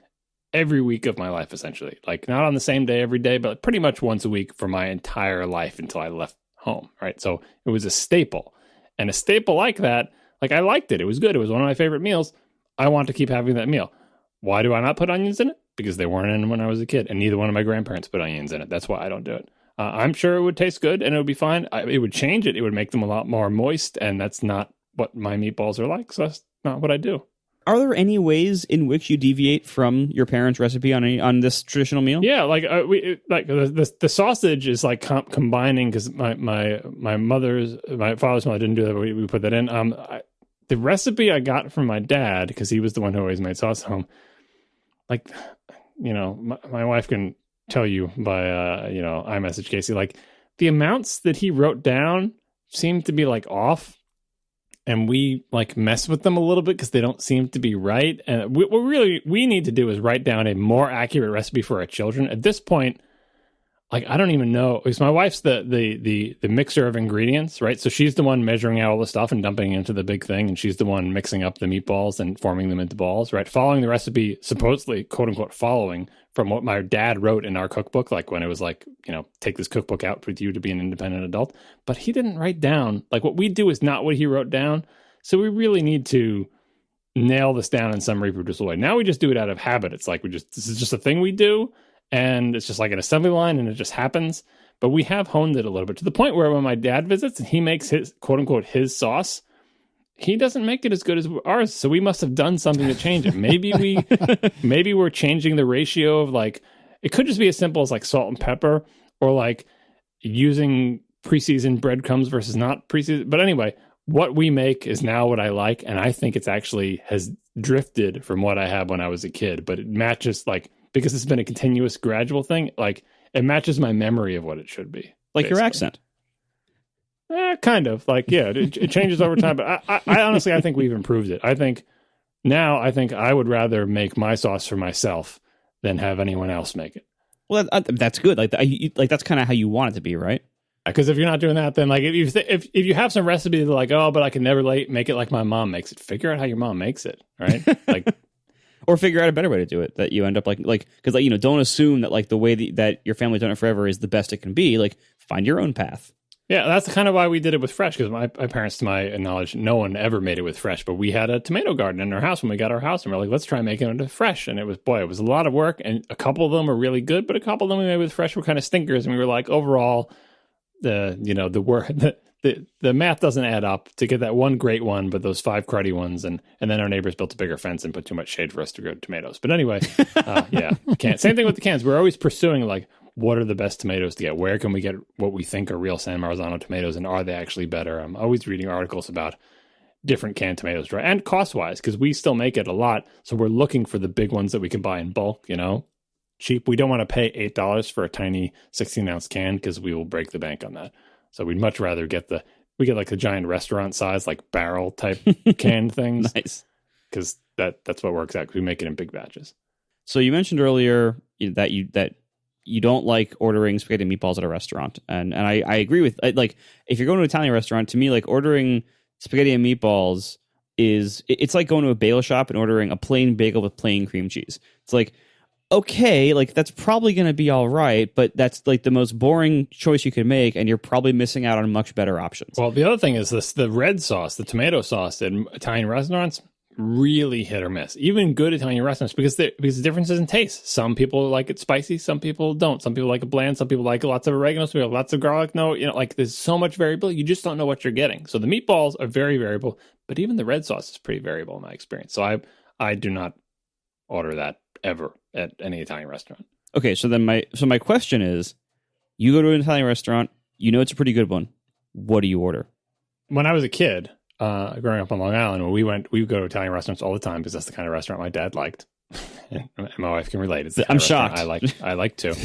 every week of my life, essentially. Like not on the same day every day, but pretty much once a week for my entire life until I left home, right? So it was a staple. And a staple like that, like I liked it. It was good. It was one of my favorite meals. I want to keep having that meal. Why do I not put onions in it? Because they weren't in when I was a kid, and neither one of my grandparents put onions in it. That's why I don't do it. I'm sure it would taste good and it would be fine. It would change it. It would make them a lot more moist, and that's not what my meatballs are like. So that's not what I do. Are there any ways in which you deviate from your parents' recipe on this traditional meal? Yeah, like the sausage is like combining, because my father's mother didn't do that, but we put that in. The recipe I got from my dad, because he was the one who always made sauce at home. Like, my wife can tell you by iMessage Casey, like the amounts that he wrote down seem to be like off. And we like mess with them a little bit because they don't seem to be right. And what we need to do is write down a more accurate recipe for our children. At this point, like I don't even know, because my wife's the mixer of ingredients, right? So she's the one measuring out all the stuff and dumping it into the big thing, and she's the one mixing up the meatballs and forming them into balls, right? Following the recipe, supposedly, quote unquote, following from what my dad wrote in our cookbook, like when it was like, take this cookbook out with you to be an independent adult. But he didn't write down, like what we do is not what he wrote down. So we really need to nail this down in some reproducible way. Now we just do it out of habit. It's like this is just a thing we do, and it's just like an assembly line, and it just happens. But we have honed it a little bit to the point where when my dad visits and he makes his, quote unquote, his sauce, he doesn't make it as good as ours. So we must have done something to change it. Maybe we're changing the ratio of like, it could just be as simple as like salt and pepper, or like using pre-seasoned breadcrumbs versus not pre-seasoned. But anyway, what we make is now what I like. And I think it's actually has drifted from what I had when I was a kid, but it matches, like, because it's been a continuous gradual thing. Like it matches my memory of what it should be. Like basically. your accent. Kind of like, yeah, it changes over time, but I honestly, I think we've improved it. I think I would rather make my sauce for myself than have anyone else make it. Well, that's good. Like that's kind of how you want it to be, right? Because if you're not doing that, then like if you have some recipe that like, oh, but I can never make it like my mom makes it, figure out how your mom makes it, right? Like, or figure out a better way to do it that you end up like because don't assume that like the way that your family's done it forever is the best it can be. Like find your own path. Yeah, that's kind of why we did it with fresh, because my parents, to my knowledge, no one ever made it with fresh, but we had a tomato garden in our house when we got our house, and we're like, let's try making it with fresh. And it was a lot of work, and a couple of them were really good, but a couple of them we made with fresh were kind of stinkers, and we were like, overall, the math doesn't add up to get that one great one, but those 5 cruddy ones, and then our neighbors built a bigger fence and put too much shade for us to grow tomatoes. But anyway, yeah, can't. Same thing with the cans. We're always pursuing like, what are the best tomatoes to get? Where can we get what we think are real San Marzano tomatoes, and are they actually better? I'm always reading articles about different canned tomatoes, right? And cost-wise, because we still make it a lot, so we're looking for the big ones that we can buy in bulk, cheap. We don't want to pay $8 for a tiny 16-ounce can, because we will break the bank on that. So we'd much rather get like the giant restaurant size, like barrel type canned things. Nice. Because that's what works out, because we make it in big batches. So you mentioned earlier that you don't like ordering spaghetti and meatballs at a restaurant. And I agree with, like, if you're going to an Italian restaurant, to me, like, ordering spaghetti and meatballs it's like going to a bagel shop and ordering a plain bagel with plain cream cheese. It's like, okay, like, that's probably going to be all right, but that's, like, the most boring choice you can make, and you're probably missing out on much better options. Well, the other thing is the red sauce, the tomato sauce in Italian restaurants, really hit or miss. Even good Italian restaurants, because the differences in taste. Some people like it spicy, some people don't. Some people like it bland, some people like lots of oregano, some people lots of garlic. No, like there's so much variability. You just don't know what you're getting. So the meatballs are very variable, but even the red sauce is pretty variable in my experience. So I do not order that ever at any Italian restaurant. Okay, so then my question is, you go to an Italian restaurant, it's a pretty good one. What do you order? When I was a kid, growing up on Long Island, we would go to Italian restaurants all the time, because that's the kind of restaurant my dad liked. And my wife can relate. It's the I'm shocked. I like too.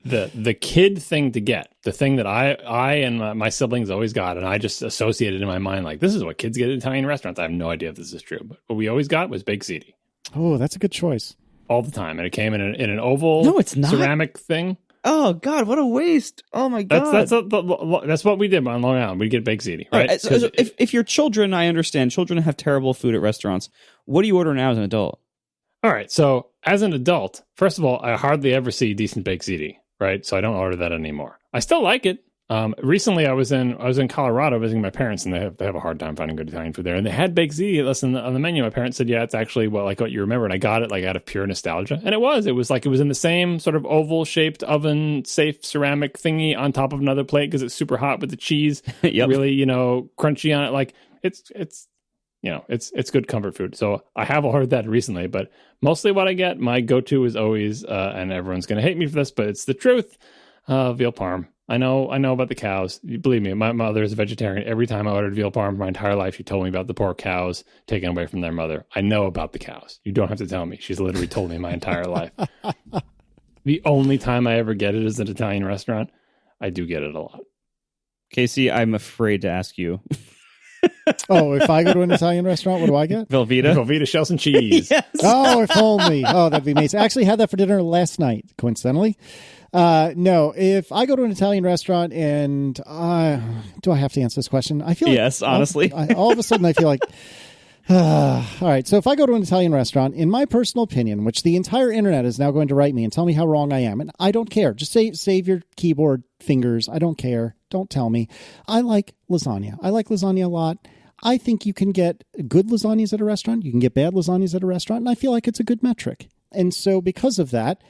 The kid thing to get, the thing that I and my siblings always got, and I just associated in my mind, like, this is what kids get at Italian restaurants. I have no idea if this is true, but what we always got was baked ziti. Oh, that's a good choice. All the time, and it came in an oval, no, it's not. ceramic thing. Oh God, what a waste! Oh my God, that's what we did on Long Island. We'd get baked ziti, right? So if you're children, I understand children have terrible food at restaurants. What do you order now as an adult? All right. So as an adult, first of all, I hardly ever see decent baked ziti, right? So I don't order that anymore. I still like it. Recently, I was in Colorado visiting my parents, and they have a hard time finding good Italian food there. And they had baked ziti on the menu. My parents said, "Yeah, it's actually like what you remember." And I got it like out of pure nostalgia, and it was in the same sort of oval shaped oven safe ceramic thingy on top of another plate because it's super hot with the cheese, Yep. really crunchy on it. Like it's good comfort food. So I have ordered that recently, but mostly what I get, my go-to is always, and everyone's going to hate me for this, but it's the truth, veal parm. I know about the cows. Believe me, my mother is a vegetarian. Every time I ordered veal parm my entire life, she told me about the poor cows taken away from their mother. I know about the cows. You don't have to tell me. She's literally told me my entire life. The only time I ever get it is at an Italian restaurant. I do get it a lot. Casey, I'm afraid to ask you. Oh, if I go to an Italian restaurant, what do I get? Velveeta shells and cheese. Yes. Oh, if only. Oh, that'd be amazing. I actually had that for dinner last night, coincidentally. No, if I go to an Italian restaurant and do I have to answer this question? I feel like, Yes, honestly. all of a sudden I feel like, all right. So if I go to an Italian restaurant, in my personal opinion, which the entire internet is now going to write me and tell me how wrong I am, and I don't care. Just save your keyboard fingers. I don't care. Don't tell me. I like lasagna. I like lasagna a lot. I think you can get good lasagnas at a restaurant. You can get bad lasagnas at a restaurant. And I feel like it's a good metric. And so because of that,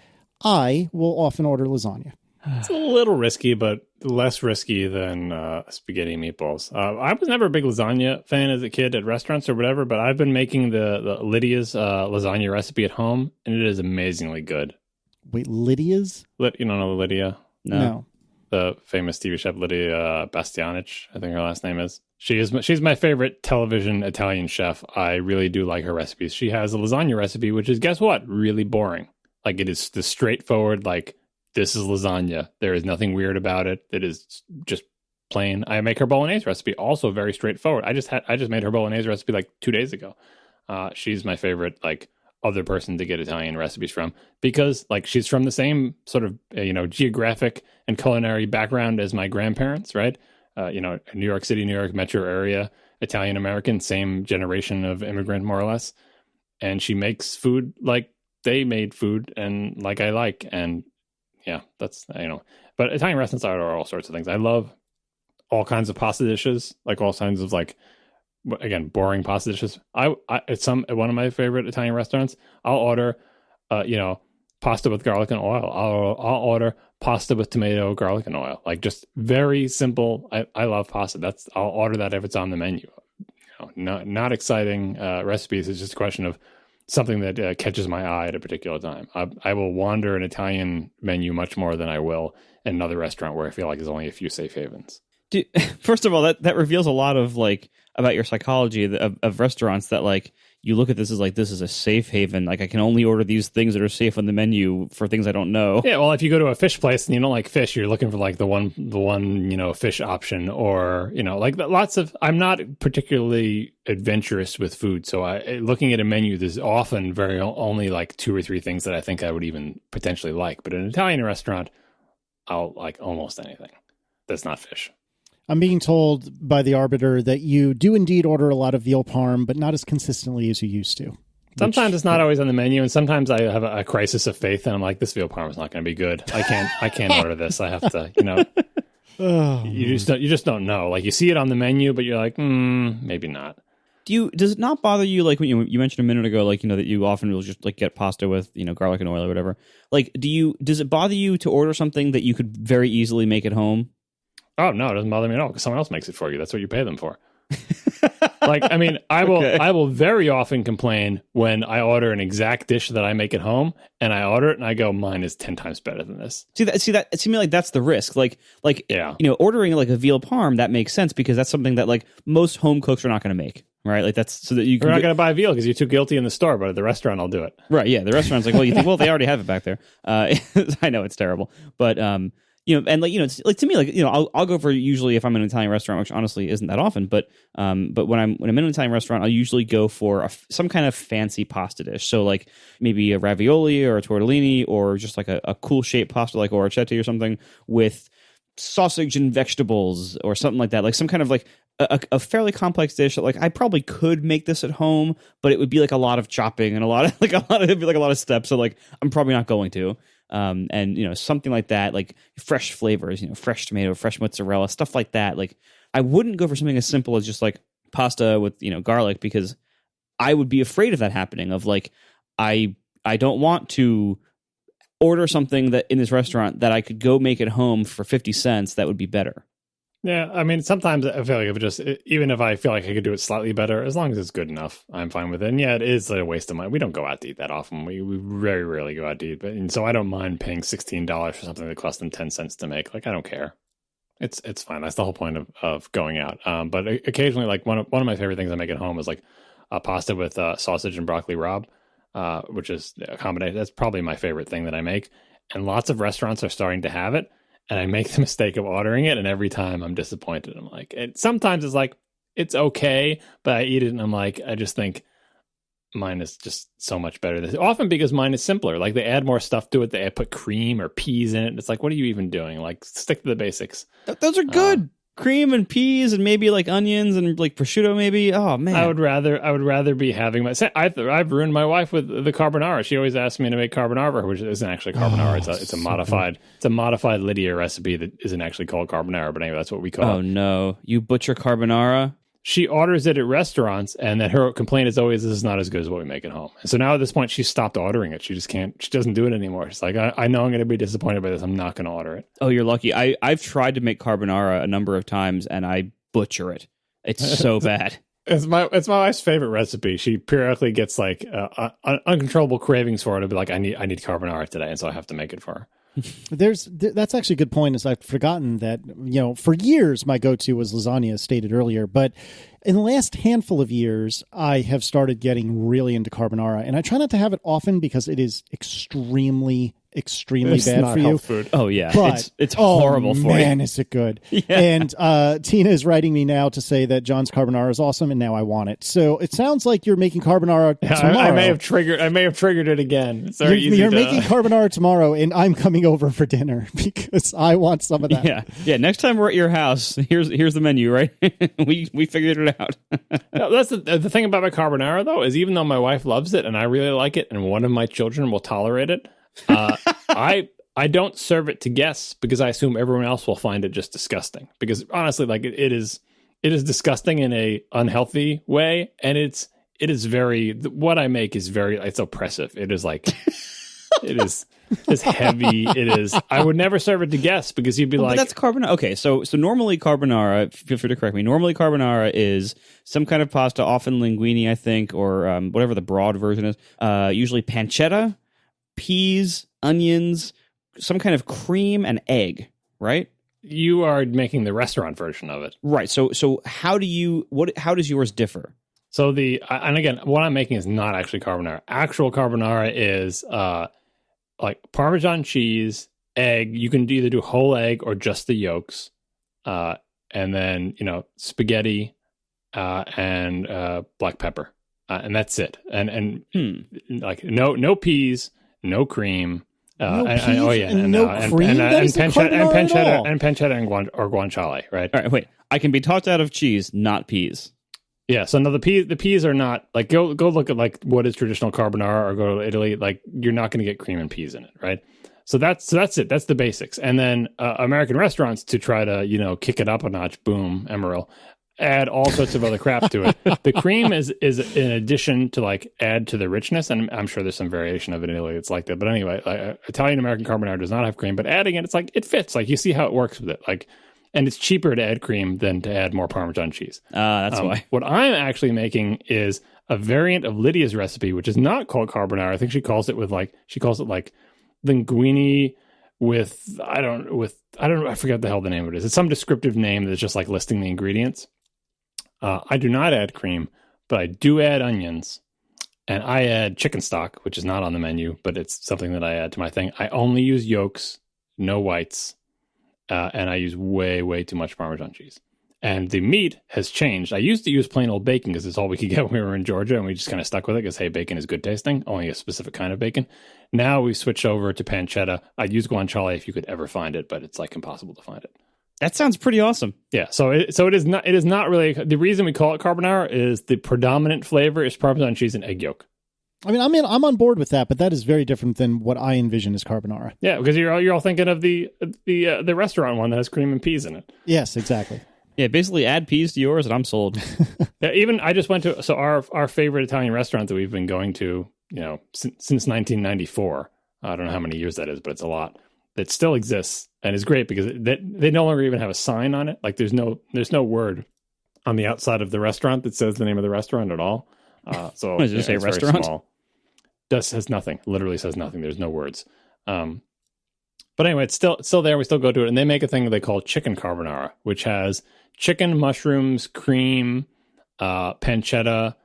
I will often order lasagna. It's a little risky, but less risky than spaghetti and meatballs. I was never a big lasagna fan as a kid at restaurants or whatever, but I've been making the Lydia's lasagna recipe at home, and it is amazingly good. Wait, Lydia's? You don't know Lydia? No. The famous TV chef Lydia Bastianich, I think her last name is. She's my favorite television Italian chef. I really do like her recipes. She has a lasagna recipe, which is, guess what? Really boring. Like, it is the straightforward, like, this is lasagna. There is nothing weird about it. It is just plain. I make her bolognese recipe, also very straightforward. I just made her bolognese recipe like 2 days ago. She's my favorite, like, other person to get Italian recipes from, because like she's from the same sort of geographic and culinary background as my grandparents, right? New York City, New York metro area, Italian American, same generation of immigrant more or less, and she makes food like they made food and like I like, and yeah, that's But Italian restaurants are all sorts of things. I love all kinds of pasta dishes, like all kinds of like. Again, boring pasta dishes. At one of my favorite Italian restaurants, I'll order, pasta with garlic and oil. I'll order pasta with tomato, garlic, and oil. Like, just very simple. I love pasta. I'll order that if it's on the menu. Not exciting recipes. It's just a question of something that catches my eye at a particular time. I will wander an Italian menu much more than I will in another restaurant where I feel like there's only a few safe havens. Dude, first of all, that reveals a lot of like about your psychology of restaurants, that like you look at this as like, this is a safe haven. Like, I can only order these things that are safe on the menu for things I don't know. Yeah, well, if you go to a fish place and you don't like fish, you're looking for like the one fish option, or like lots of. I'm not particularly adventurous with food, so looking at a menu, there's often only like 2 or 3 things that I think I would even potentially like. But in an Italian restaurant, I'll like almost anything that's not fish. I'm being told by the arbiter that you do indeed order a lot of veal parm, but not as consistently as you used to. Sometimes it's not always on the menu, and sometimes I have a crisis of faith, and I'm like, this veal parm is not going to be good. I can't order this. I have to, you just don't know. Like, you see it on the menu, but you're like, maybe not. Does it not bother you, like when you mentioned a minute ago, like that you often will just like get pasta with garlic and oil or whatever? Like, does it bother you to order something that you could very easily make at home? Oh, no, it doesn't bother me at all, because someone else makes it for you. That's what you pay them for. Like, I mean, I will very often complain when I order an exact dish that I make at home, and I order it and I go, mine is 10 times better than this. See that to me, like, that's the risk. Like yeah. Ordering like a veal parm, that makes sense, because that's something that like most home cooks are not going to make. Right, like that's so that you can. We're not going to buy veal because you're too guilty in the store, but at the restaurant, I'll do it. Right, yeah, the restaurant's like, well, you think, well, they already have it back there. I know it's terrible, but and it's like, to me, like, I'll go for, usually if I'm in an Italian restaurant, which honestly isn't that often, but when I'm in an Italian restaurant, I'll usually go for some kind of fancy pasta dish. So like maybe a ravioli or a tortellini, or just like a cool shaped pasta like orecchiette or something with sausage and vegetables or something like that, like some kind of like a fairly complex dish that like I probably could make this at home, but it would be like a lot of chopping and it'd be like a lot of steps. So like I'm probably not going to. And you know, something like that, like fresh flavors, you know, fresh tomato, fresh mozzarella, stuff like that. Like I wouldn't go for something as simple as just like pasta with, you know, garlic, because I would be afraid of that happening. Of like, I don't want to order something that in this restaurant that I could go make at home for 50 cents that would be better. Yeah, I mean, sometimes I feel like even if I feel like I could do it slightly better, as long as it's good enough, I'm fine with it. And yeah, it is a waste of money. We don't go out to eat that often. We very rarely go out to eat, and so I don't mind paying $16 for something that costs them 10 cents to make. Like, I don't care. It's fine. That's the whole point of going out. But occasionally, like one of my favorite things I make at home is like a pasta with sausage and broccoli rabe, which is a combination. That's probably my favorite thing that I make. And lots of restaurants are starting to have it. And I make the mistake of ordering it, and every time I'm disappointed. I'm like, sometimes it's like, it's okay, but I eat it and I'm like, I just think mine is just so much better. Often because mine is simpler. Like, they add more stuff to it. They put cream or peas in it. It's like, what are you even doing? Like, stick to the basics. Those are good. Cream and peas and maybe like onions and like prosciutto maybe. Oh man, I would rather be having my. I've ruined my wife with the carbonara. She always asks me to make carbonara, which isn't actually carbonara. It's a modified Lydia recipe that isn't actually called carbonara. But anyway, that's what we call it. Oh no, you butcher carbonara. She orders it at restaurants, and then her complaint is always, this is not as good as what we make at home. And so now at this point, she's stopped ordering it. She just can't. She doesn't do it anymore. She's like, I know I'm going to be disappointed by this. I'm not going to order it. Oh, you're lucky. I've tried to make carbonara a number of times, and I butcher it. It's so bad. It's my wife's favorite recipe. She periodically gets like uncontrollable cravings for it. It'll be like, I need carbonara today, and so I have to make it for her. That's actually a good point. Is I've forgotten that, you know, for years my go-to was lasagna, as stated earlier, but in the last handful of years I have started getting really into carbonara, and I try not to have it often because it is extremely bad for you. Food. Oh yeah, but, it's horrible for you. Man, is it good? Yeah. And Tina is writing me now to say that John's carbonara is awesome, and now I want it. So it sounds like you're making carbonara tomorrow. I may have triggered it again. You're making carbonara tomorrow, and I'm coming over for dinner because I want some of that. Yeah. Next time we're at your house, here's the menu, right? we figured it out. No, that's the thing about my carbonara, though, is even though my wife loves it and I really like it, and one of my children will tolerate it, I don't serve it to guests because I assume everyone else will find it just disgusting. Because honestly, like it is disgusting in a unhealthy way, and it is very, what I make is very, it's oppressive. It is like it's heavy. It is. I would never serve it to guests because you'd be like, that's carbonara. Okay, so normally carbonara, feel free to correct me. Normally carbonara is some kind of pasta, often linguine, I think, or whatever the broad version is. Usually pancetta, peas, onions, some kind of cream and egg, right? You are making the restaurant version of it. Right. So how does yours differ? So and again, what I'm making is not actually carbonara. Actual carbonara is like Parmesan cheese, egg. You can either do whole egg or just the yolks, and then, you know, spaghetti and black pepper, and that's it. And like no peas, no cream. Pancetta or guanciale, right? All right, wait. I can be tossed out of cheese, not peas. Yeah, so no, the peas are not, like, go look at like what is traditional carbonara, or go to Italy. Like, you're not going to get cream and peas in it, right? So that's it. That's the basics. And then American restaurants, to try to, you know, kick it up a notch, boom, Emerald, add all sorts of other crap to it. The cream is in addition to, like, add to the richness, and I'm sure there's some variation of it in Italy. It's like that, but anyway, like, Italian American carbonara does not have cream, but adding it, it's like it fits. Like, you see how it works with it, like. And it's cheaper to add cream than to add more Parmesan cheese. That's why. What I'm actually making is a variant of Lydia's recipe, which is not called carbonara. I think she calls it like linguine with I don't know, I forget the hell the name of it is. It's some descriptive name that's just like listing the ingredients. I do not add cream, but I do add onions, and I add chicken stock, which is not on the menu, but it's something that I add to my thing. I only use yolks, no whites. And I use way too much Parmesan cheese. And the meat has changed. I used to use plain old bacon because it's all we could get when we were in Georgia, and we just kind of stuck with it because, hey, bacon is good tasting, only a specific kind of bacon. Now we've switched over to pancetta. I'd use guanciale if you could ever find it, but it's like impossible to find it. That sounds pretty awesome. Yeah, so it is not really the reason we call it carbonara is the predominant flavor is Parmesan cheese and egg yolk. I mean, I'm on board with that, but that is very different than what I envision as carbonara. Yeah, because you're all thinking of the restaurant one that has cream and peas in it. Yes, exactly. Yeah, basically add peas to yours and I'm sold. Yeah, even I just went to our favorite Italian restaurant that we've been going to, since 1994. I don't know how many years that is, but it's a lot. That still exists and is great because they no longer even have a sign on it. Like there's no word on the outside of the restaurant that says the name of the restaurant at all. So does it say restaurant? Has nothing. Literally says nothing. There's no words. But anyway, it's still there. We still go to it, and they make a thing they call chicken carbonara, which has chicken, mushrooms, cream, pancetta,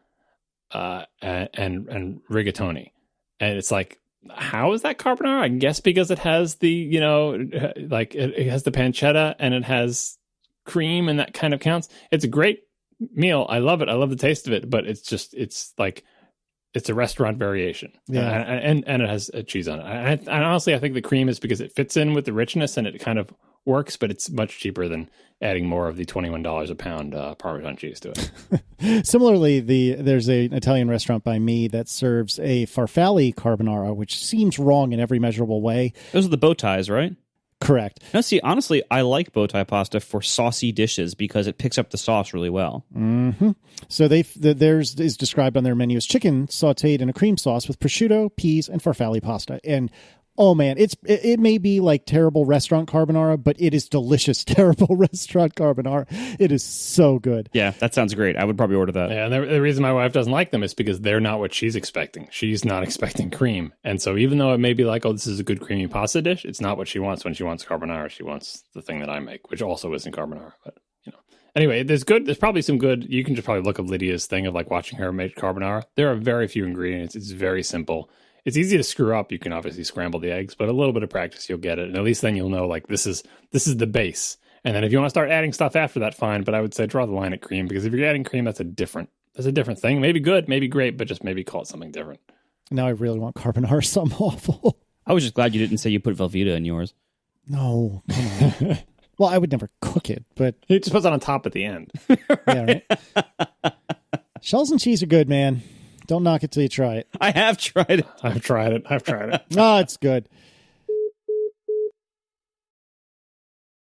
and rigatoni. And it's like, how is that carbonara? I guess because it has the it has the pancetta and it has cream, and that kind of counts. It's a great meal. I love it. I love the taste of it. But it's a restaurant variation. Yeah. And it has a cheese on it. And honestly, I think the cream is because it fits in with the richness and it kind of works, but it's much cheaper than adding more of the $21 a pound Parmesan cheese to it. Similarly, there's an Italian restaurant by me that serves a farfalle carbonara, which seems wrong in every measurable way. Those are the bow ties, right? Correct. Now, see, honestly, I like bow tie pasta for saucy dishes because it picks up the sauce really well. Mm-hmm. So theirs is described on their menu as chicken sautéed in a cream sauce with prosciutto, peas, and farfalle pasta. And oh man, it may be like terrible restaurant carbonara, but it is delicious, terrible restaurant carbonara. It is so good. Yeah, that sounds great. I would probably order that. Yeah, and the reason my wife doesn't like them is because they're not what she's expecting. She's not expecting cream. And so even though it may be like, oh, this is a good creamy pasta dish, it's not what she wants when she wants carbonara. She wants the thing that I make, which also isn't carbonara. But, anyway, there's probably some good, you can just probably look up Lydia's thing of like watching her make carbonara. There are very few ingredients. It's very simple. It's easy to screw up. You can obviously scramble the eggs, but a little bit of practice, you'll get it. And at least then you'll know, like, this is the base. And then if you want to start adding stuff after that, fine. But I would say draw the line at cream, because if you're adding cream, that's a different thing. Maybe good, maybe great, but just maybe call it something different. Now I really want carbonara something awful. I was just glad you didn't say you put Velveeta in yours. No, come on. Well, I would never cook it, but... It just puts it on top at the end. Yeah, right? Shells and cheese are good, man. Don't knock it till you try it. I have tried it. I've tried it. Oh, it's good.